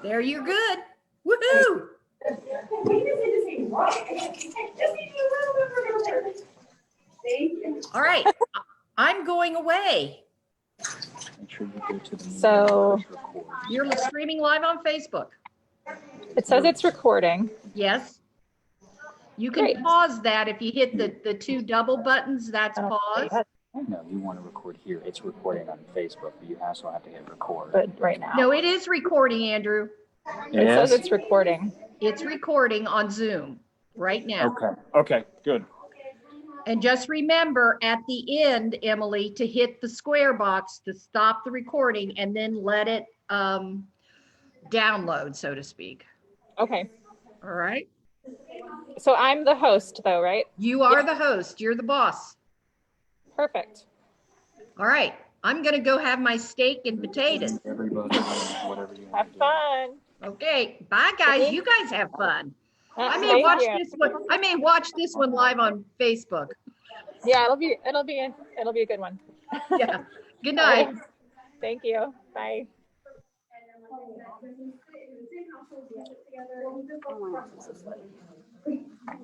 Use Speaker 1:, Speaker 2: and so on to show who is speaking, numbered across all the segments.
Speaker 1: There, you're good. Woohoo! All right, I'm going away.
Speaker 2: Make sure you go to the
Speaker 3: So
Speaker 1: You're streaming live on Facebook.
Speaker 3: it says it's recording.
Speaker 1: Yes. You can
Speaker 3: Great.
Speaker 1: pause that if you hit the two double buttons. That's
Speaker 3: Oh,
Speaker 1: pause.
Speaker 2: No, you want to record here. It's recording on Facebook, but you also have to hit record.
Speaker 3: But right now.
Speaker 1: No, it is recording, Andrew.
Speaker 3: It says it's recording.
Speaker 1: It's recording on Zoom right now.
Speaker 2: Okay, good.
Speaker 1: And just remember at the end, Emily, to hit the square box to stop the recording and then let it download, so to speak.
Speaker 3: Okay.
Speaker 1: All right.
Speaker 3: So I'm the host though, right?
Speaker 1: You are the host. You're the boss.
Speaker 3: Perfect.
Speaker 1: All right. I'm going to go have my steak and potatoes.
Speaker 2: Everybody, whatever you
Speaker 3: Have
Speaker 2: want to do.
Speaker 3: fun.
Speaker 1: Okay. Bye, guys. You guys have fun. I may watch this one. I may watch this one live on Facebook.
Speaker 3: Yeah, it'll be a good one.
Speaker 1: Yeah. Good night.
Speaker 3: Thank you. Bye.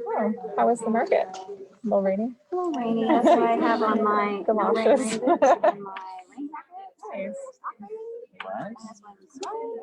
Speaker 3: Oh, how was the market? A little rainy?
Speaker 4: A little rainy. That's what I have on my
Speaker 3: Galoshes.
Speaker 4: rain boots and my rain jacket.
Speaker 3: Nice.
Speaker 4: That's why I'm sweating.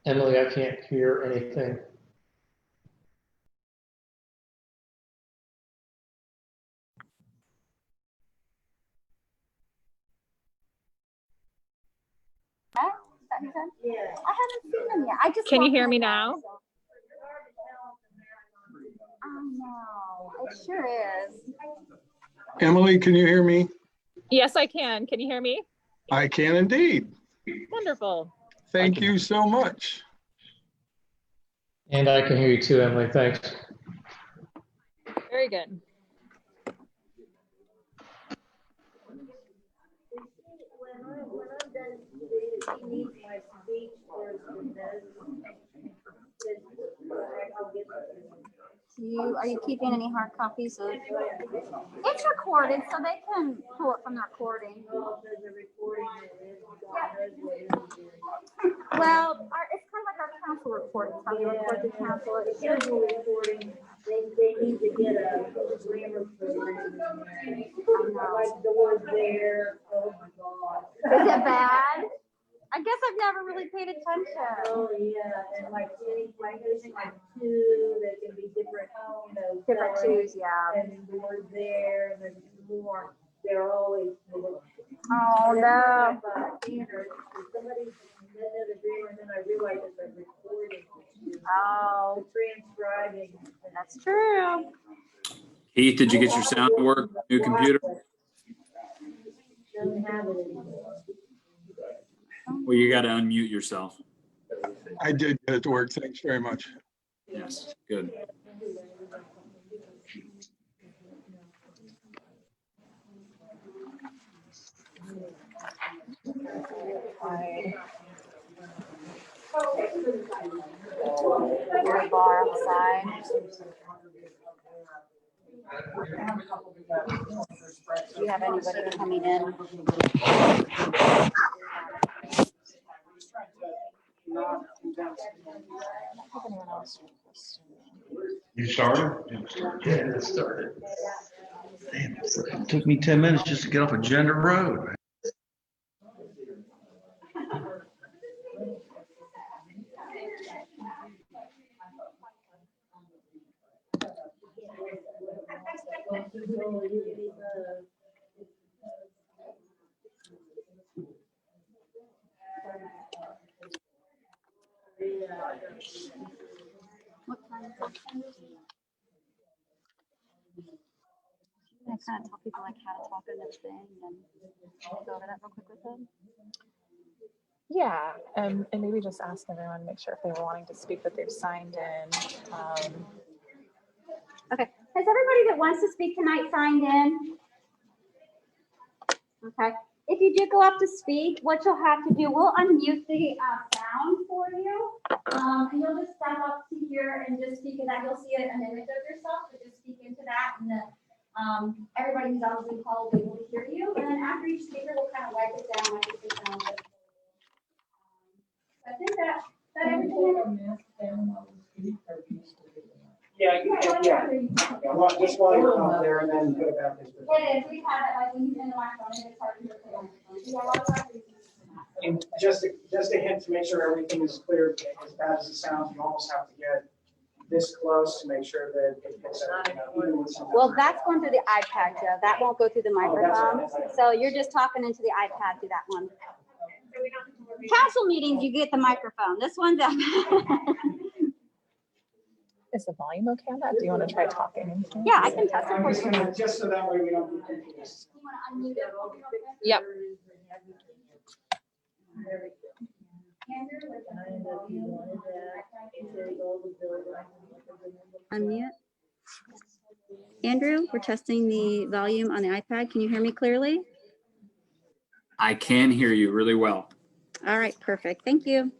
Speaker 5: Emily, I can't hear anything.
Speaker 4: Right? Is that what you said? Yeah. I haven't seen them yet. I just.
Speaker 3: Can you
Speaker 4: walked
Speaker 3: hear
Speaker 4: my
Speaker 3: me
Speaker 4: dog,
Speaker 3: now?
Speaker 4: so- I know. It sure is.
Speaker 6: Emily, can you hear me?
Speaker 3: Yes, I can. Can you hear me?
Speaker 6: I can indeed.
Speaker 3: Wonderful.
Speaker 6: Thank you so much.
Speaker 5: And I can hear you too, Emily. Thanks.
Speaker 3: Very good.
Speaker 4: Are you keeping any hard copies of? It's recorded, so they can pull it from the recording. Well, it's kind of like our council report. It's how we report the council. It's recording. They need to get a grammar program. Like the word there. Oh my God. Is it bad? I guess I've never really paid attention.
Speaker 7: Oh, yeah, and like using like two, that can be different,
Speaker 4: Different twos, yeah.
Speaker 7: And the word there, and then more, they're always.
Speaker 4: Oh, no.
Speaker 7: Somebody said a grammar, and then I realized it's a recording.
Speaker 4: Oh,
Speaker 7: Transcribing.
Speaker 4: that's true.
Speaker 2: Keith, did you get your sound to work? New computer?
Speaker 7: Doesn't have it anymore.
Speaker 2: Well, you got to unmute yourself.
Speaker 6: I did get it to work. Thanks very much.
Speaker 2: Yes, good.
Speaker 4: Your bar on the side. Do you have anybody coming in?
Speaker 8: You started?
Speaker 5: Yeah, it started.
Speaker 8: Damn, it took me 10 minutes just to get off Agenda Road.
Speaker 4: What time? I kind of tell people like how to talk in this thing and go over that real quick with them.
Speaker 3: Yeah, and maybe just ask everyone, make sure if they were wanting to speak that they've signed in.
Speaker 4: Okay, has everybody that wants to speak tonight signed in? Okay, if you do go up to speak, what you'll have to do, we'll unmute the sound for you. And you'll just step up to here and just speak in that. You'll see an image of yourself, so just speak into that, and then everybody who's on Zoom call will be able to hear you. And then after each speaker, we'll kind of wipe it down, like it sounds. I think that everything.
Speaker 9: Yeah, well, just while you're out there and then put it back in.
Speaker 4: It is, we have it, like when you in the microphone, it's hard to hear the microphone. Yeah, a lot of times we use that.
Speaker 9: And just a hint to make sure everything is clear, as bad as it sounds, you almost have to get this close to make sure that it picks everything up. Even with some-
Speaker 4: Well, that's going through the iPad, Joe. That won't go through the microphone. So you're just talking into the iPad through that one. Council meetings, you get the microphone. This one's up.
Speaker 3: Is the volume okay on that? Do you want to try talking? into it?
Speaker 4: Yeah, I can test it for
Speaker 9: Just
Speaker 4: you.
Speaker 9: gonna- just so that way we don't get confused.
Speaker 4: You want to unmute it?
Speaker 3: Yep.
Speaker 4: Unmute. Andrew, we're testing the volume on the iPad. Can you hear me clearly?
Speaker 2: I can hear you really well.
Speaker 4: All right, perfect. Thank you.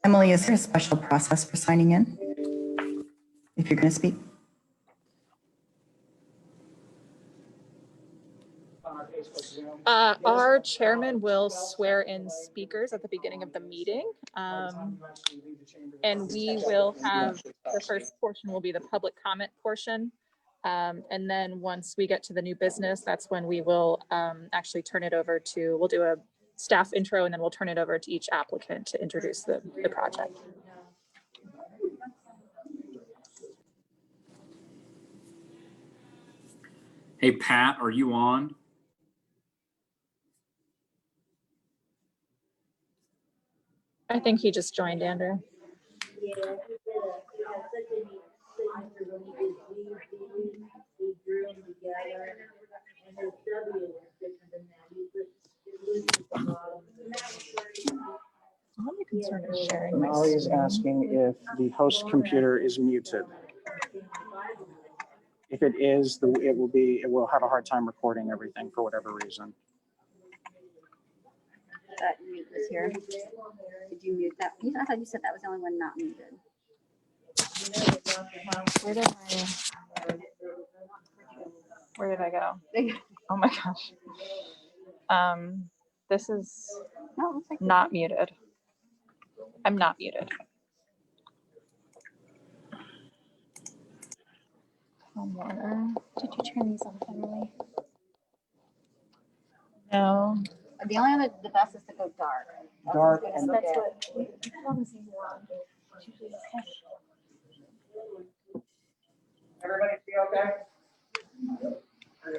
Speaker 10: Emily, is there a special process for signing in? If you're going to speak?
Speaker 9: On our Facebook Zoom.
Speaker 3: Our chairman will swear in speakers at the beginning of the meeting. And we will have, the first portion will be the public comment portion. And then once we get to the new business, that's when we will actually turn it over to, we'll do a staff intro, and then we'll turn it over to each applicant to introduce the project.
Speaker 2: Hey, Pat, are you on?
Speaker 3: I think he just joined, Andrew.
Speaker 7: Yeah, he had such a neat signature when he did we drew them together, and his W was different than that. He put it at the bottom.
Speaker 3: I'm only concerned with sharing my
Speaker 9: Molly is
Speaker 3: screen.
Speaker 9: asking if the host computer is muted. If it is, it will have a hard time recording everything for whatever reason.
Speaker 4: That mute was here. Did you mute that? I thought you said that was the only one not muted.
Speaker 3: Where did I go? Oh my gosh. This is
Speaker 4: No, it looks like
Speaker 3: not muted. I'm not muted. Tom Warner.
Speaker 4: Did you turn these off, Emily?
Speaker 3: No.
Speaker 4: The only other, the best is to go dark.
Speaker 9: Dark
Speaker 4: That's
Speaker 9: and
Speaker 4: what-
Speaker 9: Everybody feel okay? I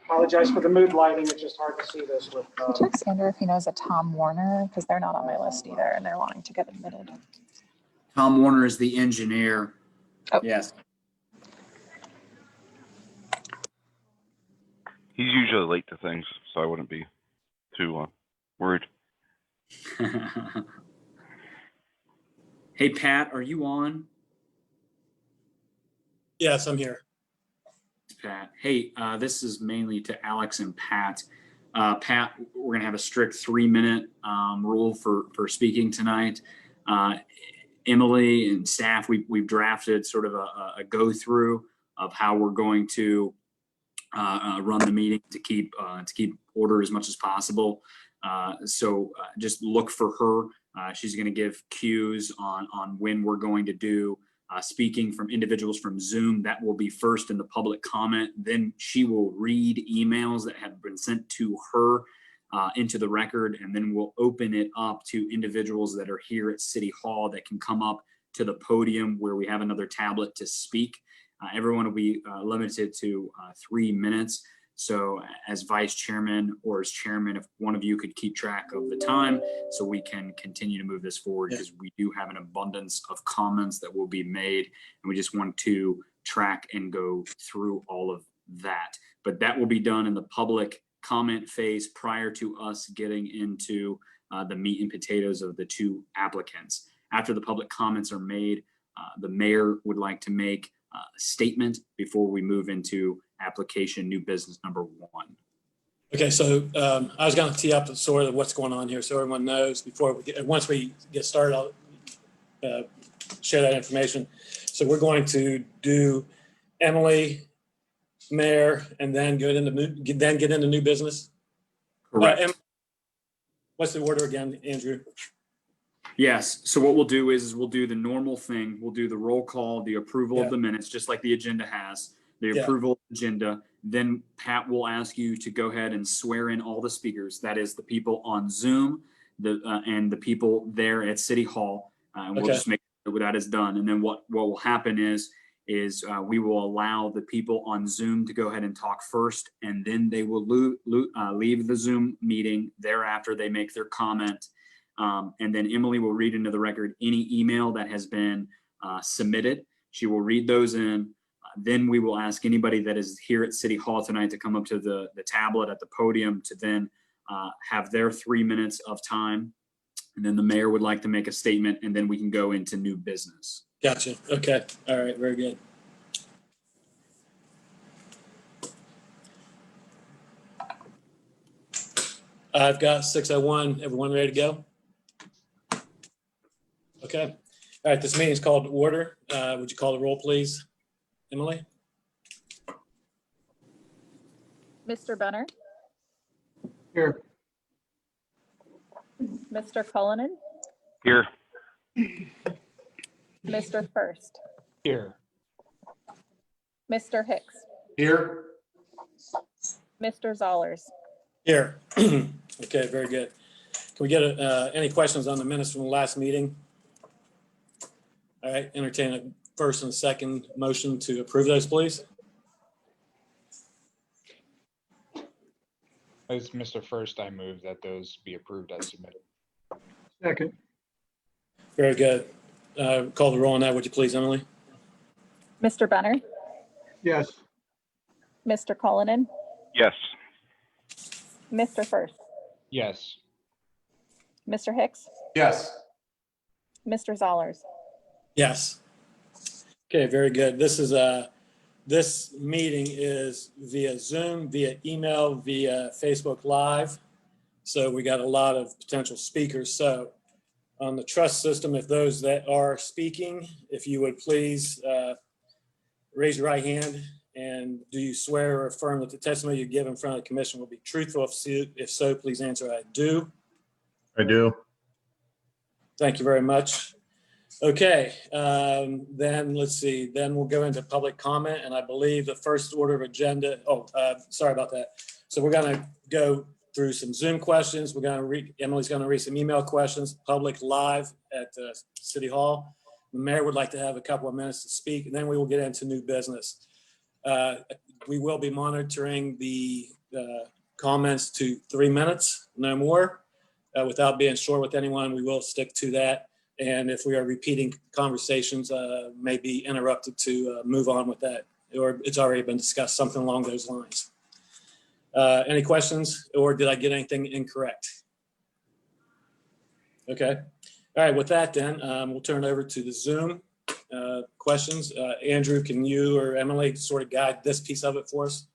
Speaker 9: apologize for the mood lighting. It's just hard to see this with.
Speaker 3: Can you text Andrew if he knows a Tom Warner? Because they're not on my list either, and they're wanting to get admitted.
Speaker 2: Tom Warner is the engineer.
Speaker 3: Oh.
Speaker 2: Yes.
Speaker 11: He's usually late to things, so I wouldn't be too worried.
Speaker 2: Hey, Pat, are you on?
Speaker 12: Yes, I'm here.
Speaker 2: Pat. Hey, this is mainly to Alex and Pat. Pat, we're gonna have a strict 3-minute rule for speaking tonight. Emily and staff, we've drafted sort of a go through of how we're going to run the meeting to keep order as much as possible. So just look for her. She's going to give cues on when we're going to do speaking from individuals from Zoom. That will be first in the public comment. Then she will read emails that have been sent to her into the record, and then we'll open it up to individuals that are here at City Hall that can come up to the podium where we have another tablet to speak. Everyone will be limited to 3 minutes. So as vice chairman or as chairman, if one of you could keep track of the time so we can continue to move this forward, because we do have an abundance of comments that will be made, and we just want to track and go through all of that. But that will be done in the public comment phase prior to us getting into the meat and potatoes of the two applicants. After the public comments are made, the mayor would like to make a statement before we move into application new business number 1.
Speaker 12: Okay, so I was going to tee up the sort of what's going on here so everyone knows before once we get started, I'll share that information. So we're going to do Emily, Mayor, and then get into new business.
Speaker 2: Correct.
Speaker 12: What's the order again, Andrew?
Speaker 2: Yes. So what we'll do is we'll do the normal thing. We'll do the roll call, the approval of the minutes, just like the agenda has, the approval of the agenda. Then Pat will ask you to go ahead and swear in all the speakers. That is the people on Zoom, and the people there at City Hall. And we'll just make sure that is done. And then what will happen is we will allow the people on Zoom to go ahead and talk first, and then they will leave the Zoom meeting. Thereafter, they make their comment. And then Emily will read into the record any email that has been submitted. She will read those in. Then we will ask anybody that is here at City Hall tonight to come up to the tablet at the podium to then have their 3 minutes of time. And then the mayor would like to make a statement, and then we can go into new business.
Speaker 12: Gotcha. Okay. All right. Very good. I've got 6:01. Everyone ready to go? Okay. All right. This meeting is called to order. Would you call the roll, please, Emily?
Speaker 3: Mr. Benner,
Speaker 6: Here.
Speaker 3: Mr. Cullinan,
Speaker 11: Here.
Speaker 3: Mr. First,
Speaker 5: Here.
Speaker 3: Mr. Hicks,
Speaker 5: Here.
Speaker 3: Mr. Zollers.
Speaker 12: Here. Okay. Very good. Can we get any questions on the minutes from the last meeting? All right, entertain a first and second motion to approve those, please.
Speaker 6: As Mr. First, I move that those be approved as submitted.
Speaker 5: Second.
Speaker 12: Very good. Call the roll on that, would you please, Emily?
Speaker 3: Mr. Benner,
Speaker 5: Yes.
Speaker 3: Mr. Cullinan,
Speaker 11: Yes.
Speaker 3: Mr. First,
Speaker 6: Yes.
Speaker 3: Mr. Hicks,
Speaker 6: Yes.
Speaker 3: Mr. Zollers.
Speaker 12: Yes. Okay, very good. This meeting is via Zoom, via email, via Facebook Live. So we got a lot of potential speakers. So on the trust system, if those that are speaking, if you would please raise your right hand, and do you swear or affirm that the testimony you give in front of the commission will be truthful? If so, please answer I do.
Speaker 13: I do.
Speaker 12: Thank you very much. Okay, then let's see, then we'll go into public comment, and I believe the first order of agenda, sorry about that. So we're gonna go through some Zoom questions. Emily's gonna read some email questions, public live at City Hall. The mayor would like to have a couple of minutes to speak, and then we will get into new business. We will be monitoring the comments to 3 minutes, no more. Without being short with anyone, we will stick to that. And if we are repeating conversations, may be interrupted to move on with that, or it's already been discussed, something along those lines. Any questions, or did I get anything incorrect? Okay. All right, with that then, we'll turn it over to the Zoom questions. Andrew, can you or Emily sort of guide this piece of it for us?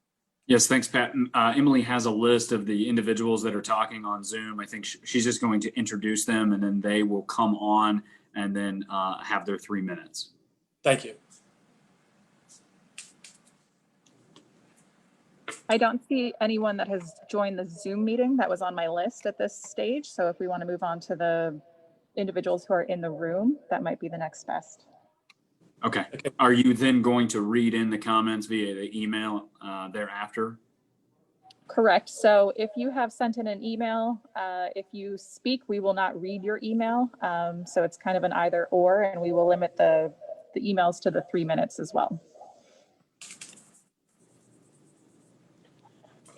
Speaker 2: Yes, thanks, Pat. Emily has a list of the individuals that are talking on Zoom. I think she's just going to introduce them, and then they will come on and then have their 3 minutes.
Speaker 12: Thank you.
Speaker 3: I don't see anyone that has joined the Zoom meeting that was on my list at this stage. So if we want to move on to the individuals who are in the room, that might be the next best.
Speaker 2: Okay. Are you then going to read in the comments via the email thereafter?
Speaker 3: Correct. So if you have sent in an email, if you speak, we will not read your email. So it's kind of an either or, and we will limit the emails to the 3 minutes as well.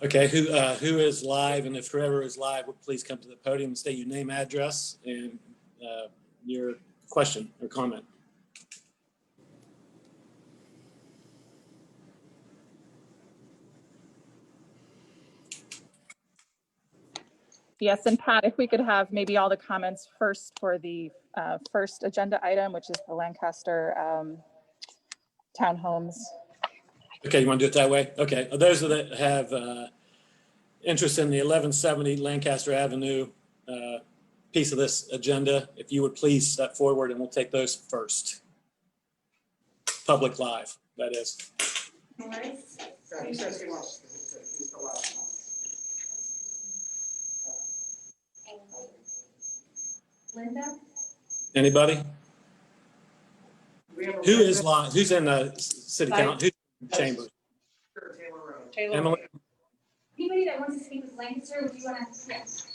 Speaker 12: Okay, who is live? And if whoever is live, would please come to the podium and state your name, address, and your question or comment.
Speaker 3: Yes, and Pat, if we could have maybe all the comments first for the first agenda item, which is the Lancaster townhomes.
Speaker 12: Okay, you want to do it that way? Okay, those that have interest in the 1170 Lancaster Avenue piece of this agenda, if you would please step forward and we'll take those first. Public live, that is.
Speaker 9: He says he wants, he's the last one.
Speaker 4: Linda?
Speaker 12: Anybody? Who is live? Who's in the city council? Who's in the chamber? Emily?
Speaker 4: Anybody that wants to speak with Lancaster, would you want to? Yes.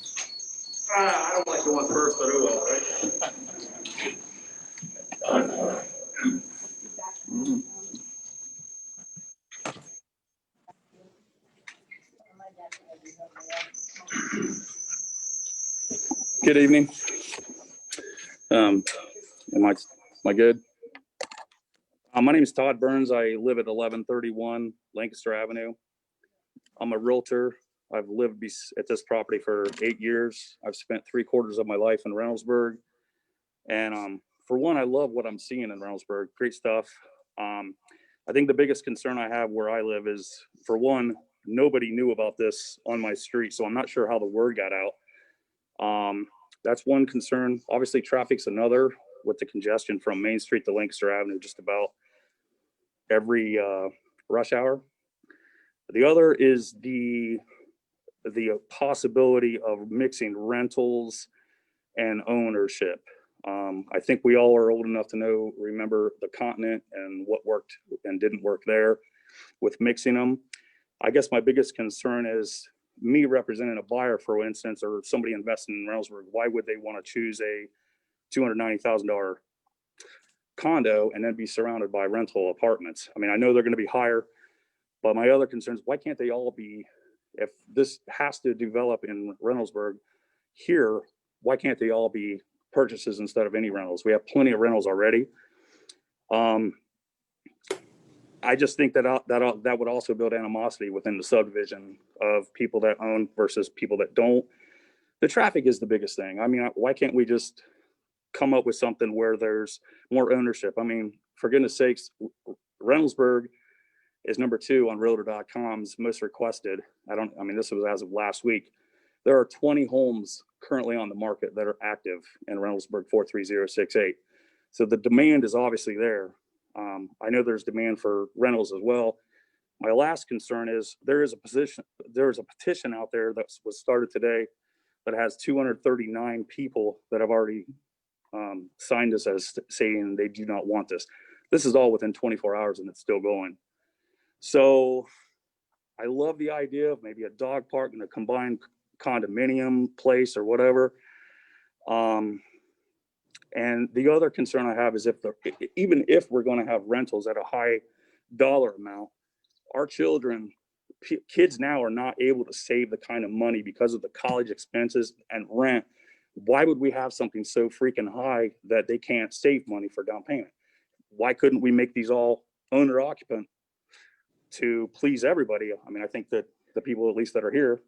Speaker 5: I don't like going first, but who will, right?
Speaker 14: Good evening. Am I good? My name is Todd Burns. I live at 1131 Lancaster Avenue. I'm a realtor. I've lived at this property for 8 years. I've spent 3/4 of my life in Reynoldsburg. And for one, I love what I'm seeing in Reynoldsburg. Great stuff. I think the biggest concern I have where I live is, for one, nobody knew about this on my street, so I'm not sure how the word got out. That's one concern. Obviously, traffic's another, with the congestion from Main Street to Lancaster Avenue just about every rush hour. The other is the possibility of mixing rentals and ownership. I think we all are old enough to remember the Continent and what worked and didn't work there with mixing them. I guess my biggest concern is me representing a buyer, for instance, or somebody investing in Reynoldsburg, why would they want to choose a $290,000 condo and then be surrounded by rental apartments? I mean, I know they're going to be higher, but my other concerns, why can't they all be, if this has to develop in Reynoldsburg here, why can't they all be purchases instead of any rentals? We have plenty of rentals already. I just think that would also build animosity within the subdivision of people that own versus people that don't. The traffic is the biggest thing. I mean, why can't we just come up with something where there's more ownership? I mean, for goodness sakes, Reynoldsburg is number 2 on Realtor.com's most requested. I mean, this was as of last week. There are 20 homes currently on the market that are active in Reynoldsburg 43068. So the demand is obviously there. I know there's demand for rentals as well. My last concern is there is a petition out there that was started today that has 239 people that have already signed this as saying they do not want this. This is all within 24 hours and it's still going. So I love the idea of maybe a dog park and a combined condominium place or whatever. And the other concern I have is even if we're going to have rentals at a high dollar amount, our kids now are not able to save the kind of money because of the college expenses and rent. Why would we have something so freaking high that they can't save money for down payment? Why couldn't we make these all owner occupant to please everybody? I mean, I think that the people at least that are here,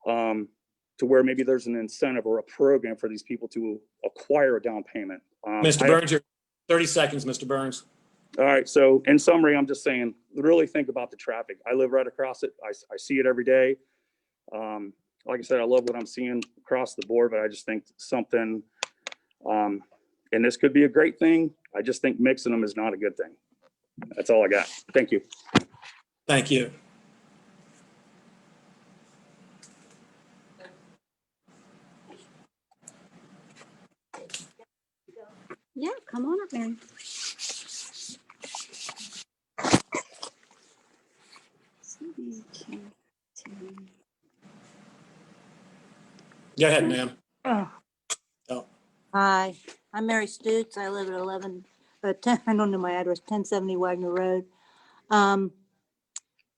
Speaker 14: to where maybe there's an incentive or a program for these people to acquire a down payment.
Speaker 12: Mr. Burns, you're 30 seconds, Mr. Burns.
Speaker 14: All right. So in summary, I'm just saying, really think about the traffic. I live right across it. I see it every day. Like I said, I love what I'm seeing across the board, but I just think something, and this could be a great thing. I just think mixing them is not a good thing. That's all I got. Thank you.
Speaker 12: Thank you.
Speaker 4: Yeah, come on up, Mary.
Speaker 12: Go ahead, ma'am.
Speaker 7: Oh.
Speaker 12: Oh.
Speaker 7: Hi, I'm Mary Stutz. I live at 10, I don't know my address, 1070 Wagner Road. From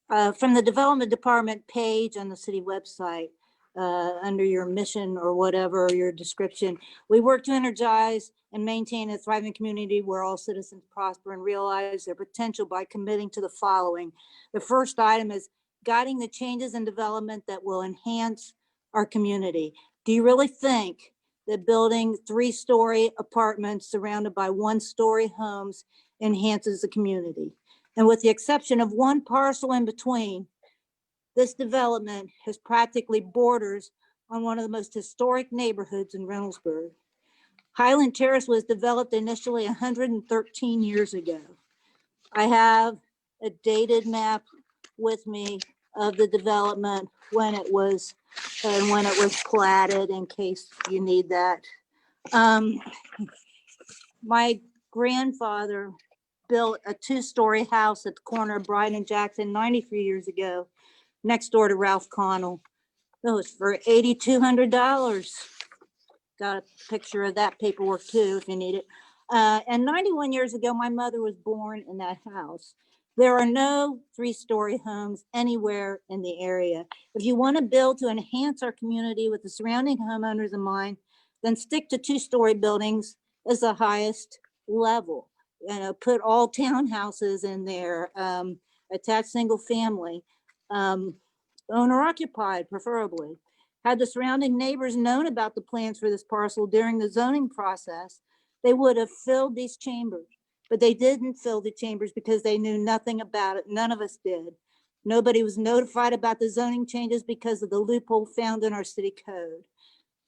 Speaker 7: the Development Department page on the city website, under your mission or whatever, your description, we work to energize and maintain a thriving community where all citizens prosper and realize their potential by committing to the following. The first item is guiding the changes and development that will enhance our community. Do you really think that building 3-story apartments surrounded by 1-story homes enhances the community? And with the exception of one parcel in between, this development has practically borders on one of the most historic neighborhoods in Reynoldsburg. Highland Terrace was developed initially 113 years ago. I have a dated map with me of the development when it was platted, in case you need that. My grandfather built a 2-story house at the corner of Bryden and Jackson 93 years ago, next door to Ralph Connell. That was for $8,200. Got a picture of that paperwork too, if you need it. And 91 years ago, my mother was born in that house. There are no 3-story homes anywhere in the area. If you want to build to enhance our community with the surrounding homeowners in mind, then stick to 2-story buildings as the highest level. Put all townhouses in there, attached single family, owner occupied preferably. Had the surrounding neighbors known about the plans for this parcel during the zoning process, they would have filled these chambers, but they didn't fill the chambers because they knew nothing about it. None of us did. Nobody was notified about the zoning changes because of the loophole found in our city code.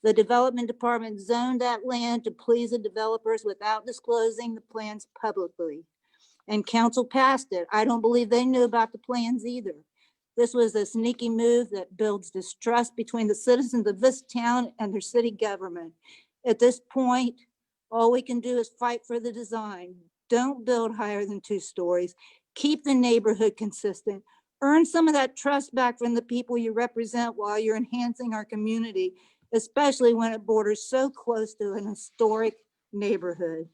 Speaker 7: The development department zoned that land to please the developers without disclosing the plans publicly. And council passed it. I don't believe they knew about the plans either. This was a sneaky move that builds distrust between the citizens of this town and their city government. At this point, all we can do is fight for the design. Don't build higher than 2 stories. Keep the neighborhood consistent.
Speaker 13: Earn some of that trust back from the people you represent while you're enhancing our community, especially when it borders so close to an historic neighborhood.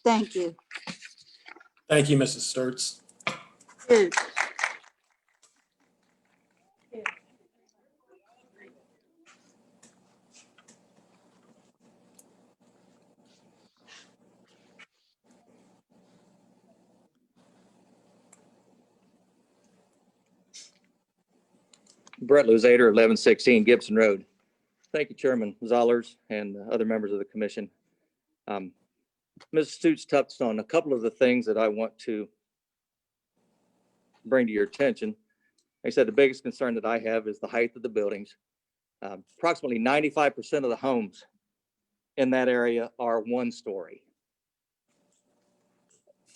Speaker 13: Thank you.
Speaker 12: Thank you, Mrs. Sturts.
Speaker 15: Brett Luzader, 1116 Gibson Road. Thank you, Chairman Zollers and other members of the commission. Ms. Stutes touched on a couple of the things that I want to bring to your attention. Like I said, the biggest concern that I have is the height of the buildings. Approximately 95% of the homes in that area are 1 story.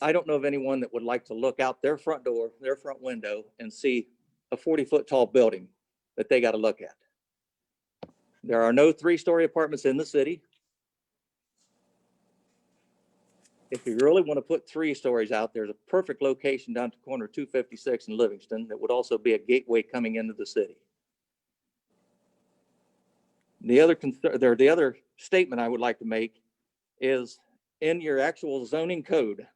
Speaker 15: I don't know of anyone that would like to look out their front door, their front window, and see a 40-foot tall building that they got to look at. There are no 3-story apartments in the city. If you really want to put 3 stories out, there's a perfect location down to corner 256 in Livingston that would also be a gateway coming into the city. The other statement I would like to make is in your actual zoning code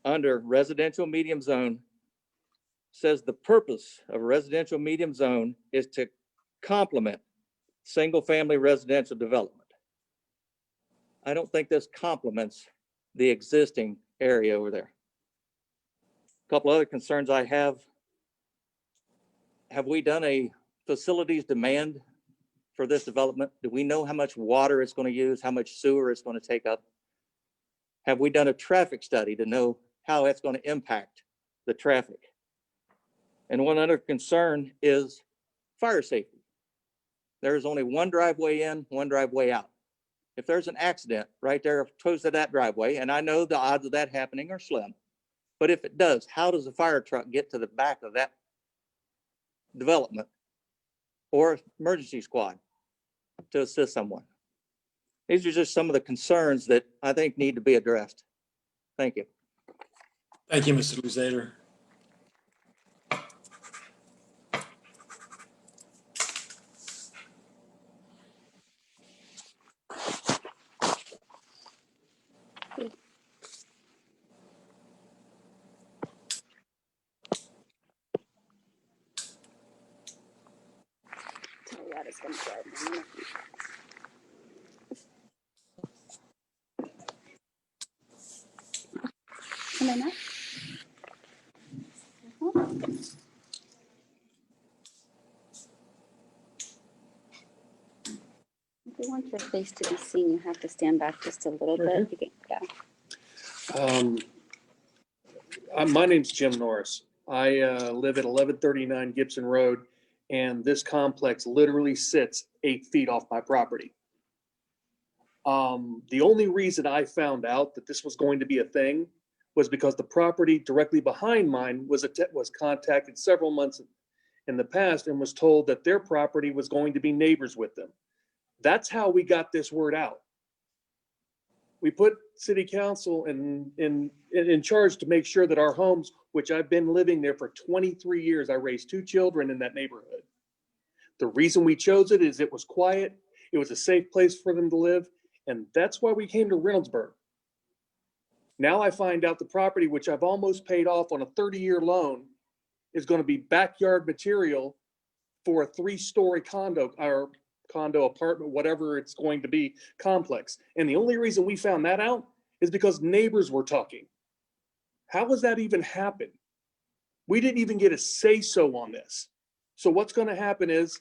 Speaker 15: under residential medium zone says the purpose of a residential medium zone is to complement single family residential development. I don't think this complements the existing area over there. A couple other concerns I have we done a facilities demand for this development? Do we know how much water it's going to use, how much sewer it's going to take up? Have we done a traffic study to know how it's going to impact the traffic? And one other concern is fire safety. There's only 1 driveway in, 1 driveway out. If there's an accident right there close to that driveway, and I know the odds of that happening are slim, but if it does, how does a fire truck get to the back of that development or emergency squad to assist someone? These are just some of the concerns that I think need to be addressed. Thank you.
Speaker 12: Thank you, Mr. Luzader.
Speaker 4: Can I not? If you want your face to be seen, you have to stand back just a little bit. You can, yeah.
Speaker 5: My name's Jim Norris. I live at 1139 Gibson Road, and this complex literally sits 8 feet off my property. The only reason I found out that this was going to be a thing was because the property directly behind mine was contacted several months in the past and was told that their property was going to be neighbors with them. That's how we got this word out. We put city council in charge to make sure that our homes, which I've been living there for 23 years, I raised 2 children in that neighborhood. The reason we chose it is it was quiet, it was a safe place for them to live, and that's why we came to Reynoldsburg. Now I find out the property, which I've almost paid off on a 30-year loan, is going to be backyard material for a 3-story condo or condo apartment, whatever it's going to be, complex. And the only reason we found that out is because neighbors were talking. How does that even happen? We didn't even get a say-so on this. So what's going to happen is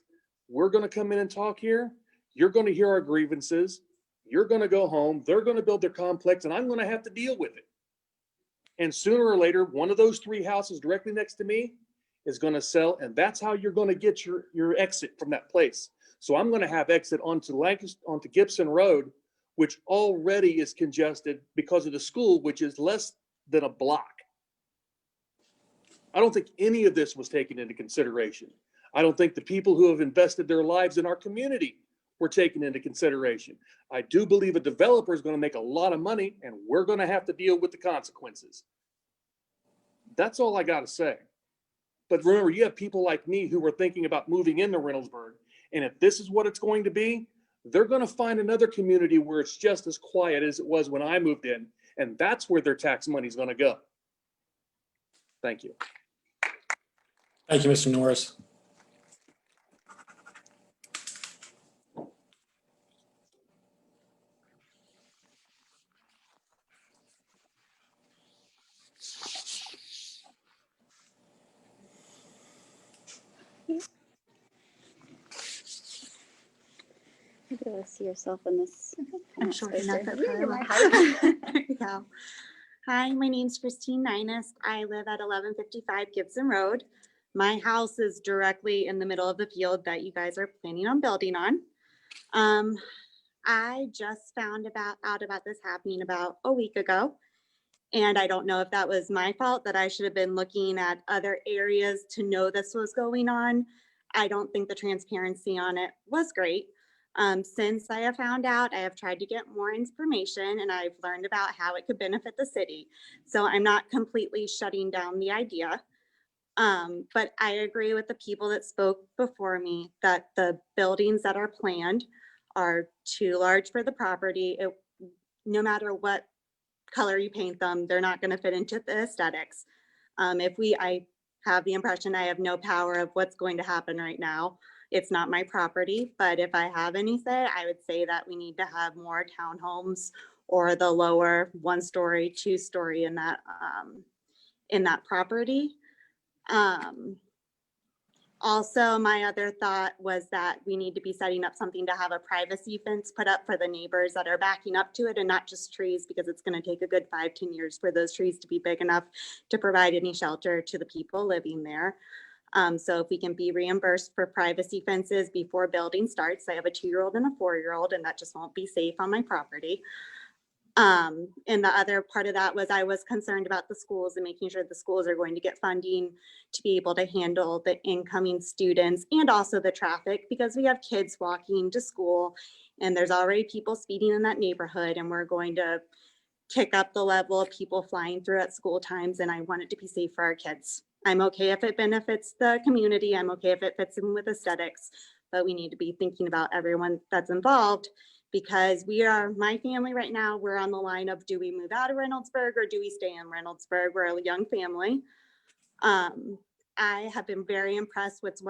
Speaker 5: we're going to come in and talk here. You're going to hear our grievances. You're going to go home. They're going to build their complex, and I'm going to have to deal with it. And sooner or later, one of those 3 houses directly next to me is going to sell, and that's how you're going to get your exit from that place. So I'm going to have exit onto Gibson Road, which already is congested because of the school, which is less than a block. I don't think any of this was taken into consideration. I don't think the people who have invested their lives in our community were taken into consideration. I do believe a developer is going to make a lot of money, and we're going to have to deal with the consequences. That's all I got to say. But remember, you have people like me who were thinking about moving into Reynoldsburg. And if this is what it's going to be, they're going to find another community where it's just as quiet as it was when I moved in. And that's where their tax money is going to go. Thank you.
Speaker 12: Thank you, Mr. Norris.
Speaker 4: You can really see yourself in this.
Speaker 16: I'm short enough at
Speaker 4: You're my
Speaker 16: Carla.
Speaker 4: height.
Speaker 16: There you go. Hi, my name's Christine Ninus. I live at 1155 Gibson Road. My house is directly in the middle of the field that you guys are planning on building on. I just found out about this happening about a week ago. And I don't know if that was my fault, that I should have been looking at other areas to know this was going on. I don't think the transparency on it was great. Since I have found out, I have tried to get more information and I've learned about how it could benefit the city. So I'm not completely shutting down the idea. But I agree with the people that spoke before me that the buildings that are planned are too large for the property. No matter what color you paint them, they're not going to fit into the aesthetics. I have the impression I have no power of what's going to happen right now. It's not my property, but if I have any say, I would say that we need to have more townhomes or the lower 1-story, 2-story in that property. Also, my other thought was that we need to be setting up something to have a privacy fence put up for the neighbors that are backing up to it, and not just trees, because it's going to take a good 5-10 years for those trees to be big enough to provide any shelter to the people living there. So if we can be reimbursed for privacy fences before building starts. I have a 2-year-old and a 4-year-old, and that just won't be safe on my property. And the other part of that was I was concerned about the schools and making sure the schools are going to get funding to be able to handle the incoming students and also the traffic, because we have kids walking to school and there's already people speeding in that neighborhood, and we're going to kick up the level of people flying through at school times, and I want it to be safe for our kids. I'm okay if it benefits the community. I'm okay if it fits in with aesthetics, but we need to be thinking about everyone that's involved, because my family right now, we're on the line of, do we move out of Reynoldsburg or do we stay in Reynoldsburg? We're a young family. I have been very impressed with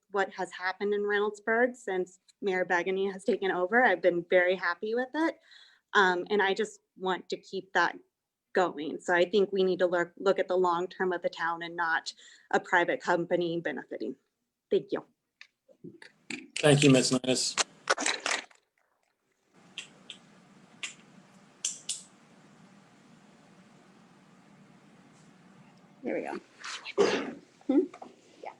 Speaker 16: what has happened in Reynoldsburg since Mayor Begany has taken over. I've been very happy with it. And I just want to keep that going. So I think we need to look at the long term of the town and not a private company benefiting. Thank you.
Speaker 12: Thank you, Ms. Ninus.
Speaker 4: There we go. Yeah.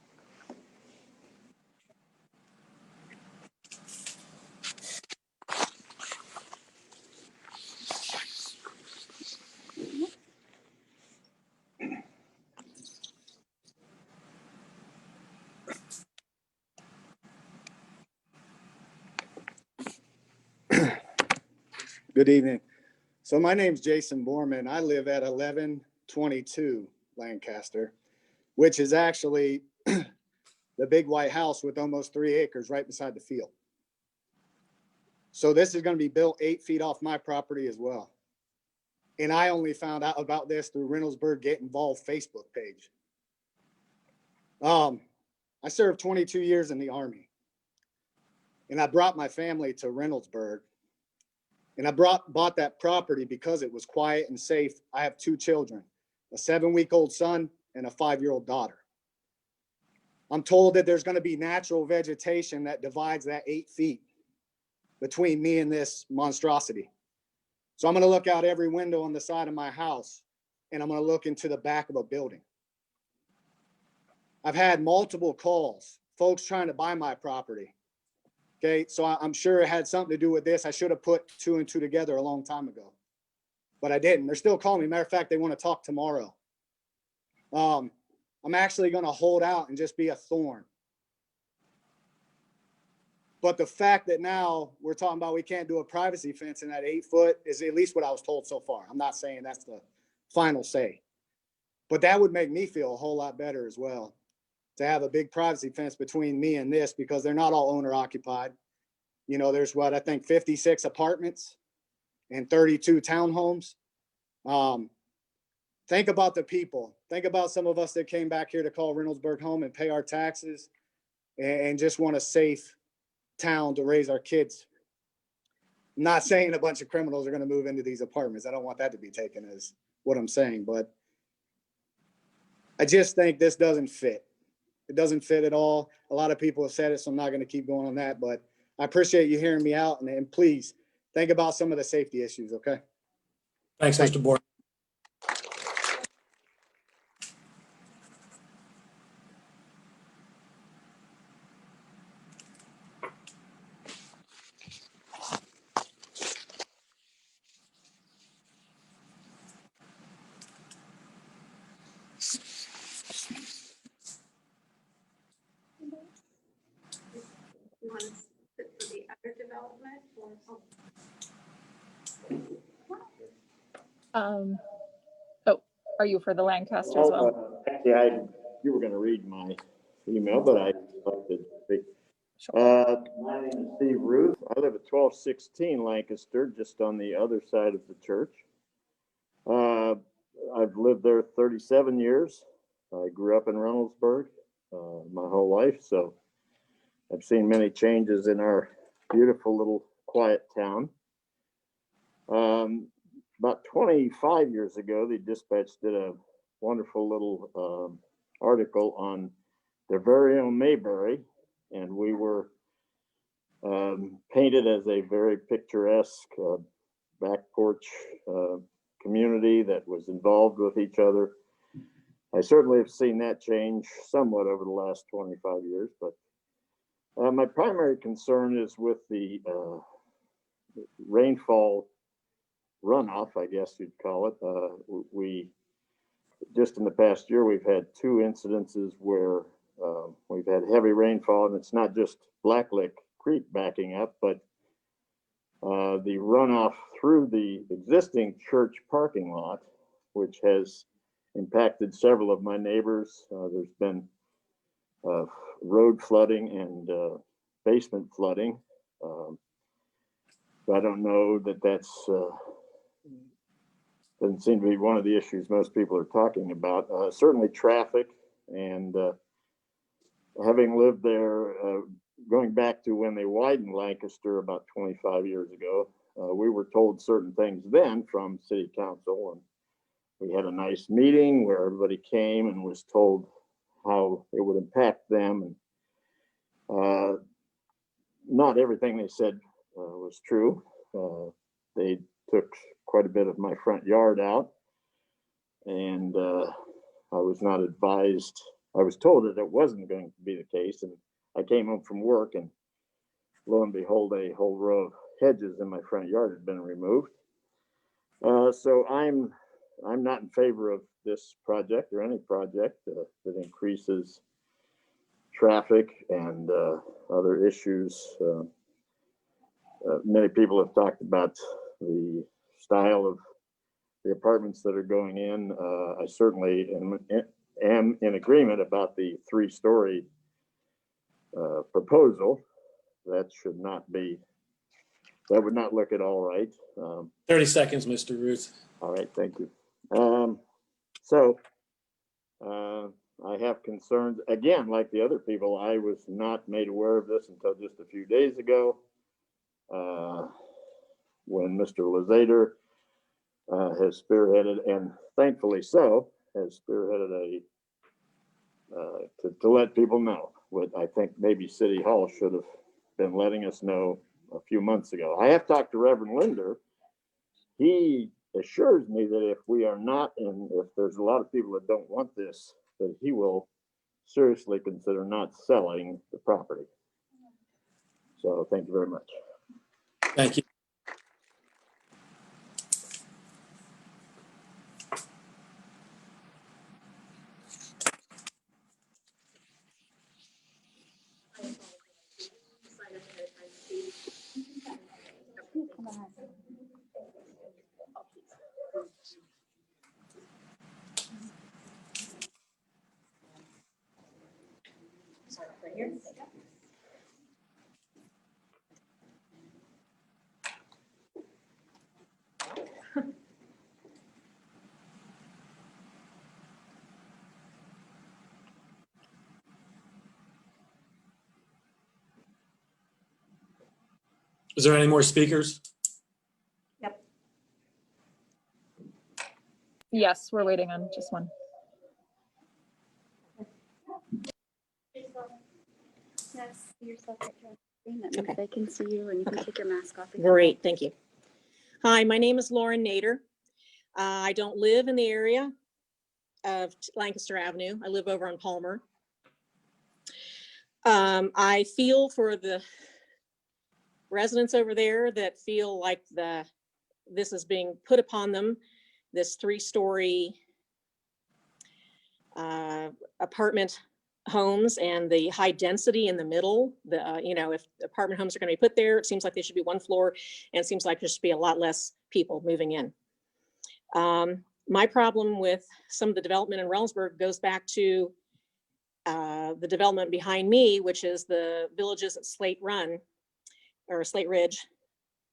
Speaker 17: Good evening. So my name's Jason Borman. I live at 1122 Lancaster, which is actually the big white house with almost 3 acres right beside the field. So this is going to be built 8 feet off my property as well. And I only found out about this through Reynoldsburg Get Involved Facebook page. I served 22 years in the Army, and I brought my family to Reynoldsburg. And I bought that property because it was quiet and safe. I have 2 children, a 7-week-old son and a 5-year-old daughter. I'm told that there's going to be natural vegetation that divides that 8 feet between me and this monstrosity. So I'm going to look out every window on the side of my house, and I'm going to look into the back of a building. I've had multiple calls, folks trying to buy my property. Okay, so I'm sure it had something to do with this. I should have put 2 and 2 together a long time ago, but I didn't. They're still calling me. Matter of fact, they want to talk tomorrow. I'm actually going to hold out and just be a thorn. But the fact that now we're talking about we can't do a privacy fence in that 8 foot is at least what I was told so far. I'm not saying that's the final say, but that would make me feel a whole lot better as well. to have a big privacy fence between me and this because they're not all owner occupied. You know, there's what, I think 56 apartments and 32 townhomes. Think about the people. Think about some of us that came back here to call Reynoldsburg home and pay our taxes and just want a safe town to raise our kids. I'm not saying a bunch of criminals are going to move into these apartments. I don't want that to be taken as what I'm saying, but I just think this doesn't fit. It doesn't fit at all. A lot of people have said it, so I'm not going to keep going on that, but I appreciate you hearing me out, and please think about some of the safety issues, okay?
Speaker 12: Thanks, Mr. Board.
Speaker 16: You want to sit for the other development or?
Speaker 3: Oh, are you for the Lancaster as well?
Speaker 18: Yeah, you were gonna read my email, but I'd like to speak. My name is Steve Ruth. I live at 1216 Lancaster, just on the other side of the church. I've lived there 37 years. I grew up in Reynoldsburg my whole life, so I've seen many changes in our beautiful little quiet town. About 25 years ago, the Dispatch did a wonderful little article on their very own Mayberry, and we were painted as a very picturesque back porch community that was involved with each other. I certainly have seen that change somewhat over the last 25 years, but my primary concern is with the rainfall runoff, I guess you'd call it. We just in the past year, we've had 2 incidences where we've had heavy rainfall, and it's not just Blacklick Creek backing up, but the runoff through the existing church parking lot, which has impacted several of my neighbors. There's been road flooding and basement flooding. I don't know that that's doesn't seem to be one of the issues most people are talking about. Certainly traffic, and having lived there, going back to when they widened Lancaster about 25 years ago, we were told certain things then from city council, and we had a nice meeting where everybody came and was told how it would impact them. And not everything they said was true. They took quite a bit of my front yard out, and I was not advised. I was told that it wasn't going to be the case, and I came home from work, and lo and behold, a whole row of hedges in my front yard had been removed. So I'm not in favor of this project or any project that increases traffic and other issues. Many people have talked about the style of the apartments that are going in. I certainly am in agreement about the 3-story proposal. That should not be, that would not look at all right.
Speaker 12: 30 seconds, Mr. Ruth.
Speaker 18: All right, thank you. I have concerns, again, like the other people. I was not made aware of this until just a few days ago, when Mr. Lazader has spearheaded, and thankfully so, has spearheaded to let people know what I think maybe City Hall should have been letting us know a few months ago. I have talked to Reverend Linder. He assures me that if we are not, and if there's a lot of people that don't want this, that he will seriously consider not selling the property. So thank you very much.
Speaker 12: Thank you.
Speaker 7: here.
Speaker 12: Is there any more speakers?
Speaker 3: Yes, we're waiting on just one.
Speaker 16: Okay. They can see you and you can take your mask off.
Speaker 19: Great, thank you. Hi, my name is Lauren Nader. I don't live in the area of Lancaster Avenue. I live over on Palmer. I feel for the residents over there that feel like this is being put upon them, this 3-story apartment homes and the high density in the middle. If apartment homes are going to be put there, it seems like they should be 1 floor, and it seems like there should be a lot less people moving in. My problem with some of the development in Reynoldsburg goes back to the development behind me, which is the villages at Slate Run or Slate Ridge.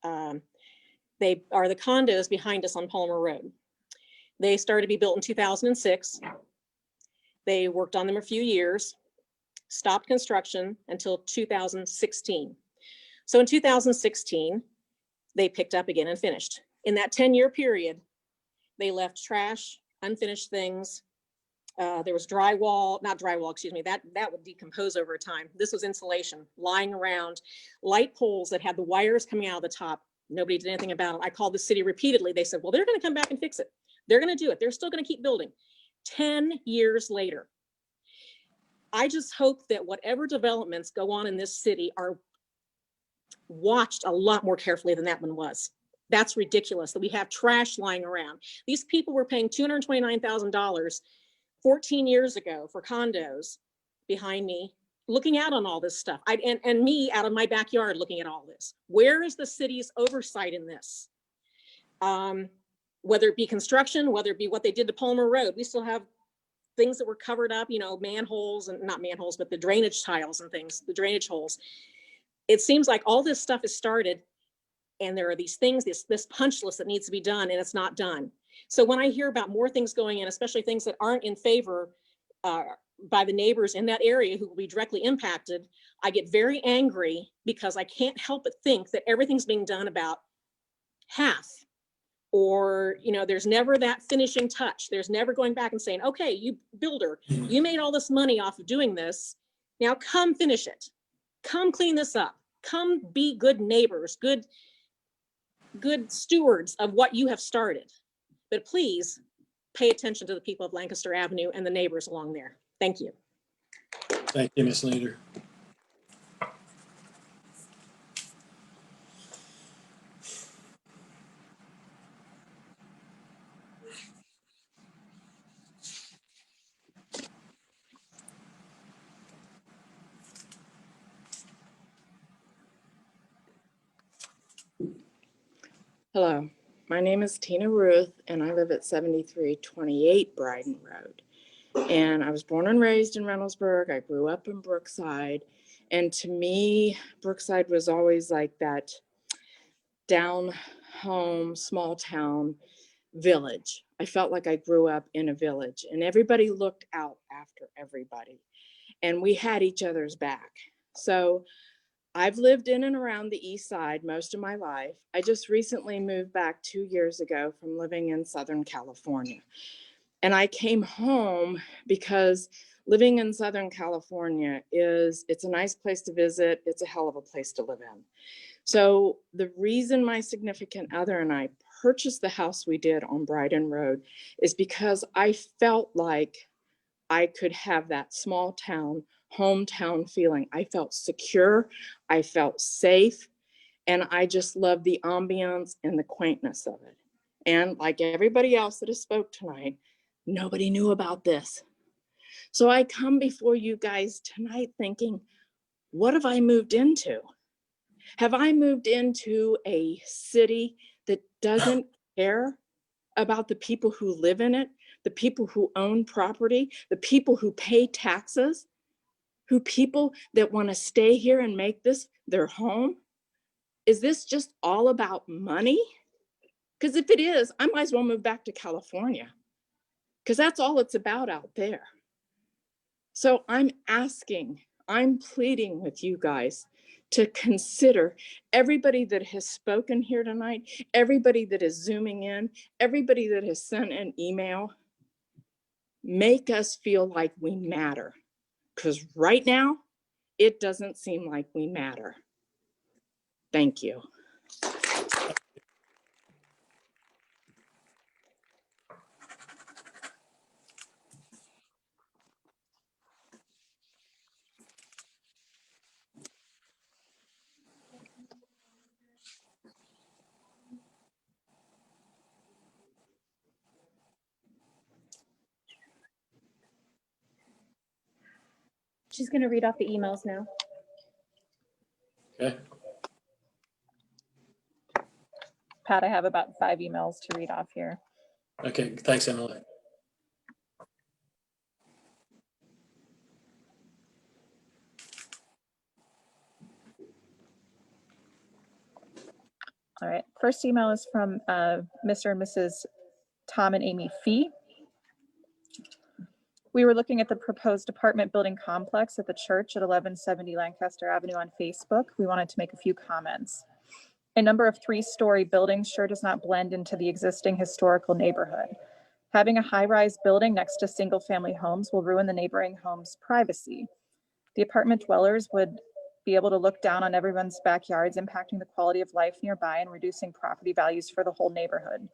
Speaker 19: They are the condos behind us on Palmer Road. They started to be built in 2006. They worked on them a few years, stopped construction until 2016. So in 2016, they picked up again and finished. In that 10-year period, they left trash, unfinished things. There was drywall, not drywall, excuse me, that would decompose over time. This was insulation lying around, light poles that had the wires coming out of the top. Nobody did anything about it. I called the city repeatedly. They said, well, they're going to come back and fix it. They're going to do it. They're still going to keep building. 10 years later. I just hope that whatever developments go on in this city are watched a lot more carefully than that one was. That's ridiculous that we have trash lying around. These people were paying $229,000 14 years ago for condos behind me, looking out on all this stuff. And me out of my backyard looking at all this. Where is the city's oversight in this? Whether it be construction, whether it be what they did to Palmer Road, we still have things that were covered up, manholes, and not manholes, but the drainage tiles and things, the drainage holes. It seems like all this stuff is started and there are these things, this punch list that needs to be done and it's not done. So when I hear about more things going in, especially things that aren't in favor by the neighbors in that area who will be directly impacted, I get very angry because I can't help but think that everything's being done about half. Or, there's never that finishing touch. There's never going back and saying, okay, you builder, you made all this money off of doing this. Now come finish it. Come clean this up. Come be good neighbors, good stewards of what you have started. But please pay attention to the people of Lancaster Avenue and the neighbors along there. Thank you.
Speaker 12: Thank you, Ms. Nader.
Speaker 20: Hello, my name is Tina Ruth and I live at 7328 Bryden Road. And I was born and raised in Reynoldsburg. I grew up in Brookside. And to me, Brookside was always like that down home, small town village. I felt like I grew up in a village and everybody looked out after everybody. And we had each other's back. So I've lived in and around the East Side most of my life. I just recently moved back 2 years ago from living in Southern California. And I came home because living in Southern California it's a nice place to visit. It's a hell of a place to live in. So the reason my significant other and I purchased the house we did on Bryden Road is because I felt like I could have that small town, hometown feeling. I felt secure, I felt safe, and I just loved the ambiance and the quaintness of it. And like everybody else that has spoke tonight, nobody knew about this. So I come before you guys tonight thinking, what have I moved into? Have I moved into a city that doesn't care about the people who live in it, the people who own property, the people who pay taxes? who people that want to stay here and make this their home? Is this just all about money? Because if it is, I might as well move back to California, because that's all it's about out there. So I'm pleading with you guys to consider everybody that has spoken here tonight, everybody that is Zooming in, everybody that has sent an email. Make us feel like we matter, because right now it doesn't seem like we matter. Thank you.
Speaker 21: She's going to read off the emails now.
Speaker 12: Okay.
Speaker 3: Pat, I have about 5 emails to read off here.
Speaker 12: Okay, thanks, Emily.
Speaker 3: All right, first email is from Mr. and Mrs. Tom and Amy Fee. We were looking at the proposed apartment building complex at the church at 1170 Lancaster Avenue on Facebook. We wanted to make a few comments. A number of 3-story buildings sure does not blend into the existing historical neighborhood. Having a high-rise building next to single-family homes will ruin the neighboring homes' privacy. The apartment dwellers would be able to look down on everyone's backyards, impacting the quality of life nearby and reducing property values for the whole neighborhood.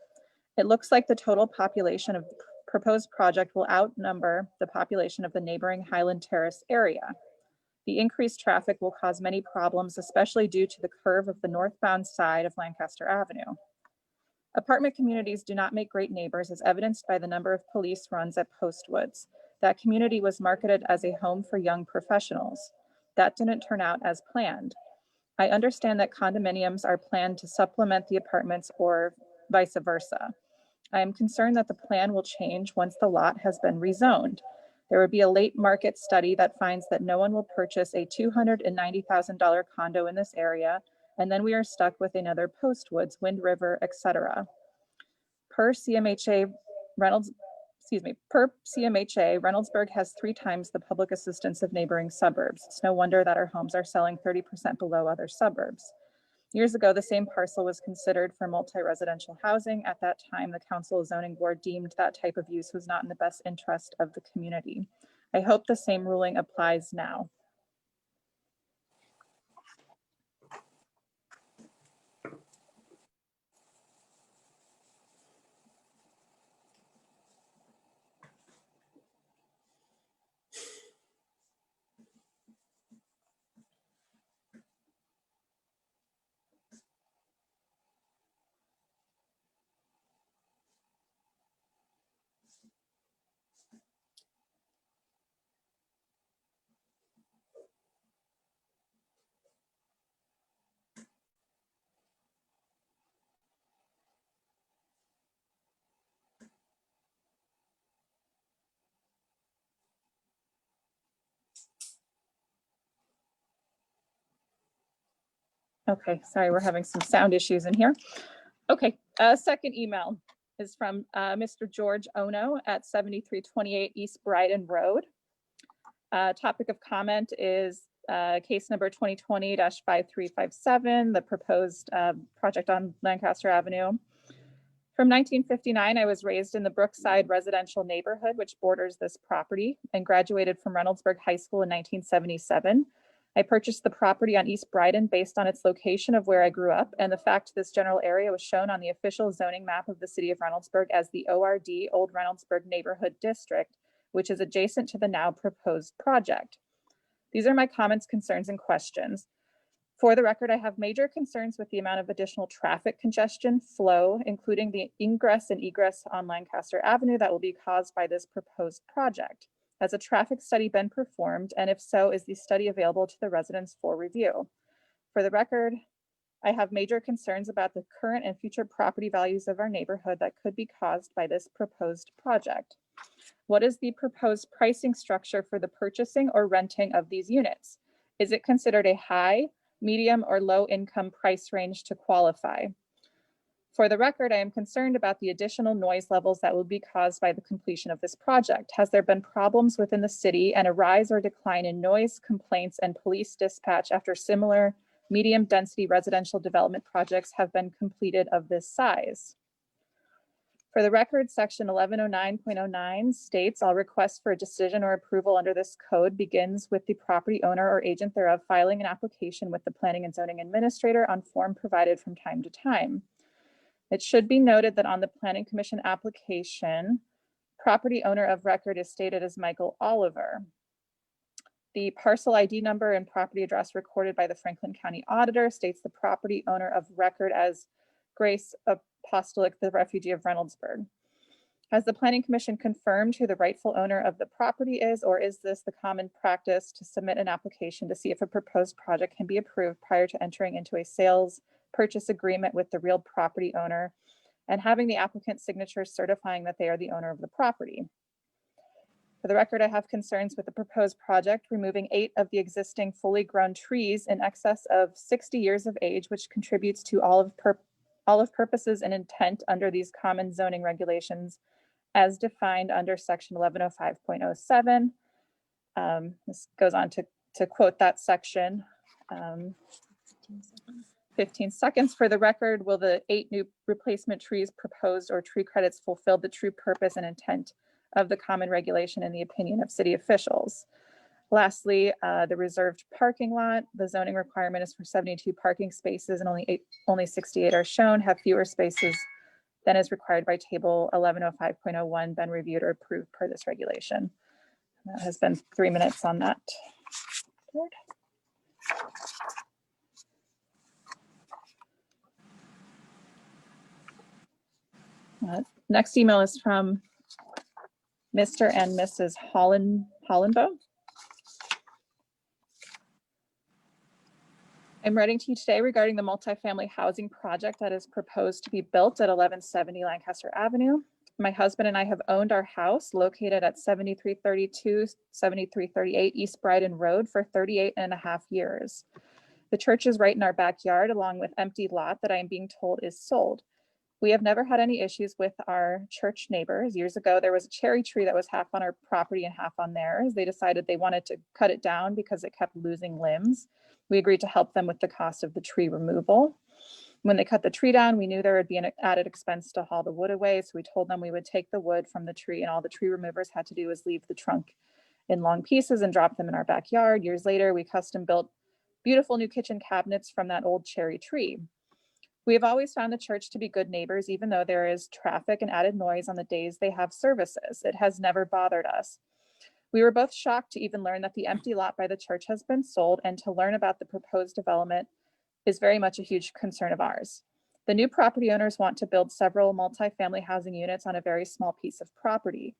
Speaker 3: It looks like the total population of the proposed project will outnumber the population of the neighboring Highland Terrace area. The increased traffic will cause many problems, especially due to the curve of the northbound side of Lancaster Avenue. Apartment communities do not make great neighbors, as evidenced by the number of police runs at Postwoods. That community was marketed as a home for young professionals. That didn't turn out as planned. I understand that condominiums are planned to supplement the apartments or vice versa. I am concerned that the plan will change once the lot has been rezoned. There would be a late market study that finds that no one will purchase a $290,000 condo in this area, and then we are stuck with another Postwoods, Wind River, etc. Per CMHA, Reynoldsburg has 3 times the public assistance of neighboring suburbs. It's no wonder that our homes are selling 30% below other suburbs. Years ago, the same parcel was considered for multi-residential housing. At that time, the Council Zoning Board deemed that type of use was not in the best interest of the community. I hope the same ruling applies now. Okay, sorry, we're having some sound issues in here. Okay, second email is from Mr. George Ono at 7328 East Brighton Road. Topic of comment is case number 2020-5357, the proposed project on Lancaster Avenue. From 1959, I was raised in the Brookside residential neighborhood, which borders this property, and graduated from Reynoldsburg High School in 1977. I purchased the property on East Brighton based on its location of where I grew up and the fact this general area was shown on the official zoning map of the city of Reynoldsburg as the ORD Old Reynoldsburg Neighborhood District, which is adjacent to the now proposed project. These are my comments, concerns, and questions. For the record, I have major concerns with the amount of additional traffic congestion flow, including the ingress and egress on Lancaster Avenue that will be caused by this proposed project. Has a traffic study been performed? And if so, is the study available to the residents for review? For the record, I have major concerns about the current and future property values of our neighborhood that could be caused by this proposed project. What is the proposed pricing structure for the purchasing or renting of these units? Is it considered a high, medium, or low income price range to qualify? For the record, I am concerned about the additional noise levels that will be caused by the completion of this project. Has there been problems within the city and a rise or decline in noise complaints and police dispatch after similar medium density residential development projects have been completed of this size? For the record, section 1109.09 states all requests for a decision or approval under this code begins with the property owner or agent thereof filing an application with the planning and zoning administrator on form provided from time to time. It should be noted that on the Planning Commission application, property owner of record is stated as Michael Oliver. The parcel ID number and property address recorded by the Franklin County Auditor states the property owner of record as Grace Apostolic, the refugee of Reynoldsburg. Has the Planning Commission confirmed who the rightful owner of the property is, or is this the common practice to submit an application to see if a proposed project can be approved prior to entering into a sales purchase agreement with the real property owner and having the applicant's signature certifying that they are the owner of the property? For the record, I have concerns with the proposed project, removing 8 of the existing fully grown trees in excess of 60 years of age, which contributes to all of purposes and intent under these common zoning regulations as defined under section 1105.07. This goes on to quote that section. 15 seconds. For the record, will the 8 new replacement trees proposed or tree credits fulfill the true purpose and intent of the common regulation in the opinion of city officials? Lastly, the reserved parking lot, the zoning requirement is for 72 parking spaces and only 68 are shown, have fewer spaces than is required by table 1105.01 been reviewed or approved per this regulation. That has been 3 minutes on that. Next email is from Mr. and Mrs. Hollenbo. I'm writing to you today regarding the multifamily housing project that is proposed to be built at 1170 Lancaster Avenue. My husband and I have owned our house located at 7332, 7338 East Bryden Road for 38.5 years. The church is right in our backyard along with empty lot that I am being told is sold. We have never had any issues with our church neighbors. Years ago, there was a cherry tree that was half on our property and half on theirs. They decided they wanted to cut it down because it kept losing limbs. We agreed to help them with the cost of the tree removal. When they cut the tree down, we knew there would be an added expense to haul the wood away. So we told them we would take the wood from the tree and all the tree removers had to do was leave the trunk in long pieces and drop them in our backyard. Years later, we custom built beautiful new kitchen cabinets from that old cherry tree. We have always found the church to be good neighbors, even though there is traffic and added noise on the days they have services. It has never bothered us. We were both shocked to even learn that the empty lot by the church has been sold, and to learn about the proposed development is very much a huge concern of ours. The new property owners want to build several multifamily housing units on a very small piece of property.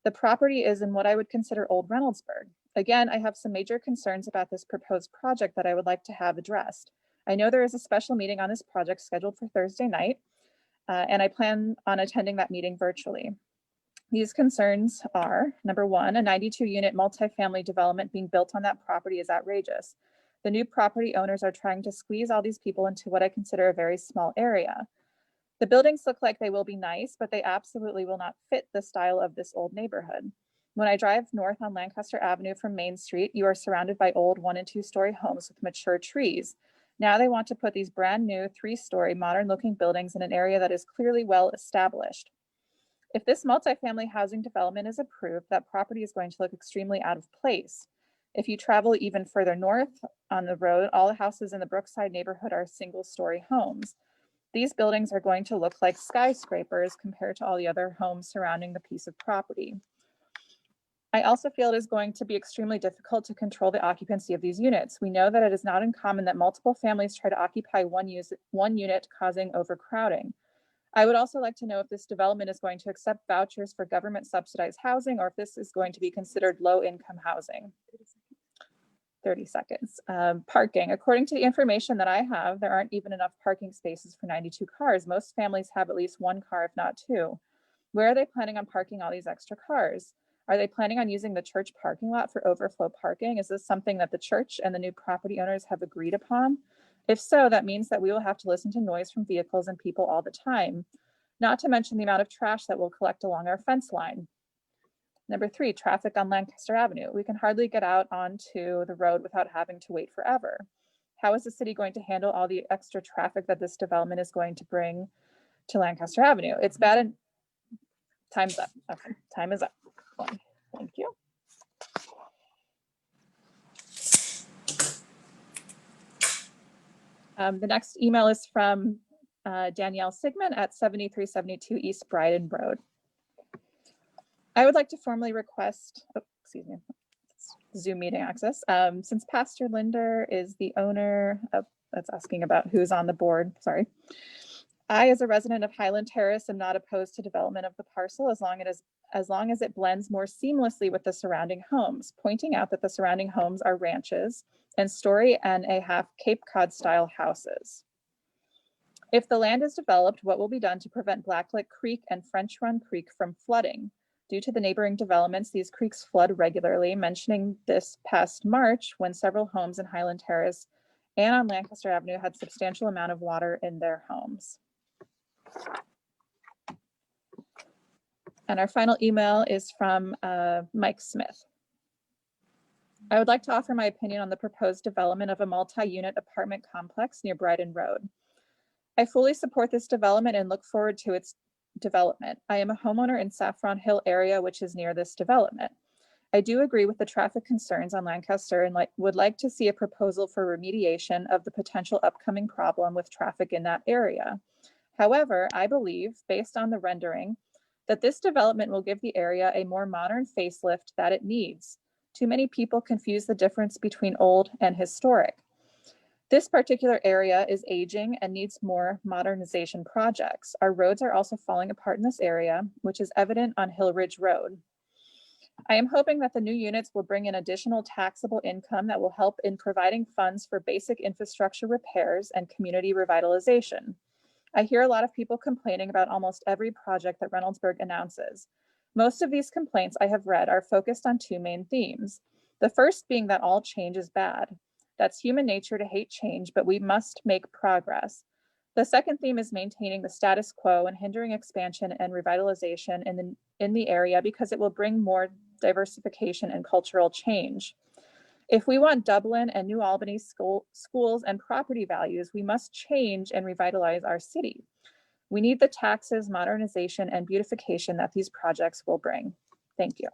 Speaker 3: The property is in what I would consider Old Reynoldsburg. Again, I have some major concerns about this proposed project that I would like to have addressed. I know there is a special meeting on this project scheduled for Thursday night, and I plan on attending that meeting virtually. These concerns are, number one, a 92-unit multifamily development being built on that property is outrageous. The new property owners are trying to squeeze all these people into what I consider a very small area. The buildings look like they will be nice, but they absolutely will not fit the style of this old neighborhood. When I drive north on Lancaster Avenue from Main Street, you are surrounded by old 1- and 2-story homes with mature trees. Now they want to put these brand new 3-story modern looking buildings in an area that is clearly well established. If this multifamily housing development is approved, that property is going to look extremely out of place. If you travel even further north on the road, all the houses in the Brookside neighborhood are 1-story homes. These buildings are going to look like skyscrapers compared to all the other homes surrounding the piece of property. I also feel it is going to be extremely difficult to control the occupancy of these units. We know that it is not uncommon that multiple families try to occupy one unit, causing overcrowding. I would also like to know if this development is going to accept vouchers for government subsidized housing, or if this is going to be considered low-income housing. 30 seconds. Parking. According to the information that I have, there aren't even enough parking spaces for 92 cars. Most families have at least 1 car, if not 2. Where are they planning on parking all these extra cars? Are they planning on using the church parking lot for overflow parking? Is this something that the church and the new property owners have agreed upon? If so, that means that we will have to listen to noise from vehicles and people all the time, not to mention the amount of trash that will collect along our fence line. Number 3, traffic on Lancaster Avenue. We can hardly get out onto the road without having to wait forever. How is the city going to handle all the extra traffic that this development is going to bring to Lancaster Avenue? It's bad and time's up. Okay, time is up. Thank you. The next email is from Danielle Sigmund at 7372 East Bryden Road. I would like to formally request, Zoom meeting access. Since Pastor Linder is the owner of, that's asking about who's on the board, sorry. I, as a resident of Highland Terrace, am not opposed to development of the parcel as long as it blends more seamlessly with the surrounding homes, pointing out that the surrounding homes are ranches and story and a half Cape Cod style houses. If the land is developed, what will be done to prevent Blacklick Creek and French Run Creek from flooding? Due to the neighboring developments, these creeks flood regularly, mentioning this past March when several homes in Highland Terrace and on Lancaster Avenue had substantial amount of water in their homes. And our final email is from Mike Smith. I would like to offer my opinion on the proposed development of a multi-unit apartment complex near Bryden Road. I fully support this development and look forward to its development. I am a homeowner in Saffron Hill area, which is near this development. I do agree with the traffic concerns on Lancaster and would like to see a proposal for remediation of the potential upcoming problem with traffic in that area. However, I believe, based on the rendering, that this development will give the area a more modern facelift that it needs. Too many people confuse the difference between old and historic. This particular area is aging and needs more modernization projects. Our roads are also falling apart in this area, which is evident on Hill Ridge Road. I am hoping that the new units will bring in additional taxable income that will help in providing funds for basic infrastructure repairs and community revitalization. I hear a lot of people complaining about almost every project that Reynoldsburg announces. Most of these complaints I have read are focused on 2 main themes. The first being that all change is bad. That's human nature to hate change, but we must make progress. The second theme is maintaining the status quo and hindering expansion and revitalization in the area because it will bring more diversification and cultural change. If we want Dublin and New Albany schools and property values, we must change and revitalize our city. We need the taxes, modernization, and beautification that these projects will bring. Thank you.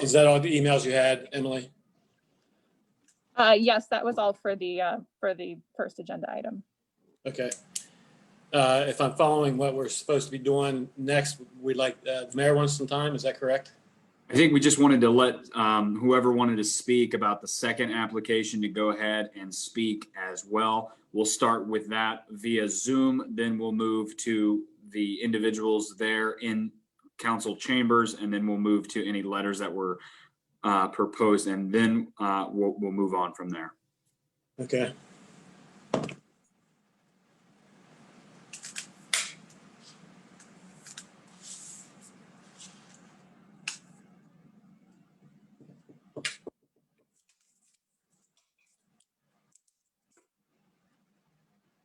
Speaker 12: Is that all the emails you had, Emily?
Speaker 3: Yes, that was all for the first agenda item.
Speaker 12: Okay. If I'm following what we're supposed to be doing next, we'd like, the mayor wants some time, is that correct?
Speaker 2: I think we just wanted to let whoever wanted to speak about the second application to go ahead and speak as well. We'll start with that via Zoom, then we'll move to the individuals there in council chambers, and then we'll move to any letters that were proposed, and then we'll move on from there.
Speaker 12: Okay.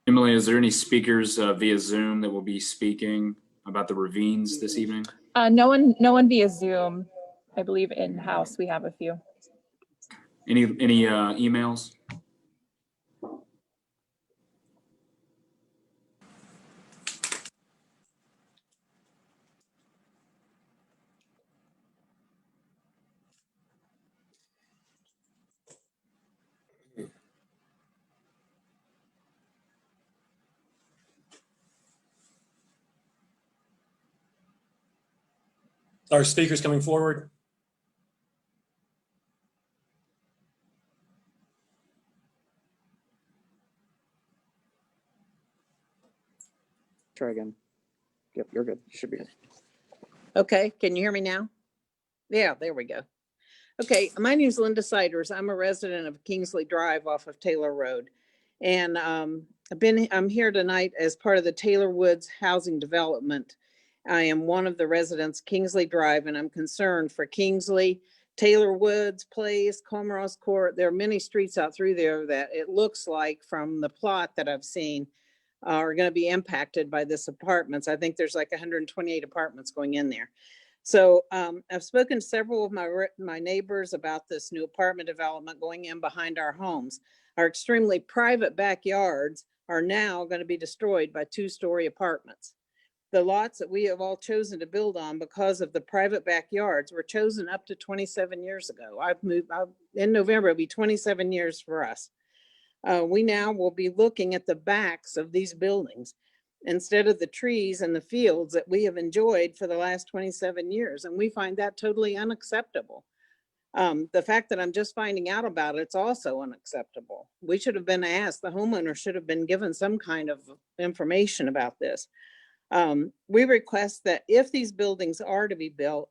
Speaker 2: Emily, is there any speakers via Zoom that will be speaking about the ravines this evening?
Speaker 3: No one via Zoom. I believe in-house we have a few.
Speaker 2: Any emails?
Speaker 12: Are speakers coming forward?
Speaker 1: Try again. Yep, you're good. You should be good.
Speaker 22: Okay, can you hear me now?
Speaker 1: Yeah, there we go. Okay, my name's Linda Siders. I'm a resident of Kingsley Drive off of Taylor Road. And I'm here tonight as part of the Taylor Woods Housing Development. I am one of the residents, Kingsley Drive, and I'm concerned for Kingsley, Taylor Woods Place, Comoros Court. There are many streets out through there that it looks like from the plot that I've seen are going to be impacted by this apartments. I think there's like 128 apartments going in there. So I've spoken to several of my neighbors about this new apartment development going in behind our homes. Our extremely private backyards are now going to be destroyed by two-story apartments. The lots that we have all chosen to build on because of the private backyards were chosen up to 27 years ago. In November, it'll be 27 years for us. We now will be looking at the backs of these buildings instead of the trees and the fields that we have enjoyed for the last 27 years. And we find that totally unacceptable. The fact that I'm just finding out about it's also unacceptable. We should have been asked, the homeowner should have been given some kind of information about this. We request that if these buildings are to be built,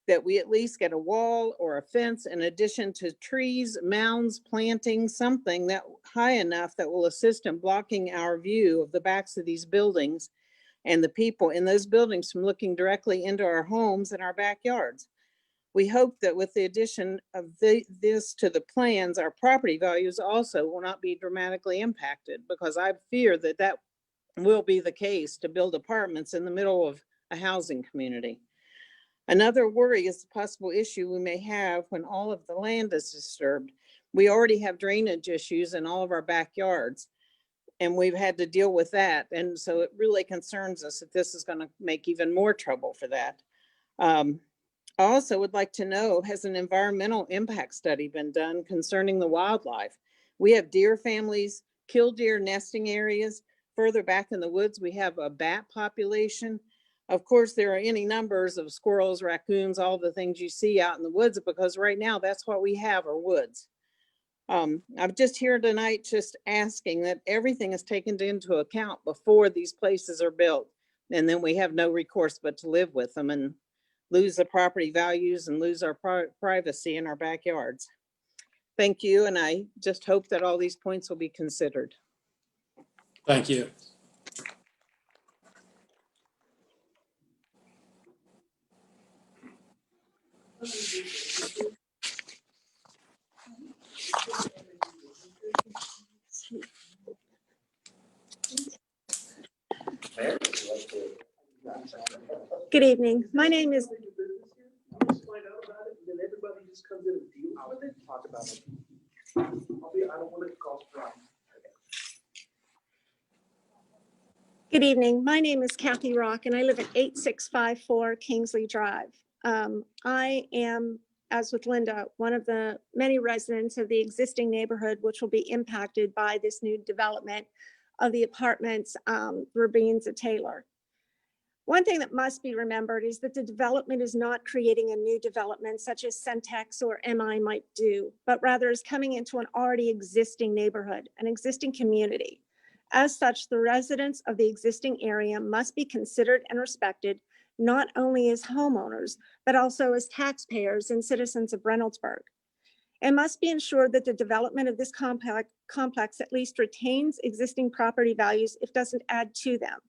Speaker 1: that we at least get a wall or a fence in addition to trees, mounds, planting, something that high enough that will assist in blocking our view of the backs of these buildings and the people in those buildings from looking directly into our homes and our backyards. We hope that with the addition of this to the plans, our property values also will not be dramatically impacted, because I fear that that will be the case to build apartments in the middle of a housing community. Another worry is the possible issue we may have when all of the land is disturbed. We already have drainage issues in all of our backyards, and we've had to deal with that. And so it really concerns us that this is going to make even more trouble for that. I also would like to know, has an environmental impact study been done concerning the wildlife? We have deer families, killdeer nesting areas. Further back in the woods, we have a bat population. Of course, there are any numbers of squirrels, raccoons, all the things you see out in the woods, because right now that's what we have are woods. I'm just here tonight just asking that everything is taken into account before these places are built. And then we have no recourse but to live with them and lose the property values and lose our privacy in our backyards. Thank you. And I just hope that all these points will be considered.
Speaker 12: Thank you.
Speaker 22: Good evening. My name is. Good evening. My name is Kathy Rock, and I live at 8654 Kingsley Drive. I am, as with Linda, one of the many residents of the existing neighborhood, which will be impacted by this new development of the apartments, Rabines at Taylor. One thing that must be remembered is that the development is not creating a new development such as Centex or MI might do, but rather is coming into an already existing neighborhood, an existing community. As such, the residents of the existing area must be considered and respected, not only as homeowners, but also as taxpayers and citizens of Reynoldsburg. It must be ensured that the development of this complex at least retains existing property values, if doesn't add to them.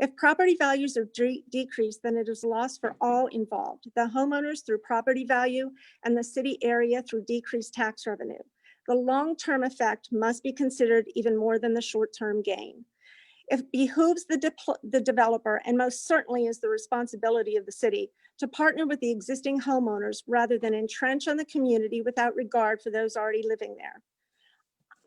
Speaker 22: If property values are decreased, then it is loss for all involved, the homeowners through property value and the city area through decreased tax revenue. The long-term effect must be considered even more than the short-term gain. It behooves the developer, and most certainly is the responsibility of the city, to partner with the existing homeowners rather than entrench on the community without regard for those already living there.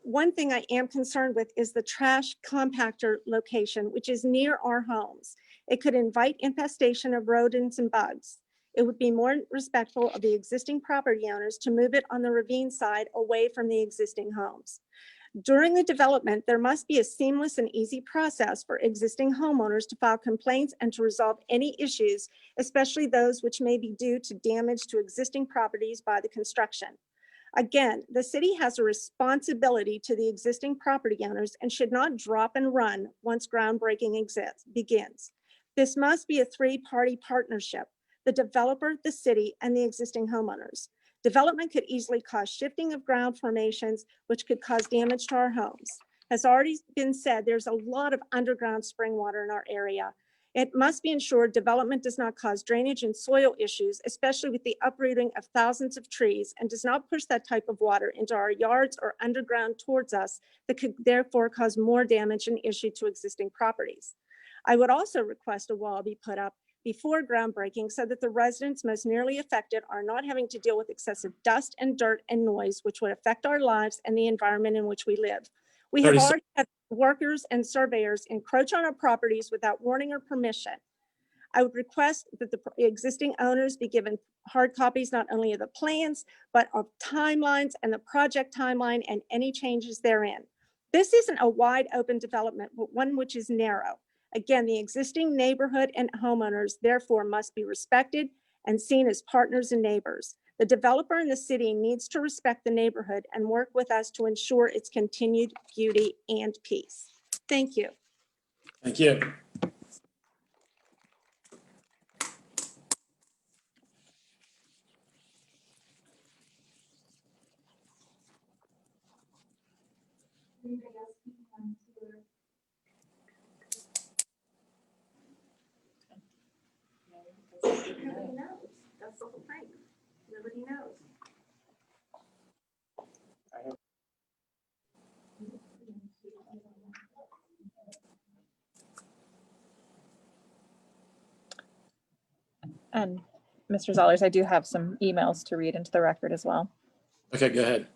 Speaker 22: One thing I am concerned with is the trash compactor location, which is near our homes. It could invite infestation of rodents and bugs. It would be more respectful of the existing property owners to move it on the ravine side away from the existing homes. During the development, there must be a seamless and easy process for existing homeowners to file complaints and to resolve any issues, especially those which may be due to damage to existing properties by the construction. Again, the city has a responsibility to the existing property owners and should not drop and run once groundbreaking begins. This must be a three-party partnership. the developer, the city, and the existing homeowners. Development could easily cause shifting of ground formations, which could cause damage to our homes. As already been said, there's a lot of underground spring water in our area. It must be ensured development does not cause drainage and soil issues, especially with the uprooting of thousands of trees, and does not push that type of water into our yards or underground towards us that could therefore cause more damage and issue to existing properties. I would also request a wall be put up before groundbreaking so that the residents most nearly affected are not having to deal with excessive dust and dirt and noise, which would affect our lives and the environment in which we live. We have
Speaker 12: 30
Speaker 22: already had workers and surveyors encroach on our properties without warning or permission. I would request that the existing owners be given hard copies, not only of the plans, but of timelines and the project timeline and any changes therein. This isn't a wide open development, but one which is narrow. Again, the existing neighborhood and homeowners therefore must be respected and seen as partners and neighbors. The developer in the city needs to respect the neighborhood and work with us to ensure its continued beauty and peace. Thank you.
Speaker 12: Thank you.
Speaker 22: Nobody knows. That's the whole thing. Nobody knows.
Speaker 3: And Mr. Zollers, I do have some emails to read into the record as well.
Speaker 12: Okay, go ahead.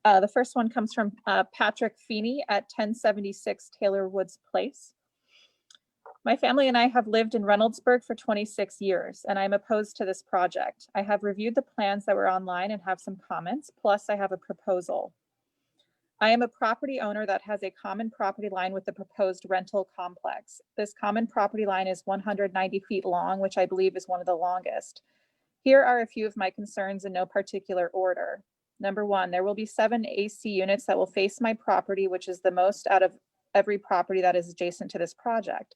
Speaker 3: The first one comes from Patrick Feeney at 1076 Taylor Woods Place. My family and I have lived in Reynoldsburg for 26 years, and I'm opposed to this project. I have reviewed the plans that were online and have some comments, plus I have a proposal. I am a property owner that has a common property line with the proposed rental complex. This common property line is 190 feet long, which I believe is one of the longest. Here are a few of my concerns in no particular order. Number one, there will be 7 AC units that will face my property, which is the most out of every property that is adjacent to this project.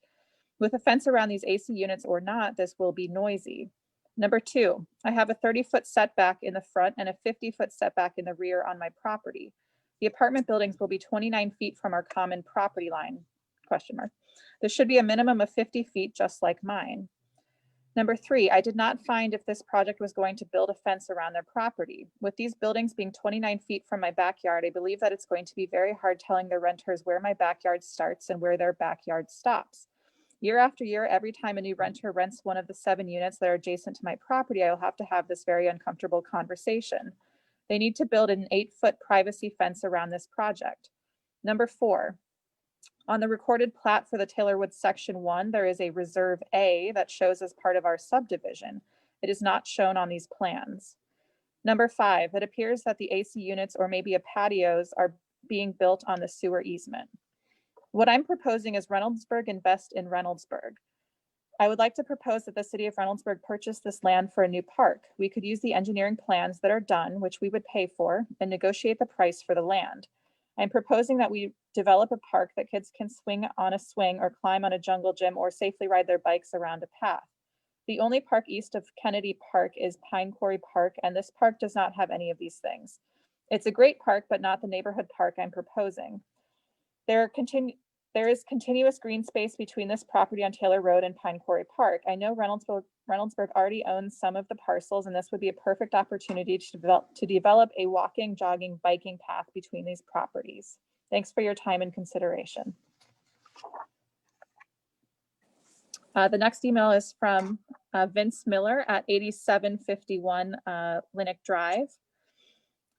Speaker 3: With a fence around these AC units or not, this will be noisy. Number two, I have a 30-foot setback in the front and a 50-foot setback in the rear on my property. The apartment buildings will be 29 feet from our common property line, ? There should be a minimum of 50 feet, just like mine. Number three, I did not find if this project was going to build a fence around their property. With these buildings being 29 feet from my backyard, I believe that it's going to be very hard telling the renters where my backyard starts and where their backyard stops. Year after year, every time a new renter rents one of the 7 units that are adjacent to my property, I will have to have this very uncomfortable conversation. They need to build an 8-foot privacy fence around this project. Number four, on the recorded plat for the Taylor Woods Section 1, there is a Reserve A that shows as part of our subdivision. It is not shown on these plans. Number five, it appears that the AC units or maybe a patios are being built on the sewer easement. What I'm proposing is Reynoldsburg invest in Reynoldsburg. I would like to propose that the city of Reynoldsburg purchase this land for a new park. We could use the engineering plans that are done, which we would pay for, and negotiate the price for the land. I'm proposing that we develop a park that kids can swing on a swing or climb on a jungle gym or safely ride their bikes around a path. The only park east of Kennedy Park is Pine Quarry Park, and this park does not have any of these things. It's a great park, but not the neighborhood park I'm proposing. There is continuous green space between this property on Taylor Road and Pine Quarry Park. I know Reynoldsburg already owns some of the parcels, and this would be a perfect opportunity to develop a walking, jogging, biking path between these properties. Thanks for your time and consideration. The next email is from Vince Miller at 8751 Linnick Drive.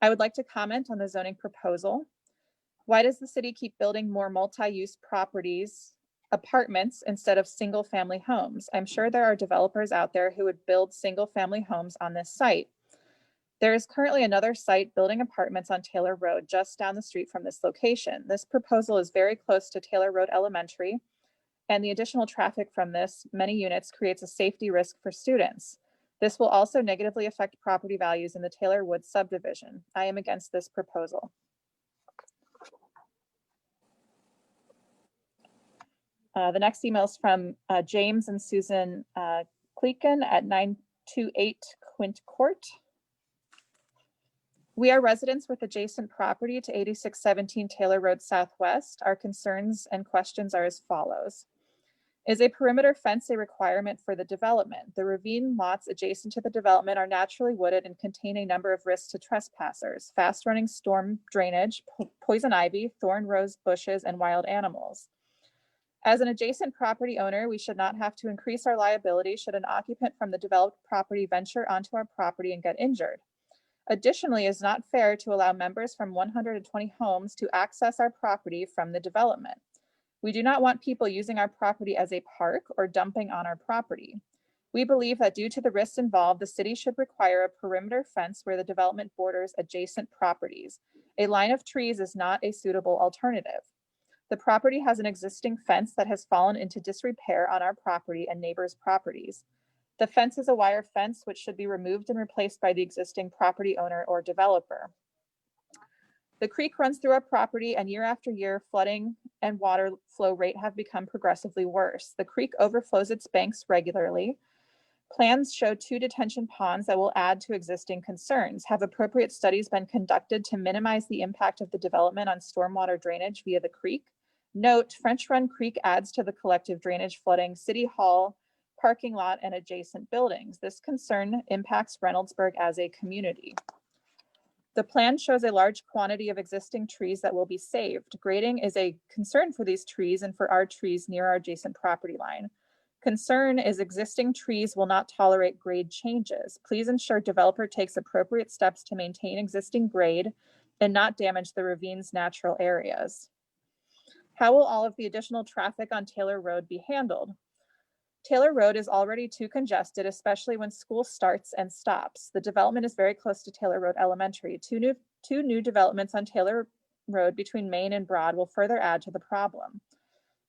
Speaker 3: I would like to comment on the zoning proposal. Why does the city keep building more multi-use properties, apartments, instead of single-family homes? I'm sure there are developers out there who would build single-family homes on this site. There is currently another site building apartments on Taylor Road just down the street from this location. This proposal is very close to Taylor Road Elementary, and the additional traffic from this many units creates a safety risk for students. This will also negatively affect property values in the Taylor Woods subdivision. I am against this proposal. The next email is from James and Susan Cleakin at 928 Quint Court. We are residents with adjacent property to 8617 Taylor Road Southwest. Our concerns and questions are as follows. Is a perimeter fence a requirement for the development? The ravine lots adjacent to the development are naturally wooded and contain a number of risks to trespassers: fast-running storm drainage, poison ivy, thorn rose bushes, and wild animals. As an adjacent property owner, we should not have to increase our liability should an occupant from the developed property venture onto our property and get injured. Additionally, it is not fair to allow members from 120 homes to access our property from the development. We do not want people using our property as a park or dumping on our property. We believe that due to the risks involved, the city should require a perimeter fence where the development borders adjacent properties. A line of trees is not a suitable alternative. The property has an existing fence that has fallen into disrepair on our property and neighbors' properties. The fence is a wire fence which should be removed and replaced by the existing property owner or developer. The creek runs through our property, and year after year, flooding and water flow rate have become progressively worse. The creek overflows its banks regularly. Plans show 2 detention ponds that will add to existing concerns. Have appropriate studies been conducted to minimize the impact of the development on stormwater drainage via the creek? Note, French Run Creek adds to the collective drainage flooding City Hall, parking lot, and adjacent buildings. This concern impacts Reynoldsburg as a community. The plan shows a large quantity of existing trees that will be saved. Grading is a concern for these trees and for our trees near our adjacent property line. Concern is existing trees will not tolerate grade changes. Please ensure developer takes appropriate steps to maintain existing grade and not damage the ravine's natural areas. How will all of the additional traffic on Taylor Road be handled? Taylor Road is already too congested, especially when school starts and stops. The development is very close to Taylor Road Elementary. Two new developments on Taylor Road between Main and Broad will further add to the problem.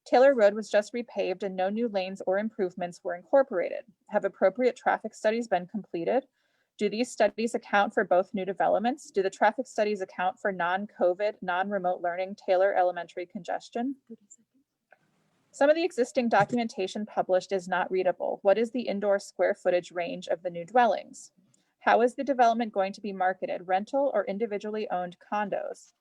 Speaker 3: Taylor Road was just repaved and no new lanes or improvements were incorporated. Have appropriate traffic studies been completed? Do these studies account for both new developments? Do the traffic studies account for non-COVID, non-remote learning Taylor Elementary congestion? Some of the existing documentation published is not readable. What is the indoor square footage range of the new dwellings? How is the development going to be marketed, rental or individually owned condos?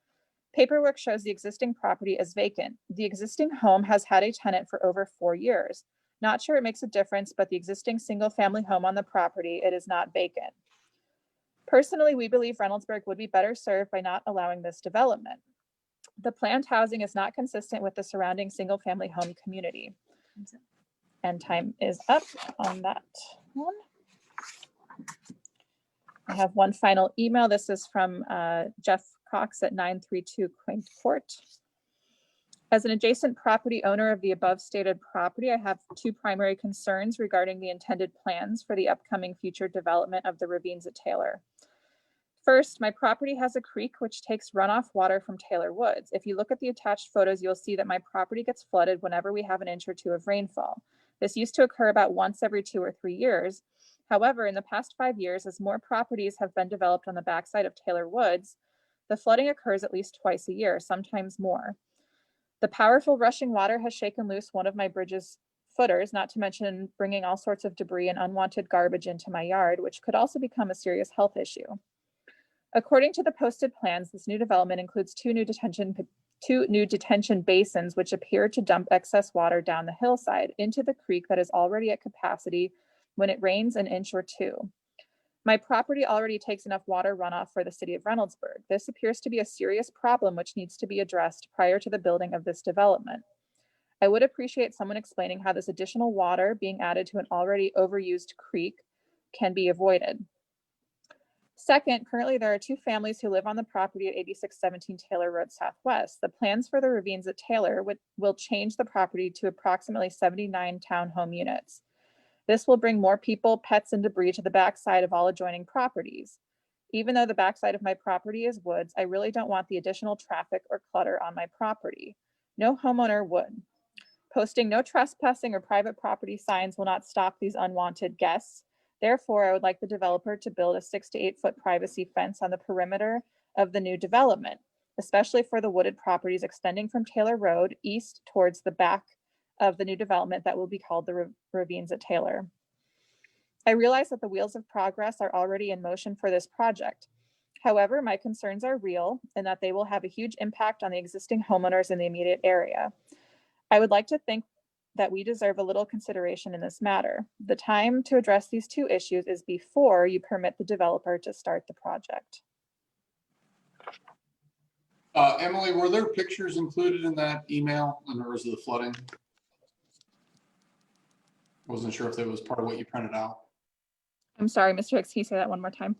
Speaker 3: Paperwork shows the existing property as vacant. The existing home has had a tenant for over 4 years. Not sure it makes a difference, but the existing single-family home on the property, it is not vacant. Personally, we believe Reynoldsburg would be better served by not allowing this development. The planned housing is not consistent with the surrounding single-family home community. And time is up on that one. I have one final email. This is from Jeff Cox at 932 Quaint Court. As an adjacent property owner of the above stated property, I have 2 primary concerns regarding the intended plans for the upcoming future development of the ravines at Taylor. First, my property has a creek which takes runoff water from Taylor Woods. If you look at the attached photos, you'll see that my property gets flooded whenever we have an inch or 2 of rainfall. This used to occur about once every 2 or 3 years. However, in the past 5 years, as more properties have been developed on the backside of Taylor Woods, the flooding occurs at least twice a year, sometimes more. The powerful rushing water has shaken loose one of my bridge's footers, not to mention bringing all sorts of debris and unwanted garbage into my yard, which could also become a serious health issue. According to the posted plans, this new development includes 2 new detention basins, which appear to dump excess water down the hillside into the creek that is already at capacity when it rains an inch or 2. My property already takes enough water runoff for the city of Reynoldsburg. This appears to be a serious problem which needs to be addressed prior to the building of this development. I would appreciate someone explaining how this additional water being added to an already overused creek can be avoided. Second, currently there are 2 families who live on the property at 8617 Taylor Road Southwest. The plans for the ravines at Taylor will change the property to approximately 79 townhome units. This will bring more people, pets, and debris to the backside of all adjoining properties. Even though the backside of my property is woods, I really don't want the additional traffic or clutter on my property. No homeowner would. Posting no trespassing or private property signs will not stop these unwanted guests. Therefore, I would like the developer to build a 6 to 8 foot privacy fence on the perimeter of the new development, especially for the wooded properties extending from Taylor Road east towards the back of the new development that will be called the Ravines at Taylor. I realize that the wheels of progress are already in motion for this project. However, my concerns are real and that they will have a huge impact on the existing homeowners in the immediate area. I would like to think that we deserve a little consideration in this matter. The time to address these two issues is before you permit the developer to start the project.
Speaker 8: Emily, were there pictures included in that email in regards to the flooding? Wasn't sure if that was part of what you printed out.
Speaker 3: I'm sorry, Mr. Hicks, can you say that one more time?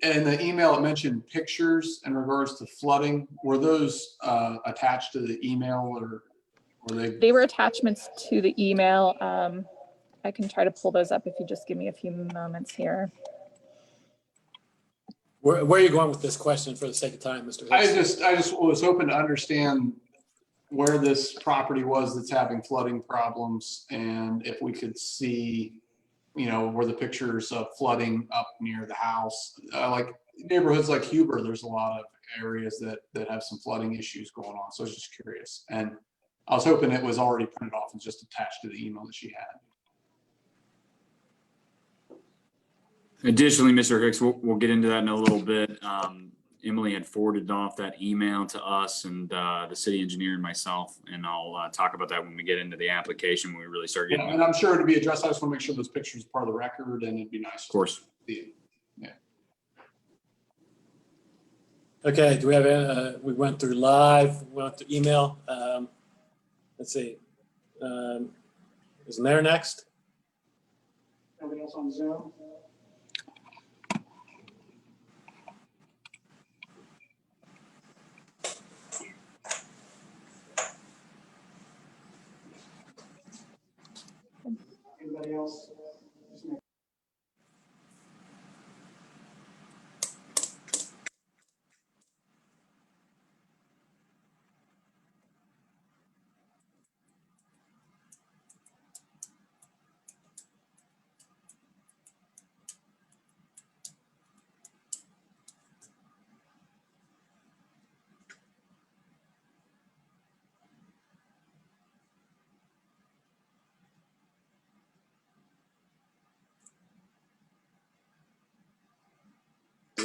Speaker 8: In the email, it mentioned pictures in regards to flooding. Were those attached to the email, or were they?
Speaker 3: They were attachments to the email. I can try to pull those up if you just give me a few moments here.
Speaker 12: Where are you going with this question for the sake of time, Mr. Hicks?
Speaker 8: I just was hoping to understand where this property was that's having flooding problems, and if we could see, you know, where the pictures of flooding up near the house, like neighborhoods like Huber, there's a lot of areas that have some flooding issues going on. So I was just curious, and I was hoping it was already printed off and just attached to the email that she had.
Speaker 2: Additionally, Mr. Hicks, we'll get into that in a little bit. Emily had forwarded off that email to us and the city engineer and myself, and I'll talk about that when we get into the application, when we really start getting.
Speaker 8: Yeah, and I'm sure it'll be addressed. I just want to make sure those pictures are part of the record, and it'd be nice.
Speaker 2: Of course.
Speaker 8: Yeah.
Speaker 12: Okay, do we have, we went through live, we went through email. Let's see. Is Mayor next?
Speaker 9: Anybody else on Zoom? Anybody else?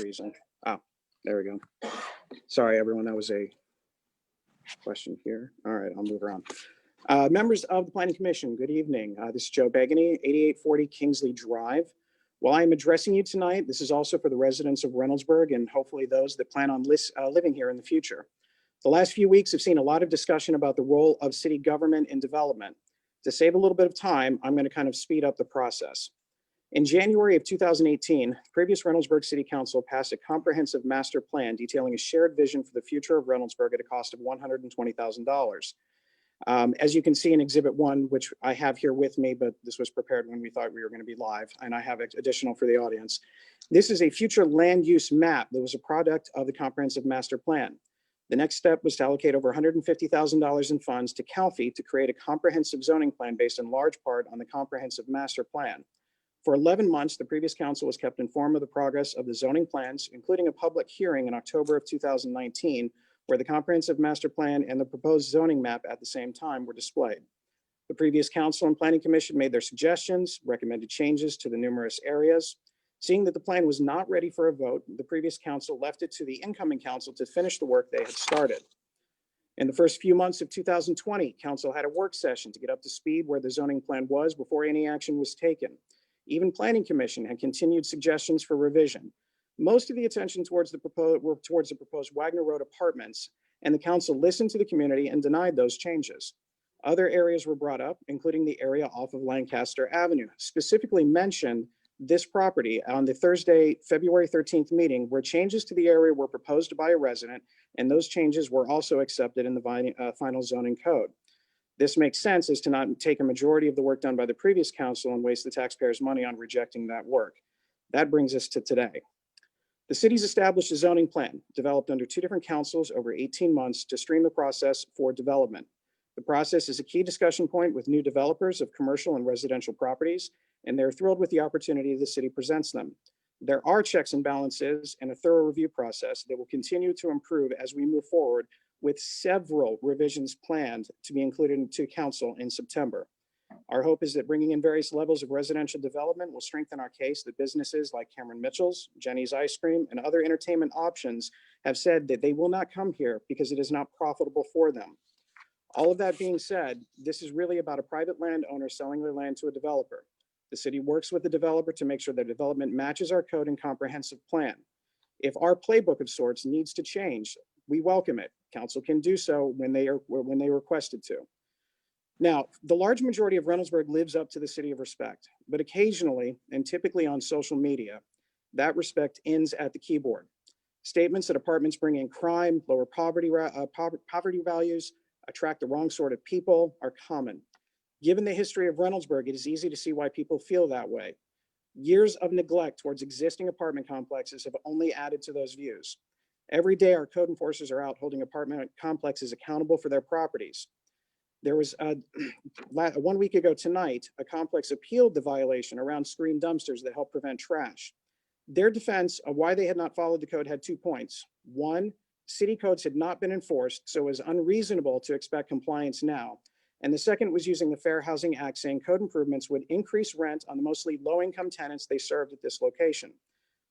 Speaker 10: Reason. Oh, there we go. Sorry, everyone. That was a question here. All right, I'll move around. Members of the Planning Commission, good evening. This is Joe Begany, 8840 Kingsley Drive. While I'm addressing you tonight, this is also for the residents of Reynoldsburg and hopefully those that plan on living here in the future. The last few weeks have seen a lot of discussion about the role of city government in development. To save a little bit of time, I'm going to kind of speed up the process. In January of 2018, previous Reynoldsburg City Council passed a comprehensive master plan detailing a shared vision for the future of Reynoldsburg at a cost of $120,000. As you can see in Exhibit 1, which I have here with me, but this was prepared when we thought we were going to be live, and I have additional for the audience. This is a future land use map that was a product of the comprehensive master plan. The next step was to allocate over $150,000 in funds to CalFE to create a comprehensive zoning plan based in large part on the comprehensive master plan. For 11 months, the previous council was kept informed of the progress of the zoning plans, including a public hearing in October of 2019, where the comprehensive master plan and the proposed zoning map at the same time were displayed. The previous council and planning commission made their suggestions, recommended changes to the numerous areas. Seeing that the plan was not ready for a vote, the previous council left it to the incoming council to finish the work they had started. In the first few months of 2020, council had a work session to get up to speed where the zoning plan was before any action was taken. Even Planning Commission had continued suggestions for revision. Most of the attention towards the proposed Wagner Road apartments, and the council listened to the community and denied those changes. Other areas were brought up, including the area off of Lancaster Avenue, specifically mentioned this property on the Thursday, February 13th meeting, where changes to the area were proposed by a resident, and those changes were also accepted in the final zoning code. This makes sense as to not take a majority of the work done by the previous council and waste the taxpayers' money on rejecting that work. That brings us to today. The city's established a zoning plan developed under two different councils over 18 months to stream the process for development. The process is a key discussion point with new developers of commercial and residential properties, and they're thrilled with the opportunity the city presents them. There are checks and balances and a thorough review process that will continue to improve as we move forward with several revisions planned to be included into council in September. Our hope is that bringing in various levels of residential development will strengthen our case that businesses like Cameron Mitchell's, Jenny's Ice Cream, and other entertainment options have said that they will not come here because it is not profitable for them. All of that being said, this is really about a private landowner selling their land to a developer. The city works with the developer to make sure their development matches our code and comprehensive plan. If our playbook of sorts needs to change, we welcome it. Council can do so when they requested to. Now, the large majority of Reynoldsburg lives up to the city of respect, but occasionally, and typically on social media, that respect ends at the keyboard. Statements that apartments bring in crime, lower poverty values, attract the wrong sort of people are common. Given the history of Reynoldsburg, it is easy to see why people feel that way. Years of neglect towards existing apartment complexes have only added to those views. Every day, our code enforcers are out holding apartment complexes accountable for their properties. There was 1 week ago tonight, a complex appealed the violation around screen dumpsters that help prevent trash. Their defense of why they had not followed the code had 2 points. One, city codes had not been enforced, so it was unreasonable to expect compliance now. And the second was using the Fair Housing Act, saying code improvements would increase rent on the mostly low-income tenants they served at this location.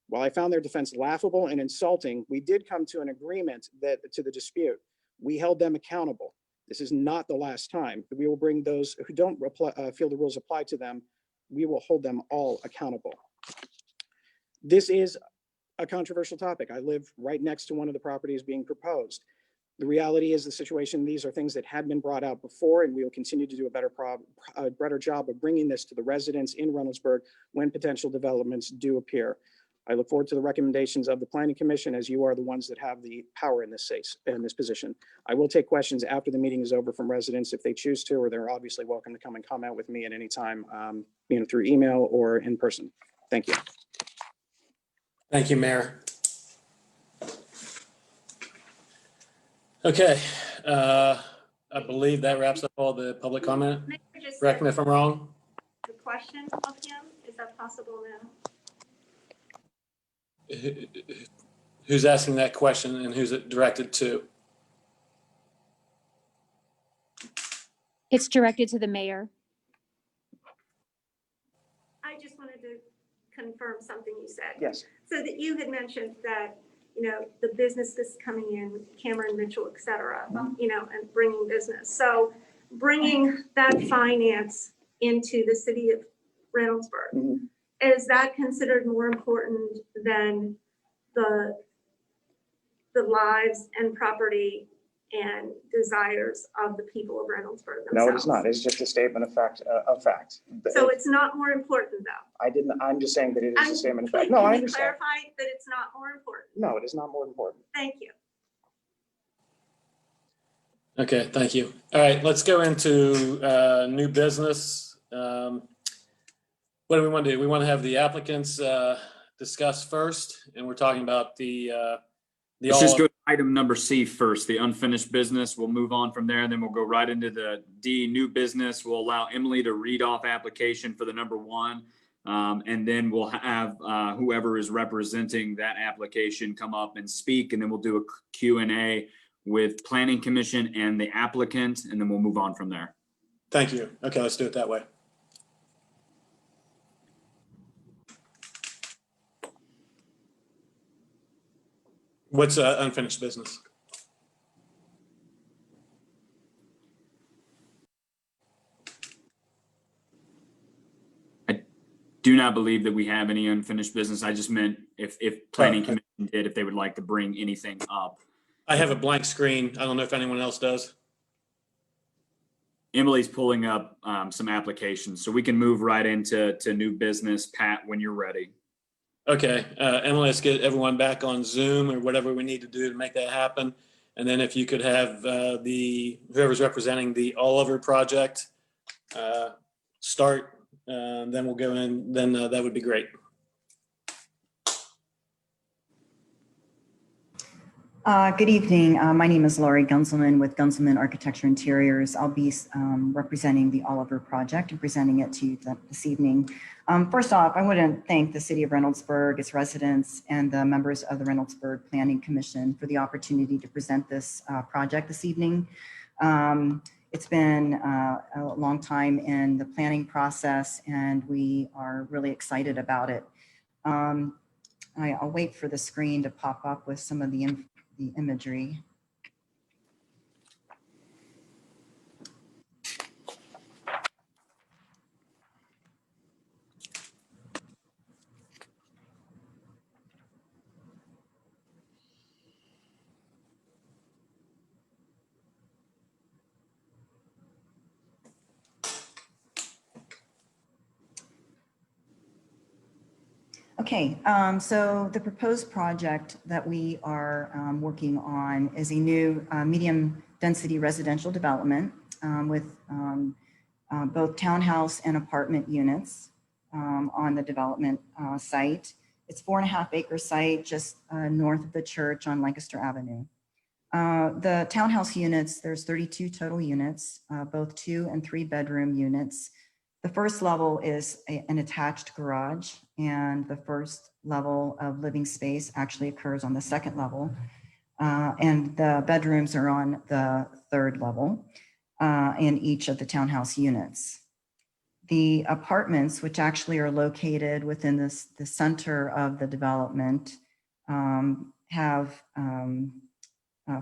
Speaker 10: While I found their defense laughable and insulting, we did come to an agreement to the dispute. We held them accountable. This is not the last time. We will bring those who don't feel the rules apply to them, we will hold them all accountable. This is a controversial topic. I live right next to one of the properties being proposed. The reality is the situation, these are things that had been brought out before, and we will continue to do a better job of bringing this to the residents in Reynoldsburg when potential developments do appear. I look forward to the recommendations of the Planning Commission, as you are the ones that have the power in this position. I will take questions after the meeting is over from residents if they choose to, or they're obviously welcome to come and comment with me at any time, through email or in person. Thank you.
Speaker 12: Thank you, Mayor. Okay, I believe that wraps up all the public comment. Correct me if I'm wrong.
Speaker 22: The question of him, is that possible now?
Speaker 12: Who's asking that question and who's it directed to?
Speaker 21: It's directed to the mayor.
Speaker 22: I just wanted to confirm something you said.
Speaker 10: Yes.
Speaker 22: So that you had mentioned that, the business that's coming in, Cameron Mitchell, et cetera, and bringing business. So bringing that finance into the city of Reynoldsburg, is that considered more important than the lives and property and desires of the people of Reynoldsburg themselves?
Speaker 10: No, it is not. It's just a statement of fact.
Speaker 22: So it's not more important though?
Speaker 10: I'm just saying that it is a statement of fact. No, I
Speaker 22: Can you
Speaker 10: understand.
Speaker 22: clarify that it's not more important?
Speaker 10: No, it is not more important.
Speaker 22: Thank you.
Speaker 12: Okay, thank you. All right, let's go into new business. What do we want to do? We want to have the applicants discuss first, and we're talking about the
Speaker 2: Let's just go to item number C first, the unfinished business. We'll move on from there, and then we'll go right into the D, new business. We'll allow Emily to read off application for the number 1, and then we'll have whoever is representing that application come up and speak, and then we'll do a Q&A with Planning Commission and the applicant, and then we'll move on from there.
Speaker 12: Thank you. Okay, let's do it that way. What's unfinished business?
Speaker 2: I do not believe that we have any unfinished business. I just meant if Planning Commission did, if they would like to bring anything up.
Speaker 12: I have a blank screen. I don't know if anyone else does.
Speaker 2: Emily's pulling up some applications, so we can move right into new business. Pat, when you're ready.
Speaker 12: Okay, Emily, let's get everyone back on Zoom or whatever we need to do to make that happen. And then if you could have whoever's representing the Oliver project start, then we'll go in, then that would be great.
Speaker 6: Good evening. My name is Laurie Gunzelman with Gunzelman Architecture Interiors. I'll be representing the Oliver Project and presenting it to you this evening. First off, I want to thank the City of Reynoldsburg, its residents, and the members of the Reynoldsburg Planning Commission for the opportunity to present this project this evening. It's been a long time in the planning process, and we are really excited about it. I'll wait for the screen to pop up with some of the imagery. Okay, so the proposed project that we are working on is a new medium density residential development with both townhouse and apartment units on the development site. It's 4.5 acre site just north of the church on Lancaster Avenue. The townhouse units, there's 32 total units, both 2 and 3 bedroom units. The first level is an attached garage, and the first level of living space actually occurs on the second level. And the bedrooms are on the third level in each of the townhouse units. The apartments, which actually are located within the center of the development, have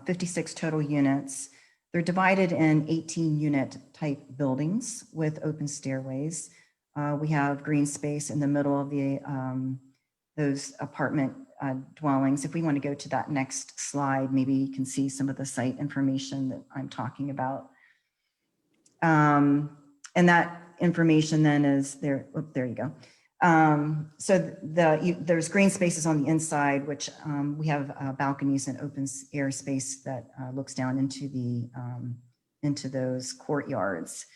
Speaker 6: 56 total units. They're divided in 18 unit type buildings with open stairways. We have green space in the middle of the those apartment dwellings. If we want to go to that next slide, maybe you can see some of the site information that I'm talking about. And that information then is there. Oh, there you go. So there's green spaces on the inside, which we have balconies and open air space that looks down into those courtyards.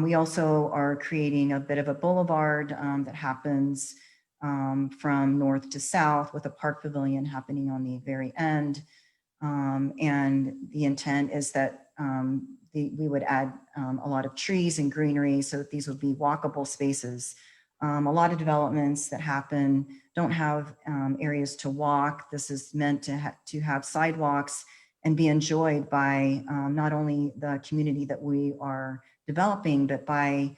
Speaker 6: We also are creating a bit of a boulevard that happens from north to south with a park pavilion happening on the very end. And the intent is that we would add a lot of trees and greenery so that these would be walkable spaces. A lot of developments that happen don't have areas to walk. This is meant to have sidewalks and be enjoyed by not only the community that we are developing, but by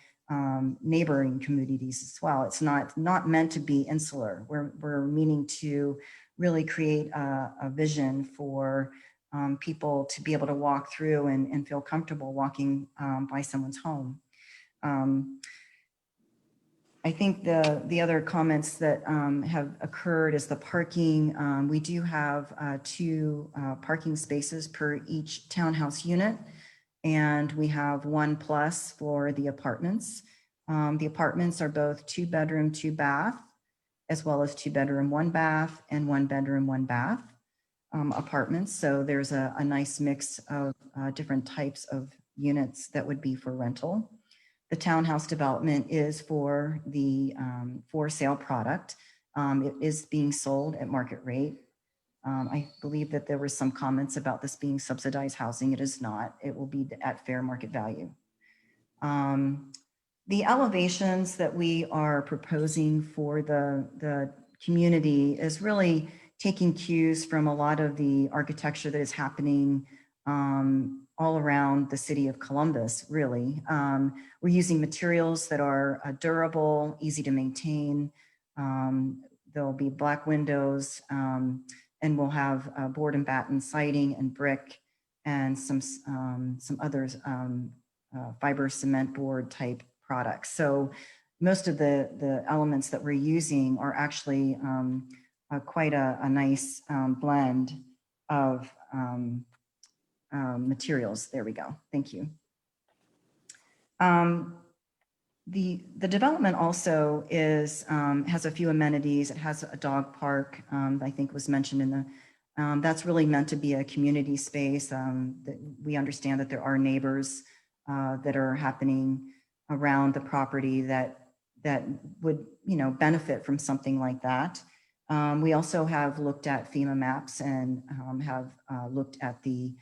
Speaker 6: neighboring communities as well. It's not meant to be insular. We're meaning to really create a vision for people to be able to walk through and feel comfortable walking by someone's home. I think the other comments that have occurred is the parking. We do have 2 parking spaces per each townhouse unit, and we have 1+ for the apartments. The apartments are both 2 bedroom, 2 bath, as well as 2 bedroom, 1 bath, and 1 bedroom, 1 bath apartments. So there's a nice mix of different types of units that would be for rental. The townhouse development is for the for sale product. It is being sold at market rate. I believe that there were some comments about this being subsidized housing. It is not. It will be at fair market value. The elevations that we are proposing for the community is really taking cues from a lot of the architecture that is happening all around the city of Columbus, really. We're using materials that are durable, easy to maintain. There'll be black windows, and we'll have board and batten siding and brick and some others, fiber cement board type products. So most of the elements that we're using are actually quite a nice blend of materials. There we go. Thank you. The development also is has a few amenities. It has a dog park, I think was mentioned in the, that's really meant to be a community space. That we understand that there are neighbors that are happening around the property that would, benefit from something like that. We also have looked at FEMA maps and have looked at the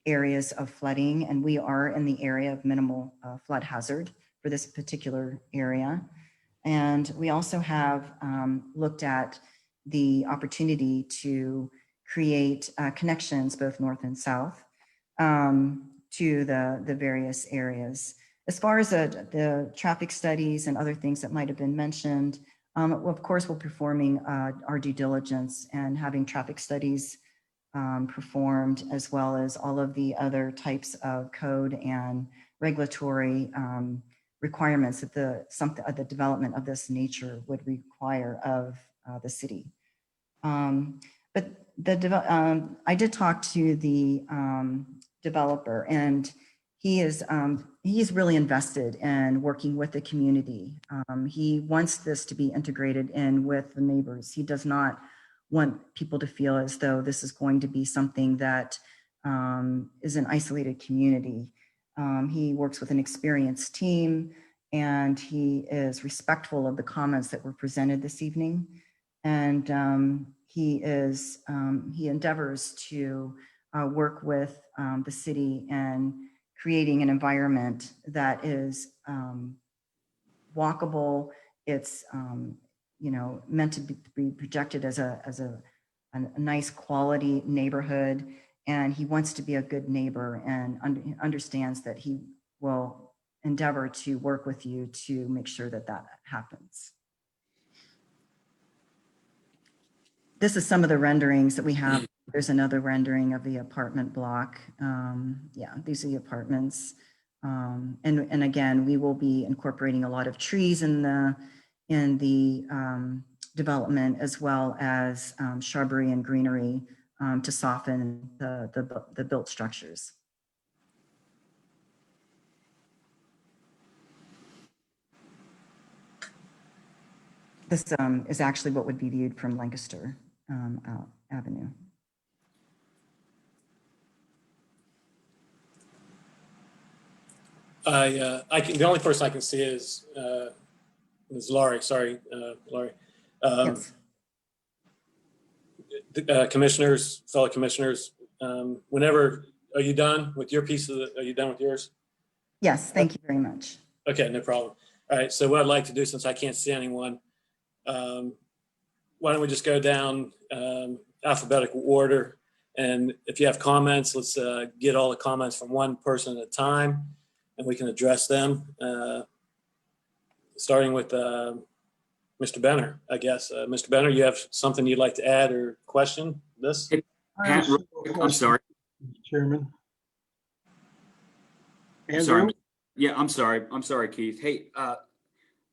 Speaker 6: areas of flooding, and we are in the area of minimal flood hazard for this particular area. And we also have looked at the opportunity to create connections both north and south to the various areas. As far as the traffic studies and other things that might have been mentioned, of course, we're performing our due diligence and having traffic studies performed, as well as all of the other types of code and regulatory requirements that the development of this nature would require of the city. But I did talk to the developer, and he's really invested in working with the community. He wants this to be integrated in with the neighbors. He does not want people to feel as though this is going to be something that is an isolated community. He works with an experienced team, and he is respectful of the comments that were presented this evening. And he endeavors to work with the city and creating an environment that is walkable. It's meant to be projected as a nice quality neighborhood, and he wants to be a good neighbor and understands that he will endeavor to work with you to make sure that that happens. This is some of the renderings that we have. There's another rendering of the apartment block. Yeah, these are the apartments. And again, we will be incorporating a lot of trees in the development, as well as shrubbery and greenery to soften the built structures. This is actually what would be viewed from Lancaster Avenue.
Speaker 12: The only person I can see is Laurie. Sorry, Laurie.
Speaker 6: Yes.
Speaker 12: The commissioners, fellow commissioners, whenever, are you done with your piece of are you done with yours?
Speaker 6: Yes, thank you very much.
Speaker 12: Okay, no problem. All right, so what I'd like to do, since I can't see anyone, why don't we just go down alphabetical order, and if you have comments, let's get all the comments from one person at a time, and we can address them. Starting with Mr. Benner, I guess. Mr. Benner, you have something you'd like to add or question this?
Speaker 2: Pat, I'm sorry.
Speaker 11: Chairman.
Speaker 2: Sorry. Yeah, I'm sorry, Keith. Hey,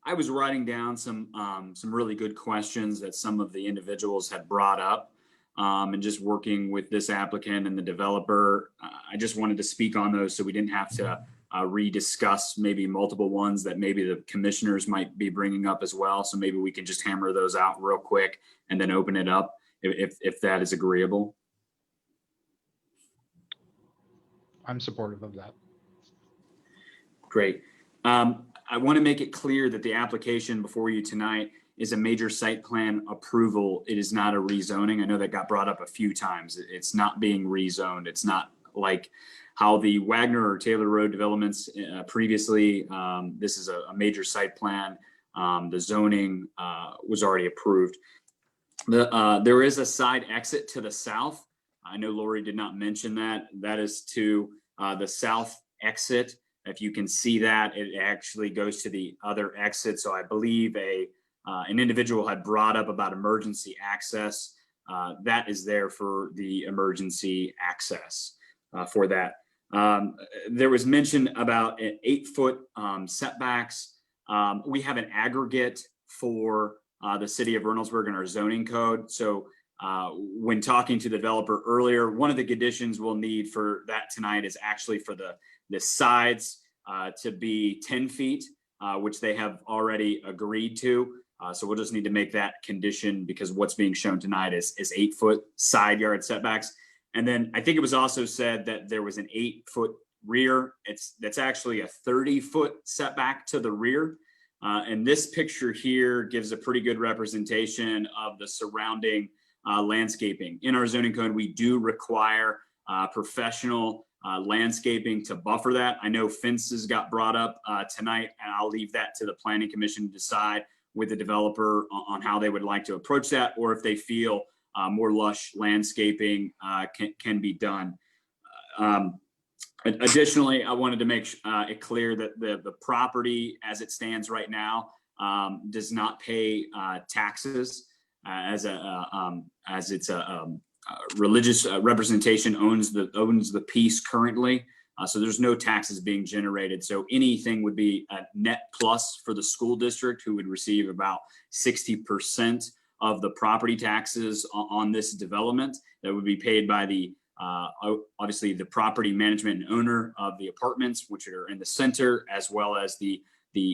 Speaker 2: I was writing down some really good questions that some of the individuals had brought up, and just working with this applicant and the developer. I just wanted to speak on those so we didn't have to rediscuss maybe multiple ones that maybe the commissioners might be bringing up as well. So maybe we can just hammer those out real quick and then open it up if that is agreeable.
Speaker 11: I'm supportive of that.
Speaker 2: Great. I want to make it clear that the application before you tonight is a major site plan approval. It is not a rezoning. I know that got brought up a few times. It's not being rezoned. It's not like how the Wagner or Taylor Road developments previously. This is a major site plan. The zoning was already approved. There is a side exit to the south. I know Lori did not mention that. That is to the south exit. If you can see that, it actually goes to the other exit. So I believe an individual had brought up about emergency access. That is there for the emergency access for that. There was mention about 8-foot setbacks. We have an aggregate for the city of Reynoldsburg in our zoning code. So when talking to the developer earlier, one of the conditions we'll need for that tonight is actually for the sides to be 10 feet, which they have already agreed to. So we'll just need to make that condition because what's being shown tonight is 8-foot side yard setbacks. And then I think it was also said that there was an 8-foot rear. That's actually a 30-foot setback to the rear. And this picture here gives a pretty good representation of the surrounding landscaping. In our zoning code, we do require professional landscaping to buffer that. I know fences got brought up tonight, and I'll leave that to the Planning Commission to decide with the developer on how they would like to approach that, or if they feel more lush landscaping can be done. Additionally, I wanted to make it clear that the property as it stands right now does not pay taxes as it's a religious representation owns the piece currently. So there's no taxes being generated. So anything would be a net plus for the school district, who would receive about 60% of the property taxes on this development that would be paid by the obviously the property management and owner of the apartments, which are in the center, as well as the